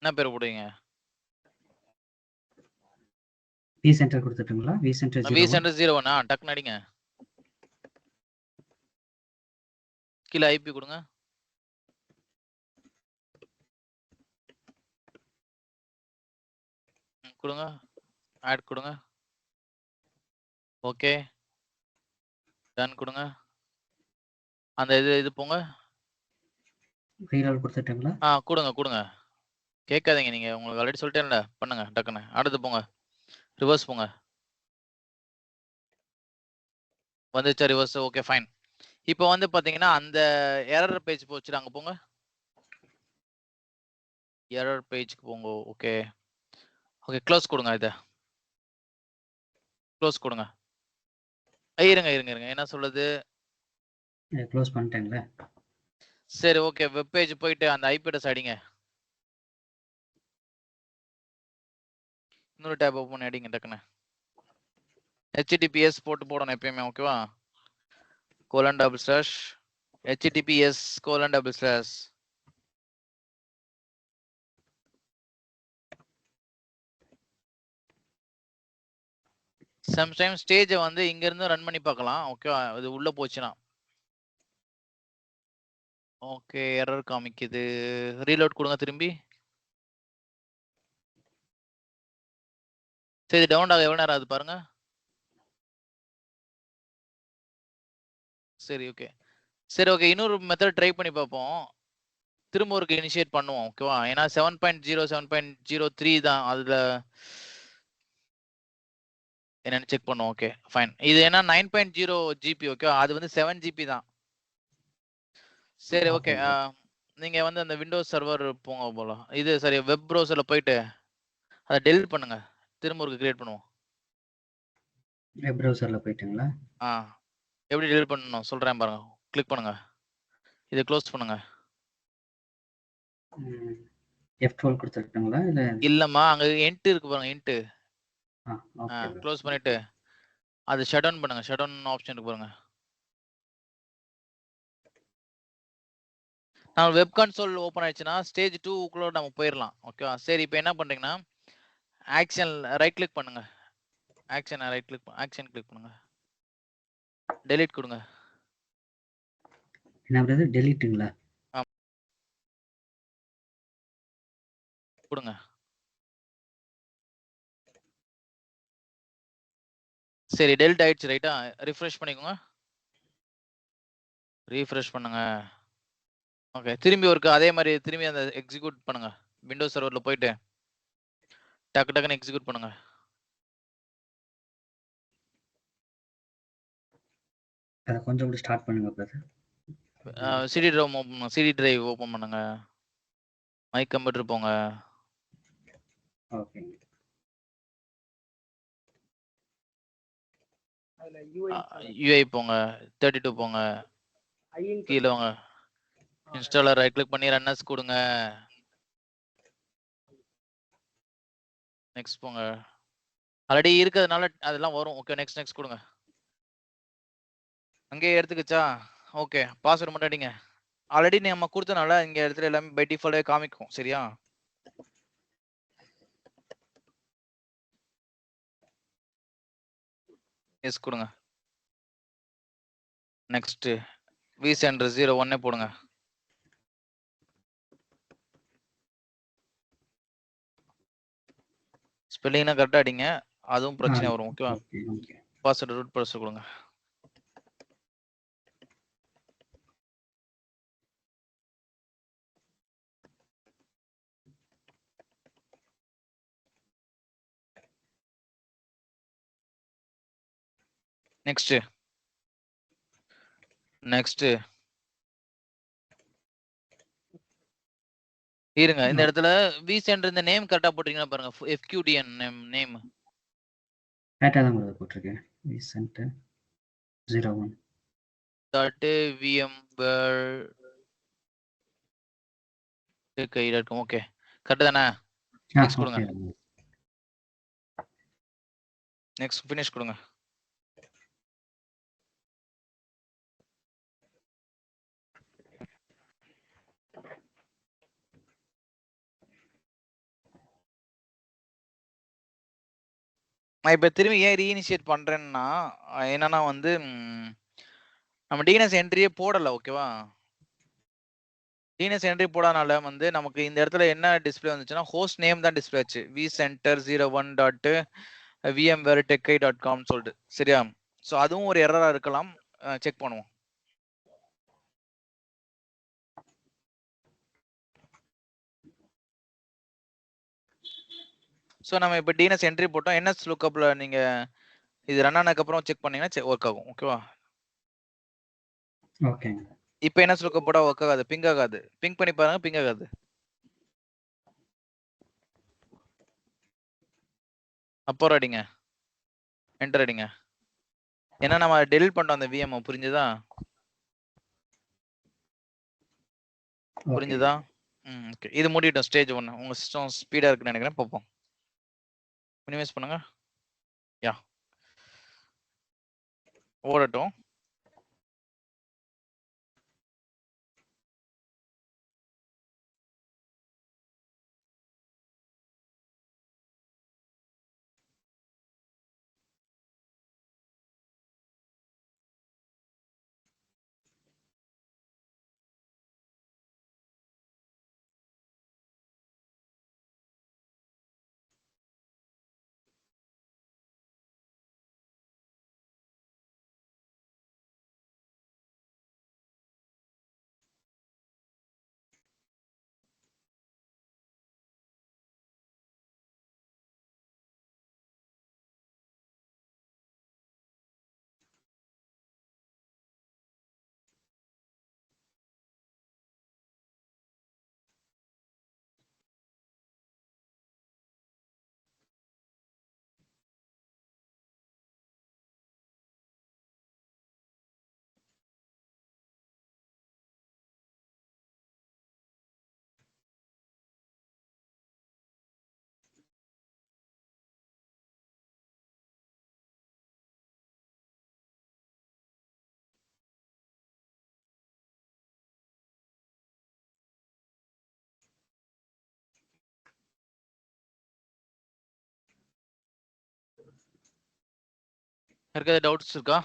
என்ன பேர் போடுவீங்க? வி சென்டர் கொடுத்துட்டுங்களா? வி சென்டர் 01 டக்குன்னு அடிங்க. கீழே ஐபி கொடுங்க. கொடுங்க, ஆட் கொடுங்க. ஓகே, டன் கொடுங்க. அந்த இது போங்க. ரீலாட் கொடுத்துட்டுங்களா? கொடுங்க கொடுங்க. கேட்காதீங்க, நீங்க உங்களுக்கு ஆல்ரெடி சொல்லிட்டேன்ல, பண்ணுங்க டக்குன்னு. அடுத்து போங்க, ரிவர்ஸ் போங்க. வந்துச்சா ரிவர்ஸ்? Okay fine. இப்போ வந்து பாத்தீங்கன்னா அந்த எரர் பேஜ் போச்சு, அங்க போங்க. எரர் பேஜ்க்கு போங்க. ஓகே ஓகே, க்ளோஸ் கொடுங்க. இத க்ளோஸ் கொடுங்க. இருங்க இருங்க இருங்க, என்ன சொல்லுது? க்ளோஸ் பண்ணிட்டேங்களா? சரி ஓகே, வெப் பேஜ் போயிட்டு அந்த ஐபி அட்ரஸ் அடிங்க. இன்னொரு டேப் ஓபன் பண்ணி அடிங்க டக்குன்னு. https போட்டு போடணும் எப்பயுமே, ஓகேவா? :/ https:// சம்டைம் ஸ்டேஜை வந்து இங்க இருந்து ரன் பண்ணி பார்க்கலாம், ஓகேவா? இது உள்ள போச்சுன்னா. ஓகே, எரர் காமிக்குது. ரீலோட் கொடுங்க திரும்பி. சரி, டவுன் ஆக எவ்வளவு நேரம் ஆகுது பாருங்க. சரி ஓகே சரி ஓகே, இன்னொரு மெத்தட் ட்ரை பண்ணி பார்ப்போம். திரும்ப ஒரு இனிஷியேட் பண்ணுவோம், ஓகேவா? ஏன்னா 7.0 7.03 தான், அதுல என்னன்னு செக் பண்ணுவோம். Okay fine. இது ஏன்னா 9.0 ஜிபி, ஓகேவா? அது வந்து 7 ஜிபி தான். சரி ஓகே, நீங்க வந்து அந்த விண்டோஸ் சர்வர் போங்க போல. இது சரி, வெப் ப்ரௌசர்ல போயிட்டு அதை டெலிட் பண்ணுங்க. திரும்ப ஒரு கிரியேட் பண்ணுவோம். வெப் ப்ரௌசர்ல போயிட்டுங்களா? எப்படி டெலிட் பண்ணணும் சொல்றேன் பாருங்க. கிளிக் பண்ணுங்க, இதை க்ளோஸ் பண்ணுங்க. F12 கொடுத்துட்டுங்களா? இல்லம்மா, அங்க என்ட் இருக்கு பாருங்க, என்ட். க்ளோஸ் பண்ணிட்டு அது ஷட் டவுன் பண்ணுங்க. ஷட் டவுன் ஆப்ஷன் இருக்கு பாருங்க. நான் வெப் கன்சோல் ஓபன் ஆயிடுச்சுன்னா ஸ்டேஜ் 2க்குள்ள நம்ம போயிடலாம், ஓகேவா? சரி, இப்போ என்ன பண்றீங்கன்னா ஆக்ஷன் ரைட் கிளிக் பண்ணுங்க. ஆக்ஷன் கிளிக் பண்ணுங்க. டெலீட் கொடுங்க. என்ன பிரதர், டெலீட்டுங்களா? கொடுங்க. சரி, டெலிட் ஆயிடுச்சு, ரைட்டா? ரிஃப்ரெஷ் பண்ணிக்கோங்க. ரீஃப்ரெஷ் பண்ணுங்க. ஓகே, திரும்பி ஒர்க்கு அதே மாதிரி திரும்பி அந்த எக்ஸிக்யூட் பண்ணுங்க. விண்டோஸ் சர்வர்ல போயிட்டு டக்கு டக்குன்னு எக்ஸிக்யூட் பண்ணுங்க. அதை கொஞ்சம் கூட ஸ்டார்ட் பண்ணுங்க பிரதர். சிடி டிரைவ் ஓபன் பண்ணுங்க. மை கம்ப்யூட்டர் போங்க. ஓகே. அதுல யூஐ போங்க, 32 போங்க, கீழே வாங்க. இன்ஸ்டாலர் ரைட் கிளிக் பண்ணி ரன்னர்ஸ் கொடுங்க. நெக்ஸ்ட் போங்க. ஆல்ரெடி இருக்கிறதுனால அதெல்லாம் வரும். ஓகே, நெக்ஸ்ட் கொடுங்க. அங்கேயே எடுத்துக்கிச்சா? ஓகே, பாஸ்வேர்டு மட்டும் அடிங்க. ஆல்ரெடி நம்ம கொடுத்தனால இங்க இடத்துல எல்லாமே பை டிஃபால்ட்டாவே காமிக்கும், சரியா? எஸ் கொடுங்க. நெக்ஸ்ட் vCenter 01 போடுங்க. ஸ்பெல்லிங்னா கரெக்டா அடிங்க, அதுவும் பிரச்சனை வரும். ஓகேவா? Okay okay. Password root password கொடுங்க. நெக்ஸ்ட் இருங்க, இந்த இடத்துல vCenter இந்த நேம் கரெக்டா போட்டீங்கன்னா பாருங்க, FQDN நேம் கரெக்டாக தான் brother போட்டிருக்கேன். vCenter 01. .vmware.tech.com. ஓகே, கரெக்ட் தானே? நெக்ஸ்ட் கொடுங்க. ஓகே. நெக்ஸ்ட் ஃபினிஷ் கொடுங்க. நான் இப்ப திரும்பி ஏன் ரீஇனிஷியேட் பண்றேன்னா, என்னன்னா வந்து நம்ம டிஎன்எஸ் என்ட்ரியே போடல. ஓகேவா? டிஎன்எஸ் என்ட்ரி போடாதனால வந்து நமக்கு இந்த இடத்துல என்ன டிஸ்பிளே வந்துச்சுன்னா, ஹோஸ்ட் நேம் தான் டிஸ்பிளே ஆச்சு, vcenter01.vmwaretech.com சொல்லிட்டு. சரியா? ஸோ அதுவும் ஒரு எரரா இருக்கலாம், செக் பண்ணுவோம். ஸோ நம்ம இப்போ டிஎன்எஸ் என்ட்ரி போட்டோம். என்எஸ் லுக்கப்ல நீங்க இது ரன் ஆனதுக்கப்புறம் செக் பண்ணீங்கன்னா ஒர்க் ஆகும். ஓகேவா? ஓகே. இப்போ என்எஸ் லுக்கப் போட்டா ஒர்க் ஆகாது, பிங் ஆகாது. பிங் பண்ணி பாருங்க, பிங் ஆகாது. அப்போ அடிங்க, என்டர் அடிங்க. ஏன்னா நம்ம டெலிட் பண்ணிட்டோம் அந்த விஎம். புரிஞ்சுதா? புரிஞ்சுதா? ஓகே. இது மூடிட்டோம் ஸ்டேஜ் 1. உங்க சிஸ்டம் ஸ்பீடா இருக்குன்னு நினைக்கிறேன். பார்ப்போம். மினிமைஸ் பண்ணுங்க. யா, ஓடட்டும். இருக்க டவுட்ஸ் இருக்கா?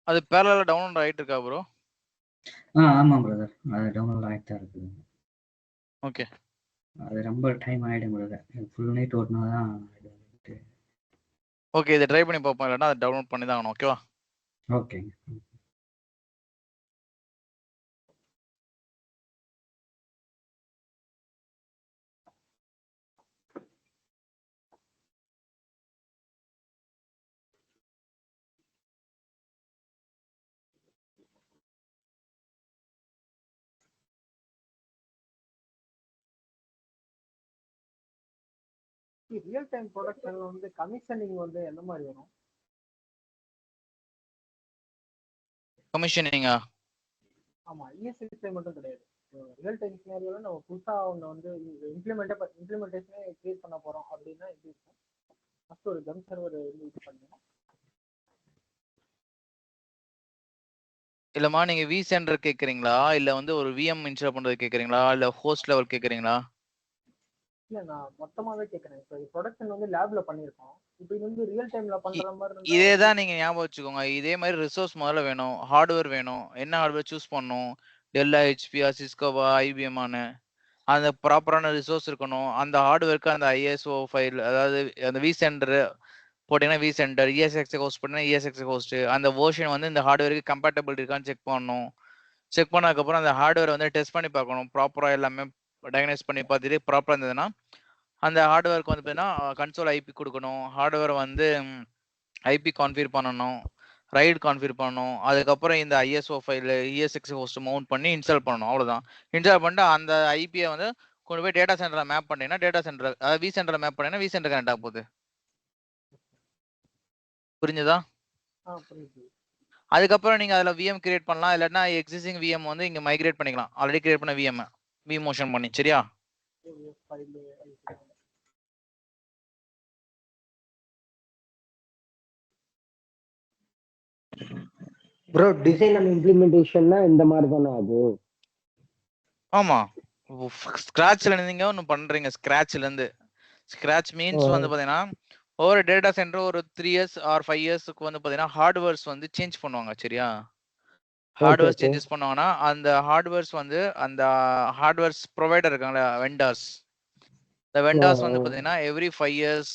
அது பேரலா டவுன்லோட் ஆயிட்டு இருக்கா ப்ரோ? ஆமாம் பிரதர், அது டவுன்லோட் ஆகிட்டு தான் இருக்குது. ஓகே. அது ரொம்ப டைம் ஆகிடும் பிரதர். ஃபுல் நைட் ஓட்டினா தான் இது வந்துட்டு. ஓகே, இதை ட்ரை பண்ணி பார்ப்போம். இல்லைன்னா அதை டவுன்லோட் பண்ணி தான் ஆகணும். ஓகேவா? ஓகேங்க. ரியல் டைம் ப்ரொடக்ஷன்ல வந்து கமிஷனிங் வந்து எந்த மாதிரி வரும்? கமிஷனிங்கா? ஆமா, ESXi மட்டும் கிடையாது. ரியல் டைம் சினாரியோல நம்ம புதுசா ஒன்று வந்து இம்ப்ளிமெண்டேஷனே கிரியேட் பண்ண போறோம் அப்படின்னா எப்படி இருக்கும்? ஃபர்ஸ்ட் ஒரு ஜம்ப் சர்வர் வந்து இது பண்ணணும். இல்லம்மா, நீங்க vCenter கேக்குறீங்களா இல்ல வந்து ஒரு VM இன்ஸ்டால் பண்றது கேக்குறீங்களா இல்ல ஹோஸ்ட் லெவல் கேக்குறீங்களா? இல்ல நான் மொத்தமாவே கேட்கறேன். இப்போ ப்ரொடக்ஷன் வந்து லேப்ல பண்ணிருக்கோம். இப்போ இது வந்து ரியல் டைம்ல பண்ற மாதிரி இருந்தா இதே தான் நீங்க ஞாபகம் வச்சுக்கோங்க. இதே மாதிரி ரிசோர்ஸ் முதல்ல வேணும், ஹார்ட்வேர் வேணும். என்ன ஹார்ட்வேர் சூஸ் பண்ணணும்? டெல்லா, ஹெச்பியா, சிஸ்கோவா, ஐபிஎம்மான்னு அந்த ப்ராப்பரான ரிசோர்ஸ் இருக்கணும். அந்த ஹார்ட்வேருக்கு அந்த ISO ஃபைல், அதாவது அந்த vCenter போட்டீங்கன்னா vCenter, ESXi ஹோஸ்ட் போட்டீங்கன்னா ESXi ஹோஸ்ட், அந்த வெர்ஷன் வந்து இந்த ஹார்ட்வேருக்கு கம்பேட்டபிள் இருக்கான்னு செக் பண்ணணும். செக் பண்ணதுக்கப்புறம் அந்த ஹார்ட்வேர் வந்து டெஸ்ட் பண்ணி பார்க்கணும். ப்ராப்பராக எல்லாமே டயக்னைஸ் பண்ணி பார்த்துட்டு ப்ராப்பராக இருந்ததுன்னா அந்த ஹார்ட்வேருக்கு வந்து பார்த்தீங்கன்னா கன்சோல் ஐபி கொடுக்கணும். ஹார்ட்வேர் வந்து ஐபி கான்ஃபிகர் பண்ணணும், ரைட் கான்ஃபிகர் பண்ணணும். அதுக்கப்புறம் இந்த ISO file ESXi host mount பண்ணி இன்ஸ்டால் பண்ணணும். அவ்வளோதான். இன்ஸ்டால் பண்ணிட்டு அந்த ஐபியை வந்து கொண்டு போய் டேட்டா சென்டரில் மேப் பண்ணீங்கன்னா டேட்டா சென்டர், அதாவது vCenter மேப் பண்ணீங்கன்னா vCenter கனெக்ட் ஆக போகுது. புரிஞ்சுதா? புரியுது. அதுக்கப்புறம் நீங்க அதுல VM கிரியேட் பண்ணலாம், இல்லைன்னா எக்ஸிஸ்டிங் VM வந்து இங்க மைக்ரேட் பண்ணிக்கலாம். ஆல்ரெடி கிரியேட் பண்ண VM vMotion பண்ணி. சரியா? ப்ரோ டிசைன் அண்ட் இம்ப்ளிமெண்டேஷன்னா இந்த மாதிரி தானே அது? ஆமா, ஸ்கிராட்ச்ல இருந்தீங்க ஒன்று பண்றீங்க. ஸ்கிராட்ச்ல இருந்து, ஸ்கிராட்ச் மீன்ஸ் வந்து பாத்தீங்கன்னா ஒவ்வொரு டேட்டா சென்டர் ஒரு 3 years ஆர் 5 yearsக்கு வந்து பாத்தீங்கன்னா ஹார்ட்வேர்ஸ் வந்து சேஞ்ச் பண்ணுவாங்க. சரியா? ஹார்ட்வேர்ஸ் சேஞ்சஸ் பண்ணுவாங்கன்னா அந்த ஹார்ட்வேர்ஸ் வந்து அந்த ஹார்ட்வேர்ஸ் ப்ரொவைடர் இருக்காங்களா, வெண்டார்ஸ், இந்த வெண்டார்ஸ் வந்து பாத்தீங்கன்னா எவ்ரி 5 years,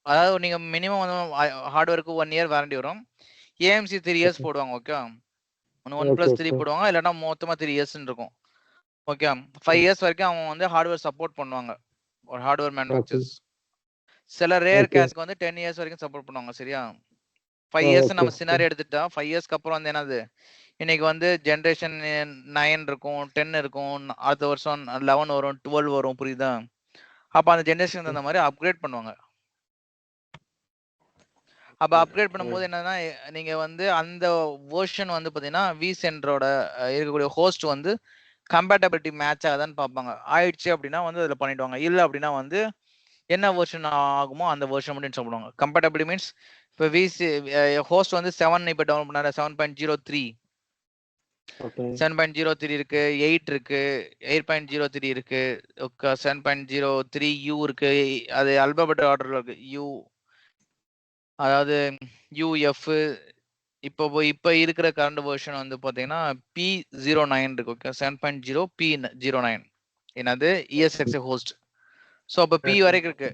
அதாவது நீங்க மினிமம் வந்து ஹார்ட்வேருக்கு 1 year வாரண்டி வரும். AMC 3 years போடுவாங்க. ஓகே, 1+3 போடுவாங்க, இல்லைன்னா மொத்தமா 3 years இருக்கும். ஓகே, 5 years வரைக்கும் அவங்க வந்து ஹார்ட்வேர் சப்போர்ட் பண்ணுவாங்க, ஒரு ஹார்ட்வேர் மேனுஃபேக்சர்ஸ். சில ரேர் கேஸ்க்கு வந்து 10 years வரைக்கும் சப்போர்ட் பண்ணுவாங்க. சரியா? 5 years நம்ம சினாரி எடுத்துட்டா 5 yearsக்கு அப்புறம் வந்து என்னது, இன்னைக்கு வந்து ஜென்ரேஷன் 9 இருக்கும், 10 இருக்கும், அடுத்த வருஷம் 11 வரும், 12 வரும். புரியுதா? அப்ப அந்த ஜென்ரேஷன் தகுந்த மாதிரி அப்கிரேட் பண்ணுவாங்க. அப்ப அப்கிரேட் பண்ணும்போது என்னன்னா, நீங்க வந்து அந்த வெர்ஷன் வந்து பாத்தீங்கன்னா vCenterோட இருக்கக்கூடிய ஹோஸ்ட் வந்து கம்பேட்டபிலிட்டி மேட்ச் ஆகுதான்னு பார்ப்பாங்க. ஆயிடுச்சு அப்படின்னா வந்து அதில் பண்ணிடுவாங்க. இல்லை அப்படின்னா வந்து என்ன வெர்ஷன் ஆகுமோ அந்த வெர்ஷன் மட்டும் இன்ஸ்டால் பண்ணுவாங்க. கம்பேட்டபிலிட்டி மீன்ஸ் இப்போ ஹோஸ்ட் வந்து 7 இப்போ டவுன்லோட் பண்ணாரு, 7.03 7.03 இருக்கு, 8 இருக்கு, 8.03 இருக்கு, 7.03 U இருக்கு. அது அல்பாபெட் ஆர்டர்ல இருக்கு. U, அதாவது UF. இப்போ இருக்கிற கரண்ட் வெர்ஷன் வந்து பாத்தீங்கன்னா P09 இருக்கு. ஓகே, 7.0 P09 என்னது ESXi ஹோஸ்ட். ஸோ அப்போ P வரைக்கும் இருக்கு.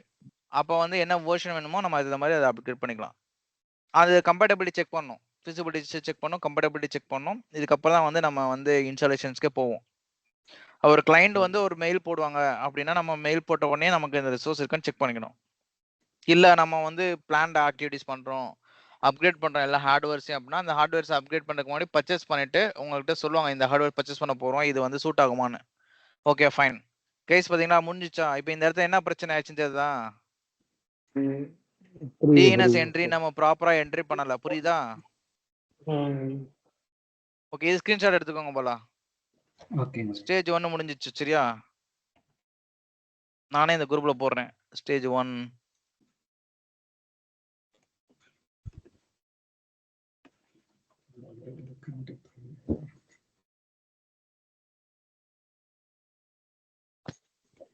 அப்போ வந்து என்ன வெர்ஷன் வேணுமோ நம்ம அது மாதிரி அதை அப்கிரேட் பண்ணிக்கலாம். அது கம்பேட்டபிலிட்டி செக் பண்ணணும், ஃபிசிபிலிட்டி செக் பண்ணணும், கம்பேட்டபிலிட்டி செக் பண்ணணும். இதுக்கப்புறம் தான் வந்து நம்ம வந்து இன்ஸ்டாலேஷன்ஸ்க்கே போவோம். ஒரு கிளைண்ட் வந்து ஒரு மெயில் போடுவாங்க அப்படின்னா நம்ம மெயில் போட்ட உடனே நமக்கு இந்த ரிசோர்ஸ் இருக்கான்னு செக் பண்ணிக்கணும். இல்லை நம்ம வந்து பிளான்ட் ஆக்டிவிட்டிஸ் பண்றோம், அப்கிரேட் பண்றோம் எல்லா ஹார்ட்வேர்ஸையும் அப்படின்னா அந்த ஹார்ட்வேர்ஸ் அப்கிரேட் பண்ணுறதுக்கு முன்னாடி பர்ச்சேஸ் பண்ணிட்டு உங்கள்கிட்ட சொல்லுவாங்க இந்த ஹார்ட்வேர் பர்ச்சேஸ் பண்ண போறோம், இது வந்து சூட் ஆகுமான்னு. ஓகே ஃபைன், கேஸ் பாத்தீங்கன்னா முடிஞ்சிச்சா? இப்போ இந்த இடத்துல என்ன பிரச்சனை ஆயிடுச்சுன்னு தெரியுதா? டிஎன்எஸ் என்ட்ரி நம்ம ப்ராப்பரா என்ட்ரி பண்ணல. புரியுதா? ஓகே, இது ஸ்கிரீன்ஷாட் எடுத்துக்கோங்க போல. ஸ்டேஜ் 1 முடிஞ்சிச்சு. சரியா? நானே இந்த குரூப்ல போடுறேன். ஸ்டேஜ் 1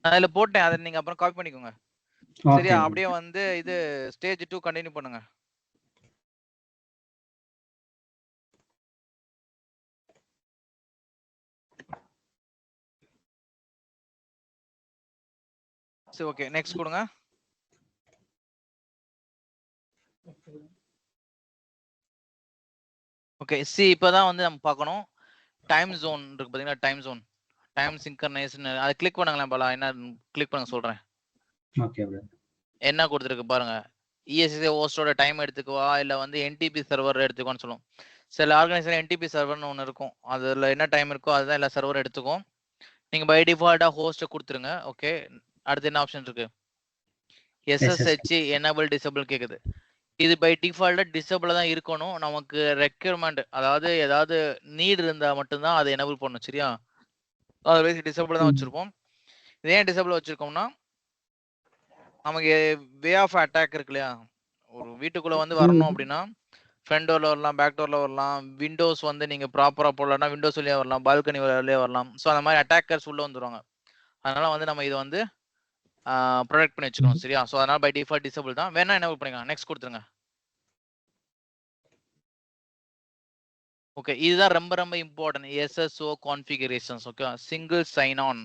அதுல போட்டேன், அதை நீங்க அப்புறம் காப்பி பண்ணிக்கோங்க. சரியா? அப்படியே வந்து இது ஸ்டேஜ் 2 கண்டினியூ பண்ணுங்க. சரி, ஓகே, நெக்ஸ்ட் கொடுங்க. ஓகே, சி இப்பதான் வந்து நம்ம பார்க்கணும் டைம் ஜோன் இருக்கு. பாத்தீங்கன்னா டைம் ஜோன், டைம் சிங்க்ரனைஸ்னு அதை கிளிக் பண்ணுங்களேன் பாலா. என்ன கிளிக் பண்ணுங்க சொல்றேன். Okay bro. என்ன கொடுத்துருக்கு பாருங்க. ESXi ஹோஸ்டோட டைம் எடுத்துக்குவா இல்லை வந்து NTP சர்வர் எடுத்துக்குவான்னு சொல்லும். சில ஆர்கனைசேஷன் NTP சர்வர்னு ஒன்று இருக்கும், அதில் என்ன டைம் இருக்கோ அதுதான் எல்லா சர்வர் எடுத்துக்கும். நீங்கள் பை டிஃபால்ட்டாக ஹோஸ்ட்டை கொடுத்துருங்க. ஓகே, அடுத்து என்ன ஆப்ஷன் இருக்கு? SSH எனேபிள் டிசேபிள் கேட்குது. இது பை டிஃபால்ட்டா டிசேபிளா தான் இருக்கணும். நமக்கு ரெக்யர்மெண்ட் அதாவது ஏதாவது நீட் இருந்தா மட்டும்தான் அதை எனேபிள் பண்ணணும். சரியா? அதர்வைஸ் டிசேபிள் தான் வச்சிருப்போம். இது ஏன் டிசேபிள் வச்சிருக்கோம்னா நமக்கு வே ஆஃப் அட்டாக் இருக்கு இல்லையா? ஒரு வீட்டுக்குள்ள வந்து வரணும் அப்படின்னா ஃப்ரண்ட் டோர்ல வரலாம், பேக் டோர்ல வரலாம், விண்டோஸ் வந்து நீங்க ப்ராப்பரா போடலன்னா விண்டோஸ் வழியா வரலாம், பால்கனி வழியா வரலாம். ஸோ அந்த மாதிரி அட்டாக்கர்ஸ் உள்ள வந்துருவாங்க. அதனால வந்து நம்ம இதை வந்து ப்ரொடெக்ட் பண்ணி வச்சுக்கணும். சரியா? ஸோ அதனால பை டிஃபால்ட் டிசேபிள் தான். வேணா எனேபிள் பண்ணிக்கலாம். நெக்ஸ்ட் கொடுத்துருங்க. ஓகே, இதுதான் ரொம்ப ரொம்ப important. SSO configurations. Okay, single sign on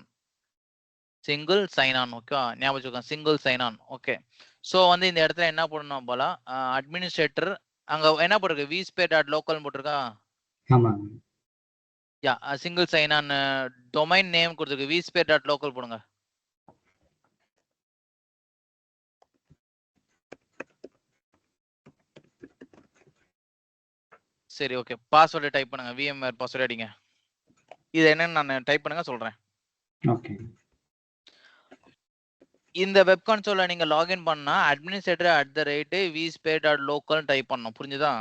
okay, ஞாபகம் வச்சுக்கோங்க. Single sign on. Okay, so வந்து இந்த இடத்துல என்ன பண்ணணும் போல அட்மினிஸ்ட்ரேட்டர் அங்க என்ன போட்டிருக்கு vSphere.local போட்டிருக்கா? ஆமா. Yeah, single sign on domain name கொடுத்துருக்கு vSphere.local போடுங்க. சரி, ஓகே, பாஸ்வேர்டு டைப் பண்ணுங்க. VMware பாஸ்வேர்டு அடிங்க. இது என்னன்னு நான் டைப் பண்ணுங்க சொல்றேன். ஓகே. இந்த வெப் கன்சோல்ல நீங்க லாகின் பண்ணா administrator @vSphere.local டைப் பண்ணணும். புரிஞ்சுதா?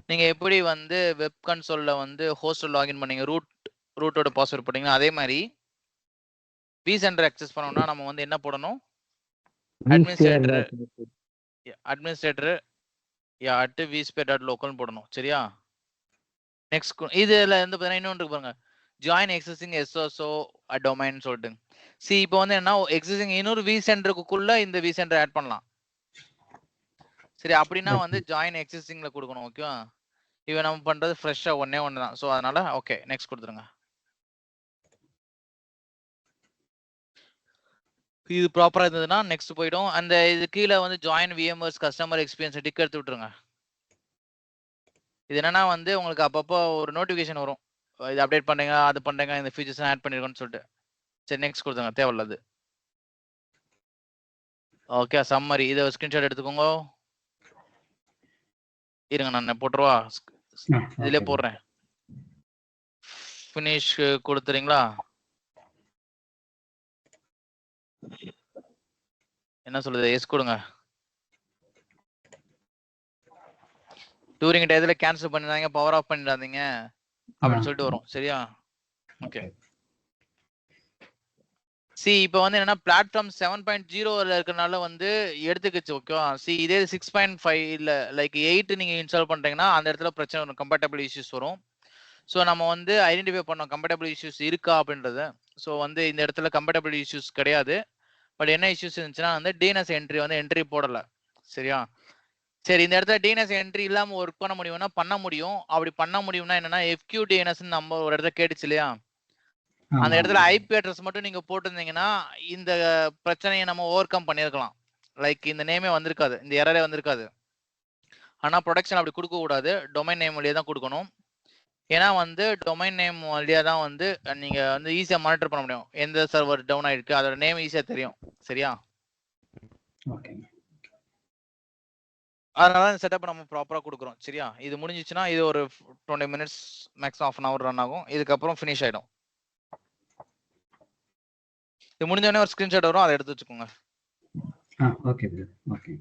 நீங்க எப்படி வந்து வெப் கன்சோல்ல வந்து ஹோஸ்ட் லாகின் பண்ணீங்க, ரூட்டோட பாஸ்வேர்ட் போட்டீங்கன்னா அதே மாதிரி vCenter அக்சஸ் பண்ணனும்னா நம்ம வந்து என்ன போடணும்? administrator @vSphere.local போடணும். சரியா? நெக்ஸ்ட் இதுல இருந்து பாத்தீங்கன்னா இன்னொன்று இருக்கு பாருங்க, ஜாயின் எக்ஸிஸ்டிங் SSO டொமைன் சொல்லிட்டு. இப்போ வந்து என்ன எக்ஸிஸ்டிங் இன்னொரு vCenterக்குள்ள இந்த vCenter ஆட் பண்ணலாம். சரி, அப்படின்னா வந்து ஜாயின் எக்ஸிஸ்டிங்ல கொடுக்கணும். ஓகேவா? இவன் நம்ம பண்றது ஃப்ரெஷ்ஷா ஒண்ணே ஒன்று தான். ஸோ அதனால ஓகே, நெக்ஸ்ட் கொடுத்துருங்க. இது ப்ராப்பரா இருந்ததுன்னா நெக்ஸ்ட் போயிடும். அந்த இது கீழே வந்து join VMware's customer experience tick எடுத்து விட்டுருங்க. இது என்னன்னா வந்து உங்களுக்கு அப்பப்போ ஒரு நோட்டிஃபிகேஷன் வரும், இது அப்டேட் பண்ணுங்க, அது பண்ணுங்க, இந்த ஃபீச்சர்ஸ் ஆட் பண்ணிருக்கோன்னு சொல்லிட்டு. சரி, நெக்ஸ்ட் கொடுத்துங்க. தேவையில்லாது. ஓகே, சம்மரி இதை ஸ்கிரீன்ஷாட் எடுத்துக்கோங்க. இருங்க, நான் போட்டுருவா, இதுல போடுறேன். ஃபினிஷ் கொடுத்துறீங்களா? என்ன சொல்லுது? எஸ் கொடுங்க. டூரிங் டயத்துல கேன்சல் பண்ணிடாதீங்க, பவர் ஆஃப் பண்ணிடாதீங்க அப்படின்னு சொல்லிட்டு வரும். சரியா? ஓகே. இப்போ வந்து என்னன்னா பிளாட்ஃபார்ம் 7.0ல இருக்கறனால வந்து எடுத்துக்கிச்சு. ஓகேவா? இதே 6.5 இல்ல லைக் 8 நீங்க இன்ஸ்டால் பண்றீங்கன்னா அந்த இடத்துல பிரச்சனை வரும், கம்பேட்டபிள் இஷ்யூஸ் வரும். ஸோ நம்ம வந்து ஐடென்டிஃபை பண்ணோம் கம்பேட்டபிள் இஷ்யூஸ் இருக்கா அப்படின்றத. ஸோ வந்து இந்த இடத்துல கம்பேட்டபிள் இஷ்யூஸ் கிடையாது. பட் என்ன இஷ்யூஸ் இருந்துச்சுன்னா வந்து DNS என்ட்ரி வந்து என்ட்ரி போடல. சரியா? சரி, இந்த இடத்துல DNS என்ட்ரி இல்லாம ஒர்க் பண்ண முடியும்னா பண்ண முடியும். அப்படி பண்ண முடியும்னா என்னன்னா FQDNS நம்ம ஒரு இடத்துல கேட்டுச்சு இல்லையா? அந்த இடத்துல IP அட்ரஸ் மட்டும் நீங்க போட்டிருந்தீங்கன்னா இந்த பிரச்சனையை நம்ம ஓவர் கம் பண்ணிருக்கலாம். லைக் இந்த நேமே வந்திருக்காது, இந்த எரரே வந்திருக்காது. ஆனா ப்ரொடக்ஷன் அப்படி கொடுக்க கூடாது, டொமைன் நேம் வழியா தான் கொடுக்கணும். ஏன்னா வந்து டொமைன் நேம் வழியா தான் வந்து நீங்க வந்து ஈஸியா மானிட்டர் பண்ண முடியும். எந்த சர்வர் டவுன் ஆயிருக்கு அதோட நேம் ஈஸியா தெரியும். சரியா? அதனால இந்த செட்டப் நம்ம ப்ராப்பரா கொடுக்குறோம். சரியா? இது முடிஞ்சிச்சுன்னா இது ஒரு 20 மினிட்ஸ் மேக்ஸிமம் ½ hour ரன் ஆகும். இதுக்கப்புறம் ஃபினிஷ் ஆயிடும். இது முடிஞ்ச உடனே ஒரு ஸ்கிரீன்ஷாட் வரும், அதை எடுத்து வச்சுக்கோங்க. Okay okay.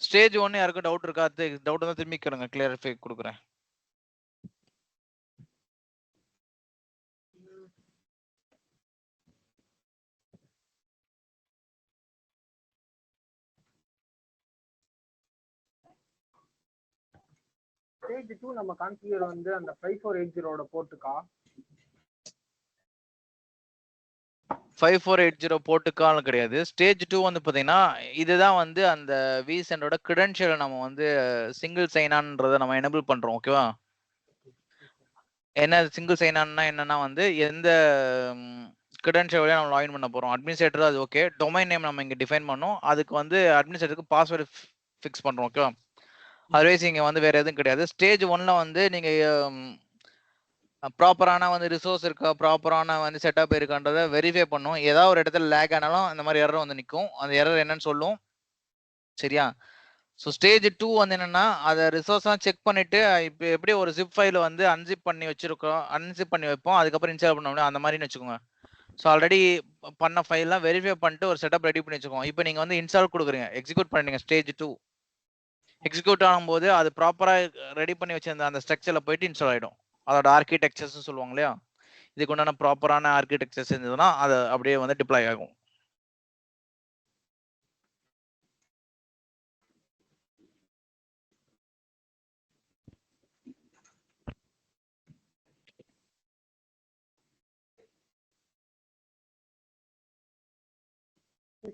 ஸ்டேஜ் 1 யாருக்கும் டவுட் இருக்கா? டவுட் தான் திரும்பி கேளுங்க, கிளியரிஃபை கொடுக்குறேன். ஸ்டேஜ் 2 நம்ம கான்ஃபிகர் வந்து அந்த 5480 போர்ட்டுக்கா? 5480 போர்ட்டுக்காலும் கிடையாது. ஸ்டேஜ் 2 வந்து பாத்தீங்கன்னா இதுதான் வந்து அந்த vCenterோட கிரெடென்ஷியலை நம்ம வந்து சிங்கிள் சைன் ஆன்ன்றதை நம்ம எனேபிள் பண்றோம். ஓகேவா? என்ன சிங்கிள் சைன் ஆன்னா என்னன்னா வந்து எந்த கிரெடென்ஷியல் வழியா நம்ம லாகின் பண்ண போறோம். அட்மினிஸ்ட்ரேட்டர் அது ஓகே, டொமைன் நேம் நம்ம இங்க டிஃபைன் பண்ணோம், அதுக்கு வந்து அட்மினிஸ்ட்ரேட்டருக்கு பாஸ்வேர்டு ஃபிக்ஸ் பண்றோம். ஓகேவா? அதர்வைஸ் இங்க வந்து வேற எதுவும் கிடையாது. ஸ்டேஜ் 1ல வந்து நீங்க ப்ராப்பரான வந்து ரிசோர்ஸ் இருக்கா, ப்ராப்பரான வந்து செட்டப் இருக்கான்றத வெரிஃபை பண்ணும். ஏதாவது ஒரு இடத்துல லேக் ஆனாலும் இந்த மாதிரி எரர் வந்து நிற்கும். அந்த எரர் என்னன்னு சொல்லும். சரியா? ஸோ ஸ்டேஜ் 2 வந்து என்னன்னா அதை ரிசோர்ஸ்லாம் செக் பண்ணிட்டு இப்போ எப்படி ஒரு ஜிப் ஃபைல வந்து அன்சிப் பண்ணி வச்சிருக்கோம், அன்சிப் பண்ணி வைப்போம், அதுக்கப்புறம் இன்ஸ்டால் பண்ண முடியும், அந்த மாதிரின்னு வச்சுக்கோங்க. ஸோ ஆல்ரெடி பண்ண ஃபைல்லாம் வெரிஃபை பண்ணிட்டு ஒரு செட்டப் ரெடி பண்ணி வச்சுக்கோங்க. இப்போ நீங்கள் வந்து இன்ஸ்டால் கொடுக்குறீங்க, எக்ஸிக்யூட் பண்ணுறீங்க ஸ்டேஜ் 2. எக்ஸிக்யூட் ஆகும்போது அது ப்ராப்பராக ரெடி பண்ணி வச்சிருந்த அந்த ஸ்ட்ரக்சரில் போயிட்டு இன்ஸ்டால் ஆகிடும். அதோட ஆர்கிடெக்சர்ஸ் சொல்லுவாங்க இல்லையா, இதுக்கு உண்டான ப்ராப்பரான ஆர்கிடெக்சர்ஸ் இருந்ததுன்னா அது அப்படியே வந்து டிப்ளாய் ஆகும்.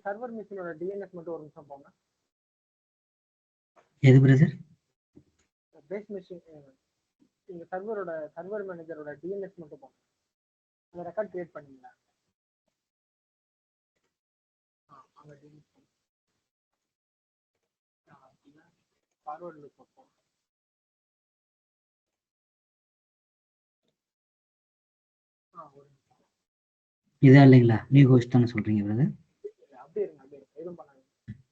சர்வர் மிஷினோட டிஎன்எஸ் மட்டும் ஒரு நிமிஷம் போங்க. எது பிரதர்? பேஸ் மிஷின் இந்த சர்வர் மேனேஜரோட டிஎன்எஸ் மட்டும் போங்க. அந்த ரெக்கார்ட் கிரியேட் பண்ணீங்களா? அங்க டிஎன்எஸ் ஃபார்வர்ட் லுக் போங்க. ஒரு இதா இல்லைங்களா? நியூ ஹோஸ்ட் தானே சொல்றீங்க பிரதர்? அப்படியே இருங்க எதுவும் பண்ணாங்க.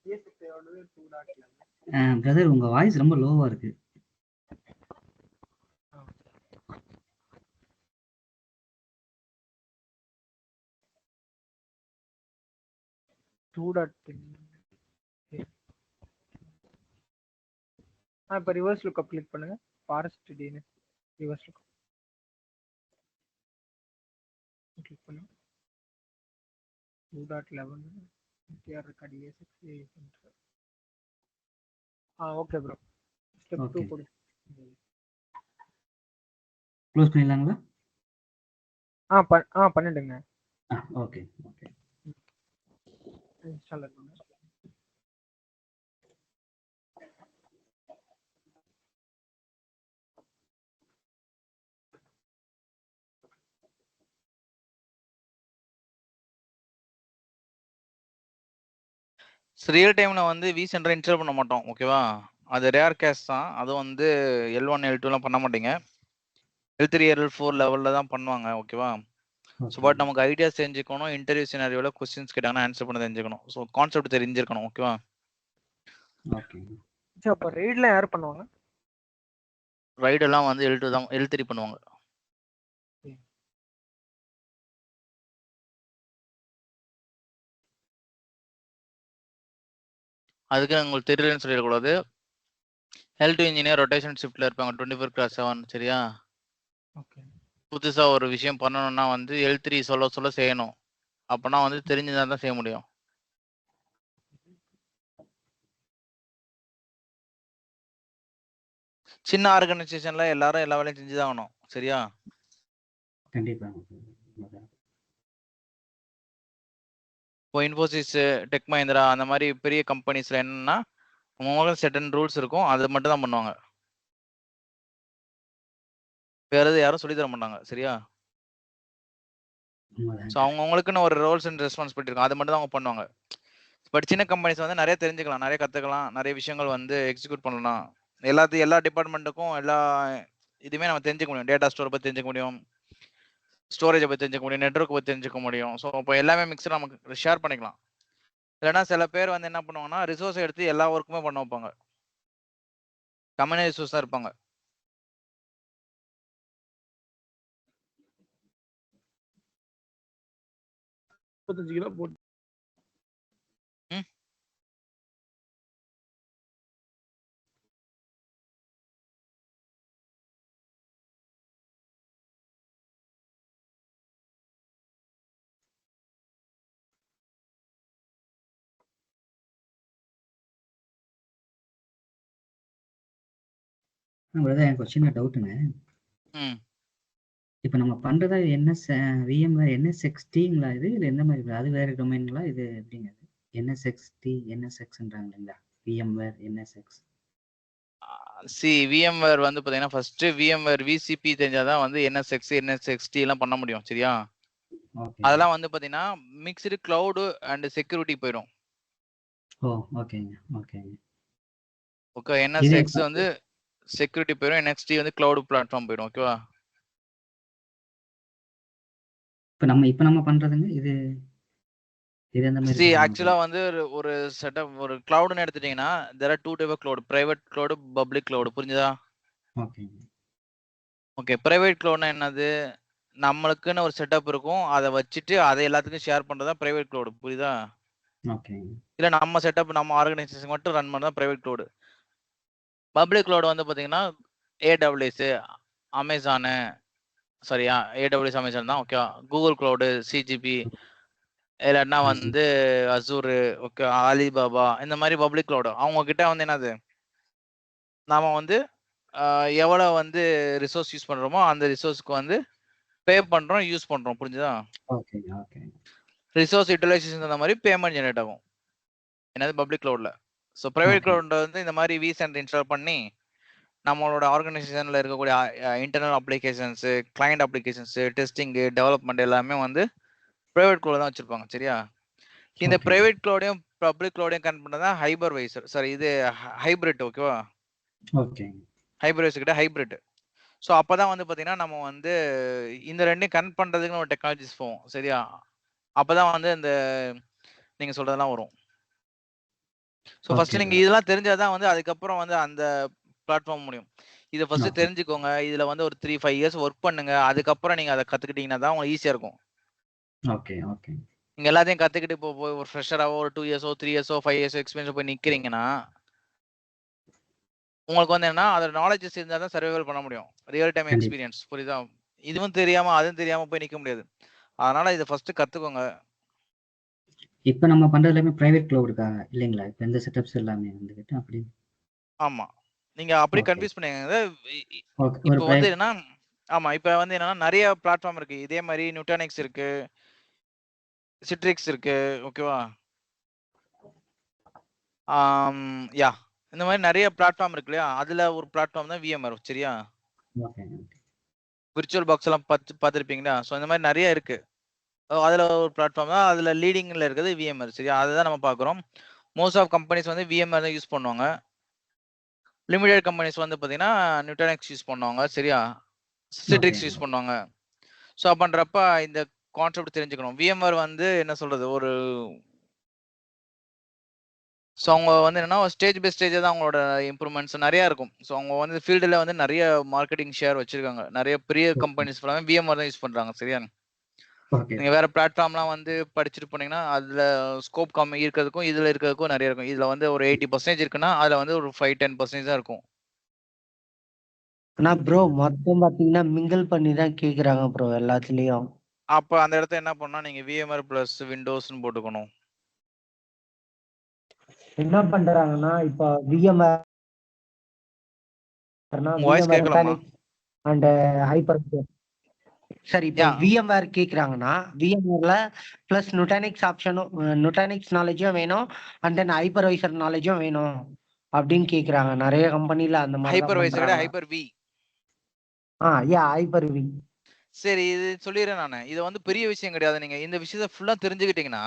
ESXயோட 2.11 பிரதர் உங்க வாய்ஸ் ரொம்ப லோவா இருக்கு. இப்போ ரிவர்ஸ் லுக்கப் கிளிக் பண்ணுங்க. Forest DNS reverse lookup click பண்ணுங்க. 2.11 DR record ESX. Okay bro. Step 2 Okay. போடு. க்ளோஸ் பண்ணிடலாங்களா? பண்ணிடுங்க. Okay okay. இன்ஸ்டால் பண்ணுங்க. ரியல் டைம்ல வந்து vCenter இன்ஸ்டால் பண்ண மாட்டோம், ஓகேவா? அது ரேர் கேஸ் தான். அது வந்து L1 L2லாம் பண்ண மாட்டீங்க. L3 L4 லெவல்ல தான் பண்ணுவாங்க, ஓகேவா? ஸோ பட் நமக்கு ஐடியாஸ் தெரிஞ்சுக்கணும். இன்டர்வியூ சினாரியோல கொஸ்டின்ஸ் கேட்டாங்கன்னா ஆன்சர் பண்ண தெரிஞ்சுக்கணும். ஸோ கான்செப்ட் தெரிஞ்சிருக்கணும், ஓகேவா? ஓகே. சரி, அப்போ ரெய்ட்லாம் யார் பண்ணுவாங்க? ரைட் எல்லாம் வந்து L2 தான், L3 பண்ணுவாங்க. அதுக்கு உங்களுக்கு தெரியலன்னு சொல்லிடக்கூடாது. L2 இன்ஜினியர் ரொட்டேஷன் ஷிஃப்ட்ல இருப்பாங்க 24/7, சரியா? ஓகே. புதுசா ஒரு விஷயம் பண்ணணும்னா வந்து L3 சொல்ல செய்யணும். அப்பனா வந்து தெரிஞ்சுதான் தான் செய்ய முடியும். சின்ன ஆர்கனைசேஷன்ல எல்லாரும் எல்லா வேலையும் செஞ்சுதான் ஆகணும், சரியா? கண்டிப்பா. இப்போ இன்ஃபோசிஸ், டெக் மஹிந்திரா அந்த மாதிரி பெரிய கம்பெனிஸ்ல என்னன்னா அவங்க செட்டன் ரூல்ஸ் இருக்கும், அது மட்டும் தான் பண்ணுவாங்க. வேற எது யாரும் சொல்லி தர மாட்டாங்க, சரியா? ஸோ அவங்களுக்குன்னு ஒரு ரோல்ஸ் அண்ட் ரெஸ்பான்சிபிலிட்டி இருக்கும், அது மட்டும் தான் அவங்க பண்ணுவாங்க. பட் சின்ன கம்பெனிஸ் வந்து நிறைய தெரிஞ்சுக்கலாம், நிறைய கற்றுக்கலாம், நிறைய விஷயங்கள் வந்து எக்ஸிக்யூட் பண்ணலாம். எல்லா டிபார்ட்மெண்ட்டுக்கும் எல்லா இதுவுமே நம்ம தெரிஞ்சுக்க முடியும். டேட்டா ஸ்டோரை பற்றி தெரிஞ்சுக்க முடியும், ஸ்டோரேஜை பற்றி தெரிஞ்சுக்க முடியும், நெட்வொர்க் பற்றி தெரிஞ்சுக்க முடியும். ஸோ இப்போ எல்லாமே மிக்ஸ்டு நமக்கு ஷேர் பண்ணிக்கலாம். இல்லைன்னா சில பேர் வந்து என்ன பண்ணுவாங்கன்னா ரிசோர்ஸை எடுத்து எல்லா ஒர்க்குமே பண்ண வைப்பாங்க. கம்பெனி ரிசோர்ஸ் தான் இருப்பாங்க. கிலோ போட்டு பிரதர் எனக்கு ஒரு சின்ன டவுட்டுங்க. இப்போ நம்ம பண்றதா VMware NSXTங்களா இது, இல்லை எந்த மாதிரி? அது வேற டொமைன்களா? இது எப்படிங்க? NSXT NSXன்றாங்க இல்லைங்களா? VMware NSX. VMware வந்து பார்த்தீங்கன்னா ஃபர்ஸ்ட் VMware VCP தெரிஞ்சாதான் வந்து NSX NSXT எல்லாம் பண்ண முடியும், சரியா? அதெல்லாம் வந்து பார்த்தீங்கன்னா மிக்ஸ்டு கிளவுடு அண்ட் செக்யூரிட்டி போயிடும். ஓகேங்க ஓகேங்க. ஓகே, NSX வந்து செக்யூரிட்டி போயிடும், NXT வந்து கிளவுட் பிளாட்ஃபார்ம் போயிடும், ஓகேவா? இப்போ நம்ம பண்றதுங்க இது எந்த மாதிரி? ஆக்சுவலா வந்து ஒரு செட்டப், ஒரு கிளவுட்னு எடுத்துட்டீங்கன்னா there are 2 type of cloud, private cloud, public cloud. புரிஞ்சுதா? ஓகேங்க. ஓகே, பிரைவேட் கிளவுட்னா என்னது? நம்மளுக்குன்னு ஒரு செட்டப் இருக்கும். அதை வச்சுட்டு அதை எல்லாத்துக்கும் ஷேர் பண்றதா பிரைவேட் க்ளவுட். புரியுதா? ஓகே. இல்ல நம்ம செட்டப் நம்ம ஆர்கனைசேஷன் மட்டும் ரன் பண்ணதா பிரைவேட் க்ளவுட். பப்ளிக் க்ளவுட் வந்து பாத்தீங்கன்னா ஏடபிள்யூஎஸ், அமேசானு, சரியா? ஏடபிள்யூஎஸ் அமேசான் தான் ஓகே. கூகுள் க்ளவுடு, சிஜிபி, இல்லைன்னா வந்து அசூர், ஓகே, அலிபாபா, இந்த மாதிரி பப்ளிக் க்ளவுட். அவங்க கிட்ட வந்து என்னது, நாம வந்து எவ்வளவு வந்து ரிசோர்ஸ் யூஸ் பண்றோமோ அந்த ரிசோர்ஸ்க்கு வந்து பே பண்றோம், யூஸ் பண்றோம். புரிஞ்சுதா? ஓகே. ஓகே. ரிசோர்ஸ் யூட்டிலைசேஷன் அந்த மாதிரி பேமெண்ட் ஜெனரேட் ஆகும். என்னது பப்ளிக் க்ளவுட்ல. So private Okay. க்ளவுட் வந்து இந்த மாதிரி vCenter இன்ஸ்டால் பண்ணி நம்மளோட ஆர்கனைசேஷன்ல இருக்கக்கூடிய internal applications, client applications, testing, development எல்லாமே வந்து பிரைவேட் க்ளவுட் தான் வச்சிருப்பாங்க. சரியா? இந்த Okay. பிரைவேட் க்ளவுடையும் பப்ளிக் க்ளவுடையும் கனெக்ட் பண்ணதா ஹைபர்வைசர். சாரி, இது ஹைபிரிட். ஓகேவா? ஓகே. ஹைபர்வைசர் கிட்ட ஹைபிரிட். ஸோ அப்பதான் வந்து பாத்தீங்கன்னா நம்ம வந்து இந்த ரெண்டையும் கனெக்ட் பண்றதுக்குன்னு ஒரு டெக்னாலஜிஸ் போவோம். சரியா? அப்பதான் வந்து இந்த நீங்க சொல்றதெல்லாம் வரும். ஸோ ஃபர்ஸ்ட் Okay, நீங்க bro. இதெல்லாம் தெரிஞ்சாதான் வந்து அதுக்கப்புறம் வந்து அந்த பிளாட்ஃபார்ம் முடியும். இதை ஃபர்ஸ்ட் Okay. தெரிஞ்சுக்கோங்க. இதுல வந்து ஒரு 3-5 இயர்ஸ் ஒர்க் பண்ணுங்க. அதுக்கப்புறம் நீங்க அதை கத்துக்கிட்டீங்கன்னா தான் உங்களுக்கு ஈஸியா இருக்கும். ஓகே. ஓகே. நீங்க எல்லாத்தையும் கத்துக்கிட்டு போய் ஒரு ஃப்ரெஷராவோ ஒரு 2 இயர்ஸோ 3 இயர்ஸோ 5 இயர்ஸோ எக்ஸ்பீரியன்ஸ் போய் நிக்கிறீங்கன்னா உங்களுக்கு வந்து என்ன, அதோட நாலேஜஸ் இருந்தா தான் சர்வைவல் பண்ண முடியும். ரியல் டைம் கண்டிப்பா. எக்ஸ்பீரியன்ஸ். புரியுதா? இதுவும் தெரியாம அதுவும் தெரியாம போய் நிக்க முடியாது. அதனால இதை ஃபர்ஸ்ட் கத்துக்கோங்க. இப்ப நம்ம பண்றது எல்லாமே பிரைவேட் க்ளவுடுக்கா இல்லைங்களா? இப்ப இந்த செட்டப்ஸ் எல்லாமே வந்துகிட்டு அப்படி. ஆமா, நீங்க அப்படி Okay. கன்ஃபியூஸ் பண்ணீங்க. ஓகே. ஒரு இப்போ வந்து என்னன்னா, ஆமா, இப்ப வந்து என்னன்னா நிறைய பிளாட்ஃபார்ம் இருக்கு. இதே மாதிரி நியூட்டானிக்ஸ் இருக்கு, சிட்ரிக்ஸ் இருக்கு. ஓகேவா? யா, இந்த மாதிரி நிறைய பிளாட்ஃபார்ம் இருக்கு இல்லையா? அதுல ஒரு பிளாட்ஃபார்ம் தான் VMware. சரியா? ஓகே. விர்ச்சுவல் பாக்ஸ் எல்லாம் பார்த்துருப்பீங்களா? ஸோ இந்த மாதிரி நிறைய இருக்கு. அதுல ஒரு பிளாட்ஃபார்ம் தான், அதுல லீடிங்ல இருக்குது VMware. சரியா? அதுதான் நம்ம பார்க்குறோம். மோஸ்ட் ஆஃப் கம்பெனிஸ் வந்து VMware தான் யூஸ் பண்ணுவாங்க. லிமிடெட் கம்பெனிஸ் வந்து பாத்தீங்கன்னா நியூட்டானிக்ஸ் யூஸ் பண்ணுவாங்க. சரியா? சிட்ரிக்ஸ் யூஸ் பண்ணுவாங்க. ஸோ அப்படின்றப்ப இந்த கான்செப்ட் தெரிஞ்சுக்கணும். VMware வந்து என்ன சொல்றது, ஒரு ஸோ அவங்க வந்து என்னன்னா ஸ்டேஜ் பை ஸ்டேஜ் தான் அவங்களோட இம்ப்ரூவ்மெண்ட்ஸ் நிறைய இருக்கும். ஸோ அவங்க வந்து ஃபீல்டில் வந்து நிறைய மார்க்கெட்டிங் ஷேர் வச்சிருக்காங்க. நிறைய பெரிய கம்பெனிஸ் ஃபுல்லாமே VMware தான் யூஸ் பண்றாங்க. சரியா? ஓகே. நீங்க வேற பிளாட்ஃபார்ம்லாம் வந்து படிச்சுட்டு போனீங்கன்னா அதுல ஸ்கோப் கம்மி இருக்கிறதுக்கும் இதுல இருக்கிறதுக்கும் நிறைய இருக்கும். இதுல வந்து ஒரு 80% இருக்குன்னா அதுல வந்து ஒரு 5-10% தான் இருக்கும். ஆனா ப்ரோ மொத்தம் பாத்தீங்கன்னா மிங்கிள் பண்ணி தான் கேக்குறாங்க ப்ரோ எல்லாத்துலயும். அப்ப அந்த இடத்த என்ன பண்ணா நீங்க VMware பிளஸ் விண்டோஸ்னு போட்டுக்கணும். என்ன பண்றாங்கன்னா இப்ப VMware வாய்ஸ் கேட்கலாமா? And hyper. சரி, இப்போ VMware கேக்குறாங்கன்னா VMwareல பிளஸ் நுட்டானிக்ஸ் ஆப்ஷனும் நுட்டானிக்ஸ் நாலேஜும் வேணும் அண்ட் தென் ஹைப்பர்வைசர் நாலேஜும் வேணும் அப்படின்னு கேக்குறாங்க. நிறைய கம்பெனில அந்த மாதிரி தான் ஹைப்பர்வைசர் பண்றாங்க. Hyper V. Hyper V. சரி, இது சொல்லிடுறேன் நானு. இது வந்து பெரிய விஷயம் கிடையாது. நீங்க இந்த விஷயத்தை ஃபுல்லா தெரிஞ்சுக்கிட்டீங்கன்னா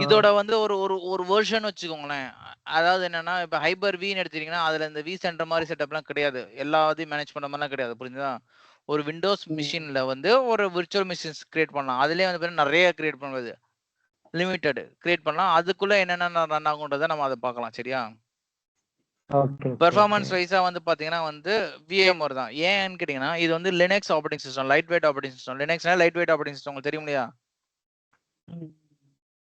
இதோட வந்து ஒரு ஒரு ஒரு வெர்ஷன் வச்சுக்கோங்களேன். அதாவது என்னன்னா இப்ப ஹைப்பர் வின்னு எடுத்தீங்கன்னா அதுல இந்த vCenter மாதிரி செட்டப்லாம் கிடையாது. எல்லாத்தையும் மேனேஜ் பண்ற மாதிரிலாம் கிடையாது. புரிஞ்சுதா? ஒரு விண்டோஸ் மிஷின்ல வந்து ஒரு விர்ச்சுவல் மிஷின்ஸ் கிரியேட் பண்ணலாம். அதுலயே வந்து நிறைய கிரியேட் பண்ணுவது லிமிட்டெட் கிரியேட் பண்ணலாம். அதுக்குள்ள என்னென்ன ரன் ஆகுன்றதை நம்ம அதை பார்க்கலாம். சரியா? பெர்ஃபார்மன்ஸ் வைஸா வந்து பாத்தீங்கன்னா வந்து VMware தான். ஏன்னு கேட்டீங்கன்னா இது வந்து Linux operating system, light weight operating system. லினக்ஸ்னா லைட் வெயிட் ஆப்பரேட்டிங் சிஸ்டம் உங்களுக்கு தெரியும் இல்லையா?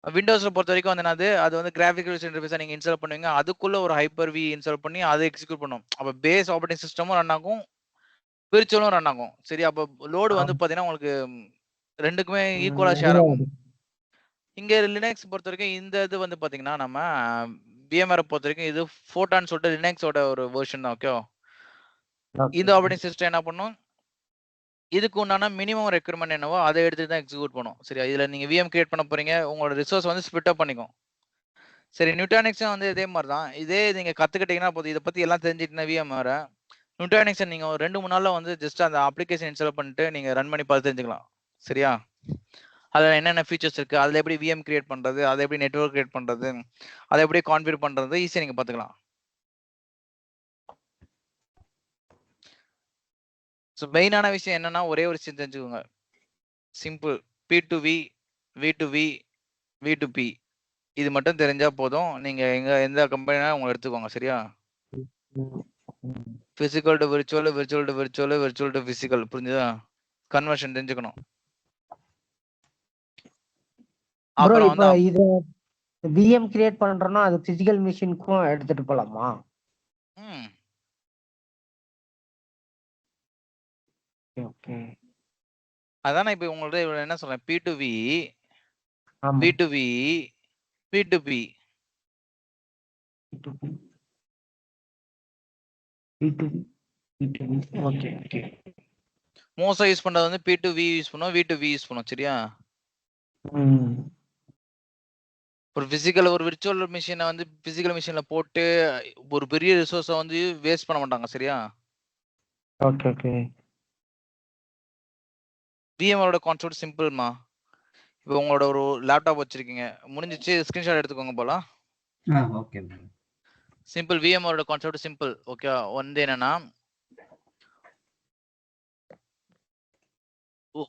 விண்டோஸ்ல பொறுத்த வரைக்கும் வந்து என்னது, அது வந்து கிராஃபிக்கல் இன்டர்ஃபேஸா நீங்க இன்ஸ்டால் பண்ணுவீங்க. அதுக்குள்ள ஒரு ஹைப்பர் வி இன்ஸ்டால் பண்ணி அதை எக்ஸிக்யூட் பண்ணும். அப்ப பேஸ் ஆப்பரேட்டிங் சிஸ்டமும் ரன் ஆகும், விர்ச்சுவலும் ரன் ஆகும். சரி, அப்ப லோடு வந்து பாத்தீங்கன்னா உங்களுக்கு ரெண்டுக்குமே ஈக்குவலா ஷேர் ஆகும். இங்க லினக்ஸ் பொறுத்த வரைக்கும் இந்த இது வந்து பாத்தீங்கன்னா நம்ம VMware பொறுத்த வரைக்கும் இது ஃபோட்டான்னு சொல்லிட்டு லினக்ஸோட ஒரு வெர்ஷன் தான். ஓகே, இந்த ஆப்பரேட்டிங் சிஸ்டம் என்ன பண்ணும், இதுக்கு உண்டான மினிமம் ரெக்யர்மெண்ட் என்னவோ அதை எடுத்து தான் எக்ஸிக்யூட் பண்ணும். சரியா? இதுல நீங்க VM கிரியேட் பண்ண போறீங்க, உங்களோட ரிசோர்ஸ் வந்து ஸ்பிட் அப் பண்ணிக்கும். சரி, நியூட்டானிக்ஸும் வந்து இதே மாதிரி தான். இதே நீங்க கத்துக்கிட்டீங்கன்னா போதும். இதை பத்தி எல்லாம் தெரிஞ்சுக்கிட்டீங்கன்னா VMware நியூட்டானிக்ஸை நீங்க ஒரு 2-3 நாள்ல வந்து ஜஸ்ட் அந்த அப்ளிகேஷன் இன்ஸ்டால் பண்ணிட்டு நீங்க ரன் பண்ணி பார்த்து தெரிஞ்சுக்கலாம். சரியா? அதுல என்னென்ன ஃபீச்சர்ஸ் இருக்கு, அதுல எப்படி VM கிரியேட் பண்றது, அதை எப்படி நெட்வொர்க் கிரியேட் பண்றது, அதை எப்படி கான்ஃபிகர் பண்றது ஈஸியா நீங்க பாத்துக்கலாம். ஸோ மெயினான விஷயம் என்னன்னா ஒரே ஒரு விஷயம் தெரிஞ்சுக்கோங்க. சிம்பிள். P2V, V2V, V2P இது மட்டும் தெரிஞ்சா போதும். நீங்க எந்த கம்பெனினா உங்களை எடுத்துக்கோங்க. சரியா? Physical to virtual, virtual to virtual, virtual to physical. புரிஞ்சுதா? கன்வர்ஷன் தெரிஞ்சுக்கணும். ப்ரோ அப்புறம் இப்போ வந்து இது விஎம் கிரியேட் பண்றோம்னா அது பிசிக்கல் மிஷினுக்கும் எடுத்துட்டு போலாமா? ம் ஓகே. அதானே இப்போ உங்கள்ட்ட என்ன சொல்றேன், P2V, ஆமா. V2V, P2P. Okay okay. மோஸ்டா யூஸ் பண்றது வந்து P2V யூஸ் பண்ணுவோம், V2V யூஸ் பண்ணுவோம். சரியா? ஒரு பிசிக்கல் ஒரு விர்ச்சுவல் மிஷினை வந்து பிசிக்கல் மிஷின்ல போட்டு ஒரு பெரிய ரிசோர்ஸை வந்து வேஸ்ட் பண்ண மாட்டாங்க. சரியா? Okay okay. விஎம்ஆரோட கான்செப்ட் சிம்பிள்மா. இப்போ உங்களோட ஒரு லேப்டாப் வச்சிருக்கீங்க, முடிஞ்சிச்சு, ஸ்கிரீன்ஷாட் எடுத்துக்கோங்க போலாம். ஓகே. சிம்பிள். விஎம்ஆரோட கான்செப்ட் சிம்பிள். ஓகே, வந்து என்னன்னா,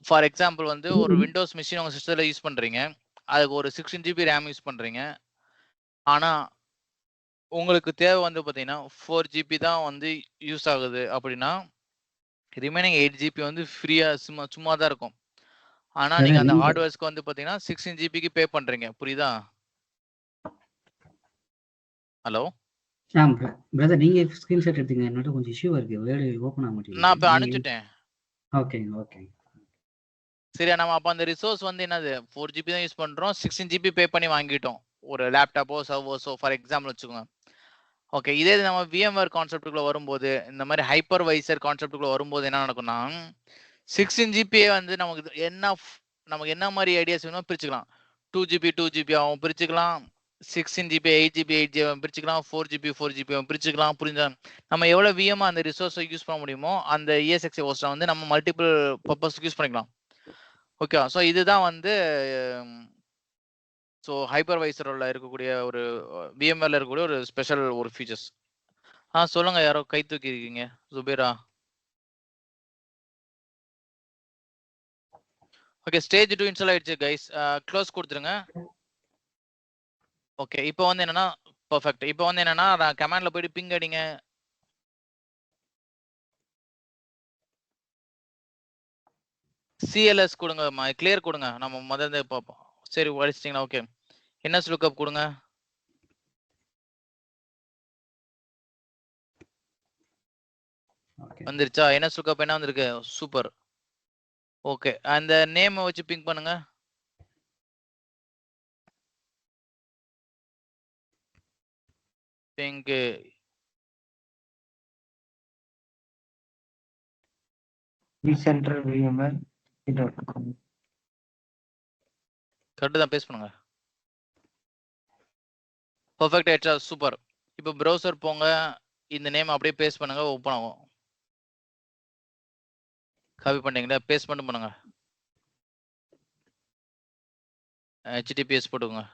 ஃபார் எக்ஸாம்பிள் வந்து ஒரு விண்டோஸ் மிஷின் உங்க சிஸ்டத்துல யூஸ் பண்றீங்க, அதுக்கு ஒரு 16 GB ரேம் யூஸ் பண்றீங்க. ஆனா உங்களுக்கு தேவை வந்து பாத்தீங்கன்னா 4 GB தான் வந்து யூஸ் ஆகுது அப்படின்னா, ரிமைனிங் 8 GB வந்து ஃப்ரீயா சும்மா தான் இருக்கும். ஆனா நீங்க அந்த ஹார்ட்வேர்ஸ்க்கு வந்து பாத்தீங்கன்னா 16 GBக்கு பே பண்றீங்க. புரியுதா? ஹலோ பிரதர், நீங்க ஸ்கிரீன்ஷாட் எடுத்தீங்க. என்னோட கொஞ்சம் இஷ்யூ இருக்கு, வேர்டு ஓபன் ஆக மாட்டேங்குது. நான் இப்ப அனுப்பிச்சிட்டேன். ஓகே. சரியா? நம்ம அப்ப அந்த ரிசோர்ஸ் வந்து என்னது 4 GB தான் யூஸ் பண்றோம், 16 GB பே பண்ணி வாங்கிட்டோம். ஒரு லேப்டாப்போ சர்வர்ஸோ ஃபார் எக்ஸாம்பிள் வச்சுக்கோங்க. ஓகே, இதே நம்ம VMware கான்செப்டுக்குள்ள வரும்போது, இந்த மாதிரி ஹைப்பர்வைசர் கான்செப்டுக்குள்ள வரும்போது என்ன நடக்கும்னா, 16 GB வந்து நமக்கு என்ன மாதிரி ஐடியாஸ் வேணுமோ பிரிச்சுக்கலாம். 2 GB 2 GB ஆகும் பிரிச்சுக்கலாம், 16 GB 8 GB 8 GB பிரிச்சுக்கலாம், 4 GB 4 GB பிரிச்சுக்கலாம். புரிஞ்சா? நம்ம எவ்வளவு VM அந்த ரிசோர்ஸை யூஸ் பண்ண முடியுமோ அந்த ESXi ஹோஸ்டை வந்து நம்ம மல்டிபிள் பர்பஸ்க்கு யூஸ் பண்ணிக்கலாம். ஓகே, ஸோ இதுதான் வந்து ஸோ ஹைப்பர்வைசரோட இருக்கக்கூடிய ஒரு VMwareல இருக்கக்கூடிய ஒரு ஸ்பெஷல் ஒரு ஃபீச்சர்ஸ். சொல்லுங்க, யாரோ கை தூக்கி இருக்கீங்க. சுபேரா. ஓகே, ஸ்டேஜ் 2 இன்ஸ்டால் ஆயிடுச்சு கைஸ். க்ளோஸ் கொடுத்துருங்க. ஓகே, இப்போ வந்து என்னன்னா பெர்ஃபெக்ட். இப்போ வந்து என்னன்னா நான் கமாண்ட்ல போயிட்டு பிங் அடிங்க. CLS கொடுங்க, கிளியர் கொடுங்க. நம்ம முதல்ல பார்ப்போம். சரி, வடிச்சிட்டீங்களா? ஓகே, NS லுக்அப் கொடுங்க. வந்துருச்சா? NS லுக்அப் என்ன வந்திருக்கு? சூப்பர். ஓகே, அந்த நேம் வச்சு பிங் பண்ணுங்க. Ping vCenter.vmware.com. கரெக்ட் தான், பேஸ் பண்ணுங்க. பெர்ஃபெக்ட் ஆயிடுச்சா? சூப்பர். இப்போ ப்ரௌசர் போங்க, இந்த நேம் அப்படியே பேஸ்ட் பண்ணுங்க, ஓப்பன் ஆகும். காப்பி பண்ணீங்களா? பேஸ்ட் மட்டும் பண்ணுங்க. HTTPS போட்டுக்கோங்க.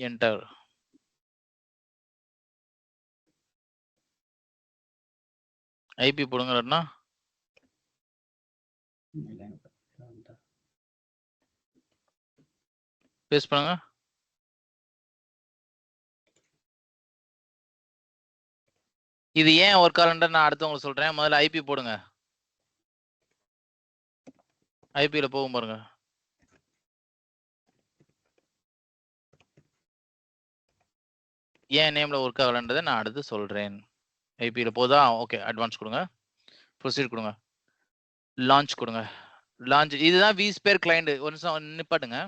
என்டர். IP போடுங்கன்னா பேஸ்ட் பண்ணுங்க. இது ஏன் ஒர்க் ஆகலன்ற நான் அடுத்து உங்களுக்கு சொல்றேன். முதல்ல IP போடுங்க. IP-ல போகும் பாருங்க. ஏன் நேம்ல ஒர்க் ஆகலன்றதை நான் அடுத்து சொல்றேன். IP-ல போதா? ஓகே, அட்வான்ஸ் கொடுங்க, ப்ரொசீட் கொடுங்க, லான்ச் கொடுங்க. லான்ச். இதுதான் vSphere கிளைண்ட். ஒரு நிமிஷம் நிப்பாட்டுங்க.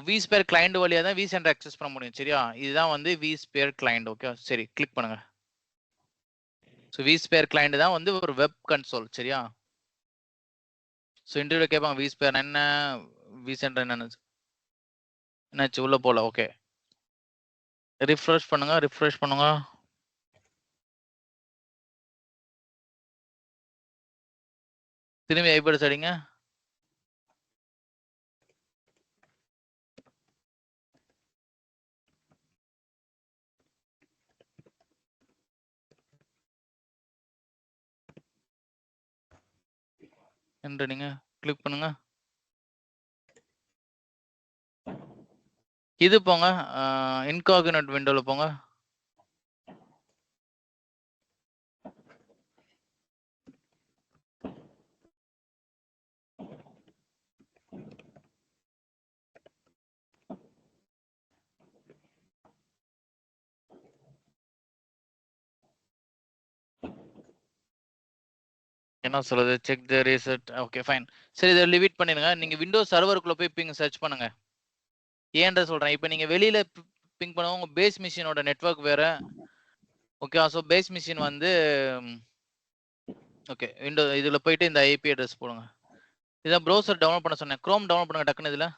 vSphere கிளைண்ட் வழியா தான் vCenter அக்சஸ் பண்ண முடியும். சரியா? இதுதான் வந்து vSphere கிளைண்ட். ஓகே, சரி, கிளிக் பண்ணுங்க. ஸோ vSphere கிளைண்ட் தான் வந்து ஒரு வெப் கன்சோல். சரியா? ஸோ இன்டர்வியூல கேட்பாங்க vSphere என்ன, vCenter என்னன்னு. என்னாச்சு? உள்ள போல. ஓகே, ரிஃப்ரெஷ் பண்ணுங்க. திரும்பி ஐபேட் அடிங்க. என்று நீங்க கிளிக் பண்ணுங்க. இது போங்க, இன்காகினேட் விண்டோல போங்க. என்ன சொல்றது check the reset okay fine சரி இதை லிமிட் பண்ணிடுங்க நீங்க விண்டோஸ் சர்வருக்குள்ள போய் பிங் சர்ச் பண்ணுங்க ஏன்டா சொல்றேன் இப்போ நீங்க வெளியில பிங் பண்ணுவோம் உங்க பேஸ் மிஷினோட நெட்வொர்க் வேற ஓகே ஸோ பேஸ் மிஷின் வந்து ஓகே விண்டோ இதுல போயிட்டு இந்த ஐபி அட்ரஸ் போடுங்க இதான் ப்ரௌசர் டவுன்லோட் பண்ண சொன்னேன் குரோம் டவுன்லோட் பண்ணுங்க டக்குன்னு இதுல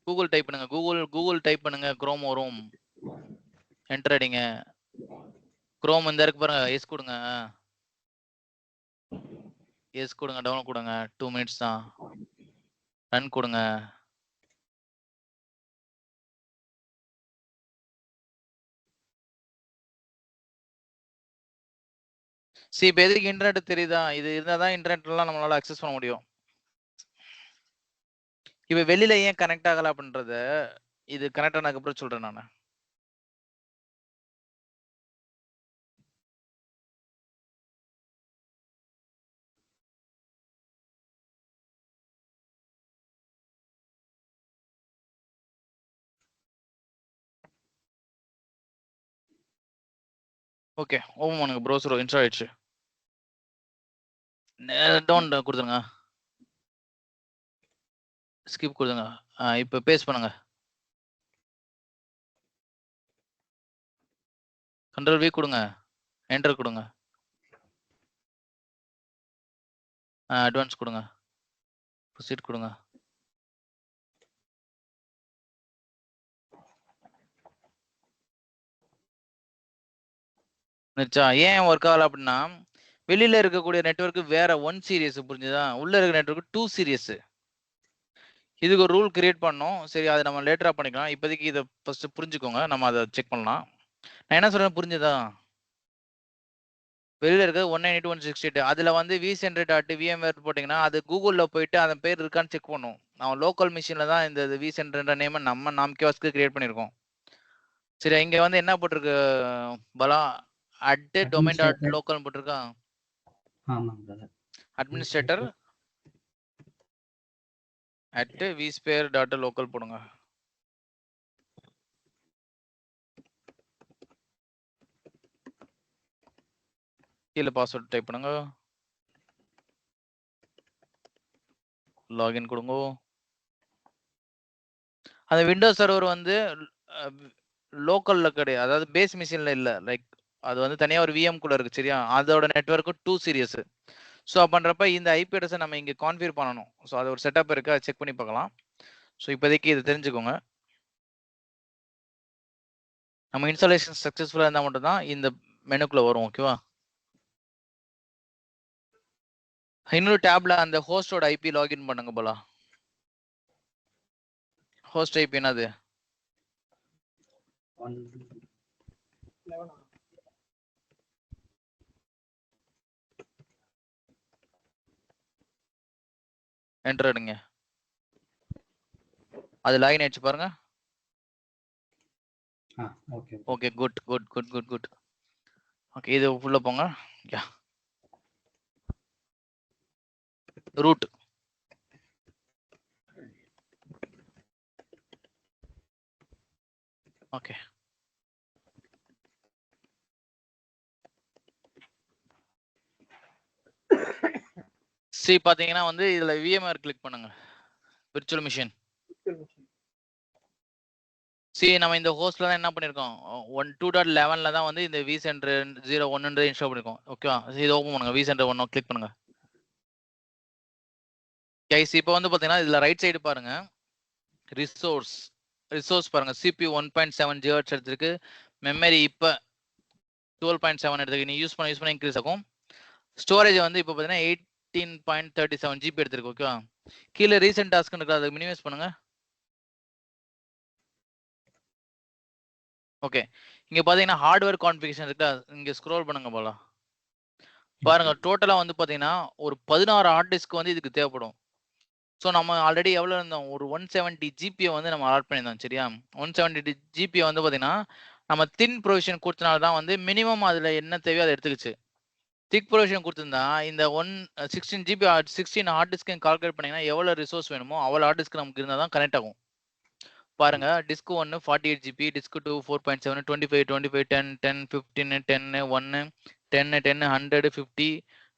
கூகுள் டைப் பண்ணுங்க கூகுள் டைப் பண்ணுங்க குரோம் வரும் என்டர் அடிங்க குரோம் இந்த இருக்கு பாருங்க எஸ் கொடுங்க எஸ் கொடுங்க டவுன்லோட் கொடுங்க 2 மினிட்ஸ் தான் ரன் கொடுங்க சரி இப்போ எதுக்கு இன்டர்நெட் தெரியுதா இது இருந்தாதான் இன்டர்நெட்லாம் நம்மளால அக்சஸ் பண்ண முடியும் இப்போ வெளியில ஏன் கனெக்ட் ஆகல அப்படின்றத இது கனெக்ட் ஆனதுக்கு அப்புறம் சொல்றேன் நான் ஓகே ஓபன் பண்ணுங்க ப்ரௌசர் இன்ஸ்டால் ஆயிடுச்சு டவுன் கொடுத்துருங்க ஸ்கிப் கொடுங்க இப்போ பேஸ்ட் பண்ணுங்க கண்ட்ரோல் வி கொடுங்க என்டர் கொடுங்க அட்வான்ஸ் கொடுங்க ப்ரொசீட் கொடுங்க ஏன் ஒர்க் ஆகல அப்படின்னா வெளியில இருக்கக்கூடிய நெட்வொர்க் வேற 1 சீரியஸ் புரிஞ்சுதா உள்ள இருக்க நெட்வொர்க் 2 சீரியஸ் இதுக்கு ஒரு ரூல் கிரியேட் பண்ணோம் சரி அதை நம்ம லேட்டரா பண்ணிக்கலாம் இப்போதைக்கு இதை ஃபர்ஸ்ட் புரிஞ்சுக்கோங்க நம்ம அதை செக் பண்ணலாம் நான் என்ன சொல்றேன் புரிஞ்சுதா வெளியில இருக்க 192.168 அதுல வந்து vCenter.vmware போட்டீங்கன்னா அது கூகுள்ல போயிட்டு அந்த பேர் இருக்கான்னு செக் பண்ணும் நம்ம லோக்கல் மிஷின்ல தான் இந்த vCenter நேம் நம்ம நாம்கியாஸ்க்கு கிரியேட் பண்ணிருக்கோம் சரி இங்க வந்து என்ன போட்டிருக்கு பலா @domain.local போட்டிருக்கா ஆமாம் பிரதர் அட்மினிஸ்ட்ரேட்டர் @vsphere.local போடுங்க கீழே பாஸ்வேர்ட் டைப் பண்ணுங்க லாகின் கொடுங்க அந்த விண்டோஸ் சர்வர் வந்து லோக்கல்ல கிடையாது அதாவது பேஸ் மிஷின்ல இல்ல லைக் அது வந்து தனியா ஒரு விஎம் குள்ள இருக்கு சரியா அதோட நெட்வொர்க் 2 சீரியஸ் ஸோ பண்றப்ப இந்த ஐபி அட்ரஸை நம்ம இங்க கான்ஃபிகர் பண்ணணும் ஸோ அது ஒரு செட்டப் இருக்கு அதை செக் பண்ணி பார்க்கலாம் ஸோ இப்போதைக்கு இதை தெரிஞ்சுக்கோங்க நம்ம இன்ஸ்டாலேஷன் சக்சஸ்ஃபுல்லா இருந்தால் மட்டும் தான் இந்த மெனுக்குள்ள வரும் ஓகேவா இன்னொரு டேப்ல அந்த ஹோஸ்டோட ஐபி லாகின் பண்ணுங்க போல ஹோஸ்ட் ஐபி என்னது என்டர் எடுங்க அது லாகின் ஆயிடுச்சு பாருங்க okay okay good good good good good okay இது உள்ள போங்க யா ரூட் ஓகே சி பாத்தீங்கன்னா வந்து இதுல VMware கிளிக் பண்ணுங்க விர்ச்சுவல் மிஷின் சி நம்ம இந்த ஹோஸ்ட்ல தான் என்ன பண்ணிருக்கோம் 2.11ல தான் வந்து இந்த vCenter 01 இன்ஸ்டால் பண்ணிருக்கோம் ஓகேவா இது ஓபன் பண்ணுங்க vCenter 1 கிளிக் பண்ணுங்க கைஸ் இப்போ வந்து பாத்தீங்கன்னா இதுல ரைட் சைடு பாருங்க ரிசோர்ஸ் பாருங்க CPU 1.7 GHz எடுத்துருக்கு மெமரி இப்போ 12.7 எடுத்துருக்கு நீ யூஸ் பண்ண இன்க்ரீஸ் ஆகும் ஸ்டோரேஜ் வந்து இப்போ பாத்தீங்கன்னா 18.37 GB எடுத்துருக்கு ஓகேவா கீழே ரீசெண்ட் டாஸ்க் இருக்கு அதை மினிமைஸ் பண்ணுங்க ஓகே இங்க பாத்தீங்கன்னா ஹார்ட்வேர் கான்ஃபிகரேஷன் இருக்கு இங்க ஸ்க்ரோல் பண்ணுங்க போல பாருங்க டோட்டலா வந்து பாத்தீங்கன்னா ஒரு 16 ஹார்ட் டிஸ்க் வந்து இதுக்கு தேவைப்படும் ஸோ நம்ம ஆல்ரெடி எவ்வளோ இருந்தோம் ஒரு 170 GB வந்து நம்ம அலாட் பண்ணியிருந்தோம் சரியா 170 GB வந்து பார்த்தீங்கன்னா நம்ம தின் ப்ரொவிஷன் கொடுத்தனால தான் வந்து மினிமம் அதில் என்ன தேவையோ அதை எடுத்துக்கிச்சு திக் ப்ரொவிஷன் கொடுத்துருந்தா இந்த 16 GB 16 ஹார்ட் டிஸ்க்கு கால்குலேட் பண்ணிங்கன்னா எவ்வளோ ரிசோர்ஸ் வேணுமோ அவ்வளோ ஹார்ட் டிஸ்க் நமக்கு இருந்தால் தான் கனெக்ட் ஆகும் பாருங்க டிஸ்க் 1 48 ஜிபி, டிஸ்க் 2 4.7, 25 25 10 10 15 10 1 10 10 100 50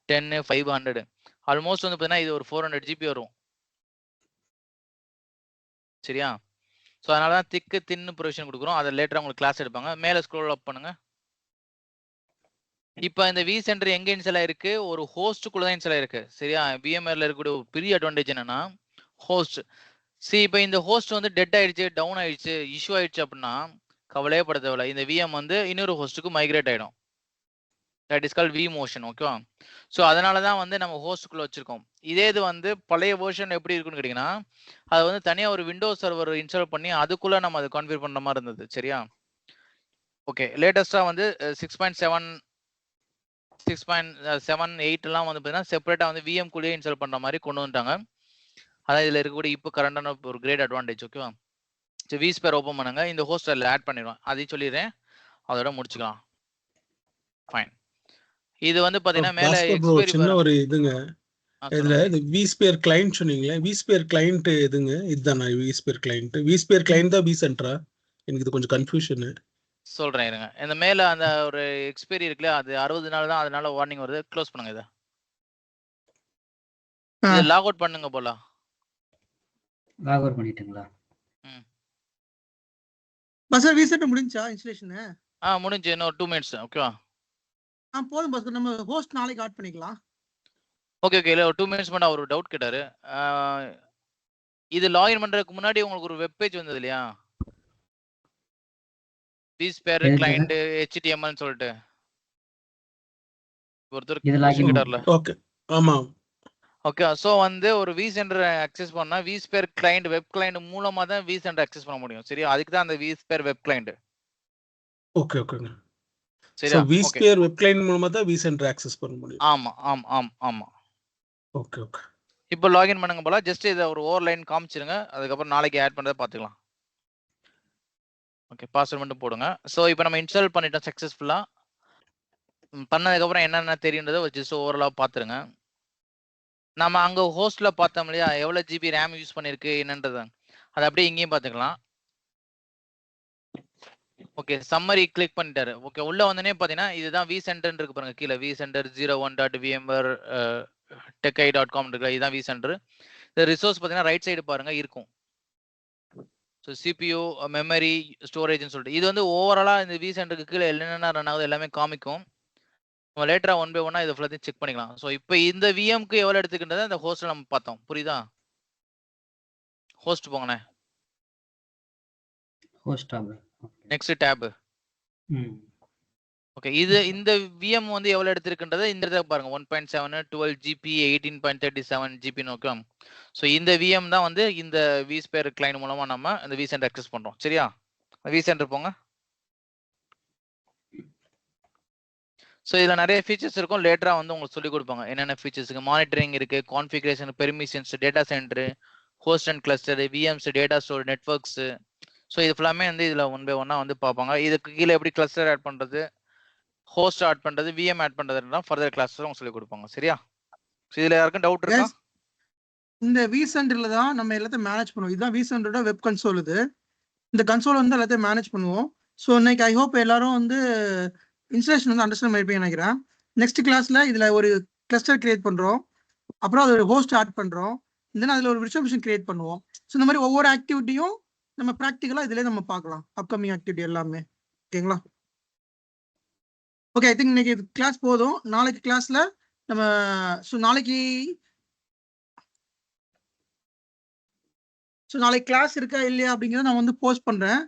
10 500. ஆல்மோஸ்ட் வந்து பார்த்தீங்கன்னா இது ஒரு 400 ஜிபி வரும். சரியா? ஸோ அதனால தான் திக்கு தின்னு ப்ரொவிஷன் கொடுக்குறோம். அதை லேட்டராக உங்களுக்கு கிளாஸ் எடுப்பாங்க. மேலே ஸ்க்ரோல் அப் பண்ணுங்க. இப்போ இந்த வி சென்டர் எங்க இன்ஸ்டால் ஆயிருக்கு? ஒரு ஹோஸ்ட்டுக்குள்ள தான் இன்ஸ்டால் ஆயிருக்கு. சரியா? விஎம்ஆர்ல இருக்கக்கூடிய ஒரு பெரிய அட்வான்டேஜ் என்னன்னா ஹோஸ்ட். இப்போ இந்த ஹோஸ்ட் வந்து டெட் ஆயிடுச்சு, டவுன் ஆயிடுச்சு, இஷ்யூ ஆயிடுச்சு அப்படின்னா கவலையே பட தேவையில்ல. இந்த விஎம் வந்து இன்னொரு ஹோஸ்ட்டுக்கு மைக்ரேட் ஆயிடும். That is call vMotion. ஓகேவா? ஸோ அதனால தான் வந்து நம்ம ஹோஸ்ட்டுக்குள்ள வச்சிருக்கோம். இதே இது வந்து பழைய வெர்ஷன் எப்படி இருக்குன்னு கேட்டிங்கன்னா அது வந்து தனியாக ஒரு விண்டோஸ் சர்வர் இன்ஸ்டால் பண்ணி அதுக்குள்ள நம்ம அதை கான்ஃபிகர் பண்ணுற மாதிரி இருந்தது. சரியா? ஓகே. லேட்டஸ்ட்டாக வந்து 6.7 6.7 எல்லாம் வந்து பார்த்தீங்கன்னா செப்பரேட்டாக வந்து விஎம் குள்ளேயே இன்ஸ்டால் பண்ணுற மாதிரி கொண்டு வந்துட்டாங்க. அதான் இதில் இருக்கக்கூடிய இப்போ கரண்டான ஒரு கிரேட் அட்வான்டேஜ். ஓகேவா? ஸோ விஸ்பேர் ஓப்பன் பண்ணுங்க. இந்த ஹோஸ்ட் அதில் ஆட் பண்ணிடுவேன். அதையும் சொல்லிடுறேன். அதோட முடிச்சுக்கலாம். ஃபைன். இது வந்து பார்த்தீங்கன்னா மேலே எக்ஸ்பைரி சின்ன ஒரு இதுங்க. இதுல இது விஸ்பியர் கிளையன்ட் சொன்னீங்களே, விஸ்பியர் கிளையன்ட் எதுங்க? இதுதானா விஸ்பியர் கிளையன்ட்? விஸ்பியர் கிளையன்ட் தான் வி சென்டரா? எனக்கு இது கொஞ்சம் கன்ஃபியூஷன். சொல்றேன் இருங்க. இந்த மேல அந்த ஒரு எக்ஸ்பைரி இருக்குல்ல, அது 60 நாள் தான், அதனால வார்னிங் வருது. க்ளோஸ் பண்ணுங்க இத. இத லாக் அவுட் பண்ணுங்க போல. லாக் அவுட் பண்ணிட்டீங்களா? பஸ் ரீசெட் முடிஞ்சா இன்ஸ்டலேஷன்? முடிஞ்சு. இன்னும் 2 மினிட்ஸ். ஓகேவா? போதும் பஸ். நம்ம ஹோஸ்ட் நாளைக்கு ஆட் பண்ணிக்கலாம். Okay okay. இல்ல ஒரு 2 மினிட்ஸ் மட்டும் ஒரு டவுட் கேட்டாரு. இது லாகின் பண்றதுக்கு முன்னாடி உங்களுக்கு ஒரு வெப் பேஜ் வந்தது இல்லையா? விஸ்பேர் கிளையன்ட் HTML ன்னு சொல்லிட்டு ஒருத்தர் கேட்டார்ல. ஓகே. ஆமா. ஓகே. சோ வந்து ஒரு வி சென்டர் அக்சஸ் பண்ணா விஸ்பேர் கிளையன்ட் வெப் கிளையன்ட் மூலமா தான் வி சென்டர் அக்சஸ் பண்ண முடியும். சரியா? அதுக்கு தான் அந்த விஸ்பேர் வெப் கிளையன்ட். ஓகே ஓகேங்க. சரியா? விஸ்பேர் வெப் கிளையன்ட் மூலமா தான் வி சென்டர் அக்சஸ் பண்ண முடியும். ஆமா ஆமா ஆமா ஆமா. Okay okay. இப்போ லாகின் பண்ணுங்க போல. ஜஸ்ட் இத ஒரு ஓவர் லைன் காமிச்சிருங்க. அதுக்கு அப்புறம் நாளைக்கு ஆட் பண்றத பாத்துக்கலாம். ஓகே. பாஸ்வேர்ட் மட்டும் போடுங்க. சோ இப்போ நம்ம இன்ஸ்டால் பண்ணிட்டோம் சக்சஸ்ஃபுல்லா. பண்ணதுக்கு அப்புறம் என்னென்ன தெரியும்ன்றதை ஜஸ்ட் ஓவராலா பாத்துருங்க. நம்ம அங்க ஹோஸ்ட்ல பார்த்தோம் இல்லையா, எவ்வளவு ஜிபி ரேம் யூஸ் பண்ணிருக்கு என்னன்றது, அது அப்படியே இங்கேயும் பாத்துக்கலாம். ஓகே. சம்மரி கிளிக் பண்ணிட்டாரு. ஓகே. உள்ள வந்தனே பாத்தீங்கன்னா இதுதான் வி சென்டர் இருக்கு பாருங்க. கீழ வி சென்டர் 01.vmware techai.com இருக்கு. இதுதான் வி சென்டர். இந்த ரிசோர்ஸ் பாத்தீங்கன்னா ரைட் சைடு பாருங்க இருக்கும். ஸோ CPU, மெமரி, ஸ்டோரேஜ்னு சொல்லிட்டு இது வந்து ஓவராலா இந்த வி சென்டருக்கு கீழே என்னென்ன ரன் ஆகுது எல்லாமே காமிக்கும். நம்ம லேட்டரா 1 by 1 இதை ஃபுல்லாத்தையும் செக் பண்ணிக்கலாம். ஸோ இப்போ இந்த விஎம்க்கு எவ்வளவு எடுத்துக்கின்றதை அந்த ஹோஸ்ட்ல நம்ம பார்த்தோம். புரியுதா? ஹோஸ்ட் போங்கண்ணே. Host top. Next tab. Okay. இது இந்த விஎம் வந்து எவ்வளவு எடுத்திருக்குன்றதை இந்த இடத்துல பாருங்க. 1.7, 12 GB, 18.37 GB நோக்கம். ஸோ இந்த விஎம் தான் வந்து இந்த விஸ்பேர் கிளையன்ட் மூலமா நம்ம இந்த வி சென்டர் அக்சஸ் பண்றோம். சரியா? வி சென்டர் போங்க. ஸோ இதுல நிறைய ஃபீச்சர்ஸ் இருக்கும். லேட்டரா வந்து உங்களுக்கு சொல்லி கொடுப்பாங்க என்னென்ன ஃபீச்சர்ஸ் இருக்கு. மானிட்டரிங் இருக்கு, configuration, permissions, data centre, host and cluster, VMs, data store, networks. So இது ஃபுல்லாமே வந்து இதுல 1 by 1 வந்து பார்ப்பாங்க. இதுக்கு கீழே எப்படி கிளஸ்டர் ஆட் பண்றது, ஹோஸ்ட் ஆட் பண்றது, விஎம் ஆட் பண்றதுன்னா ஃபர்தர் கிளாஸஸ் உங்களுக்கு சொல்லி கொடுப்பாங்க. சரியா? இதுல யாருக்கும் டவுட் இருக்கா? இந்த வி சென்டர்ல தான் நம்ம எல்லாத்தையும் மேனேஜ் பண்ணுவோம். இதுதான் வி சென்டரோட வெப் கன்சோல். இது இந்த கன்சோல் வந்து எல்லாத்தையும் மேனேஜ் பண்ணுவோம். ஸோ இன்னைக்கு ஐ ஹோப் எல்லாரும் வந்து இன்ஸ்டலேஷன் வந்து அண்டர்ஸ்டாண்ட் பண்ணிருப்பீங்க நினைக்கிறேன். நெக்ஸ்ட் கிளாஸ்ல இதுல ஒரு கிளஸ்டர் கிரியேட் பண்றோம், அப்புறம் அது ஒரு ஹோஸ்ட் ஆட் பண்றோம், தென் அதுல ஒரு விர்ச்சுவல் மிஷின் கிரியேட் பண்ணுவோம். ஸோ இந்த மாதிரி ஒவ்வொரு ஆக்டிவிட்டியும் நம்ம ப்ராக்டிக்கலா இதுல நம்ம பார்க்கலாம். அப்கமிங் ஆக்டிவிட்டி எல்லாமே. ஓகேங்களா? ஓகே. ஐ திங்க் இன்னைக்கு கிளாஸ் போதும். நாளைக்கு கிளாஸ்ல நம்ம நாளைக்கு கிளாஸ் இருக்கா இல்லையா அப்படிங்கிறத நான் வந்து போஸ்ட் பண்றேன்.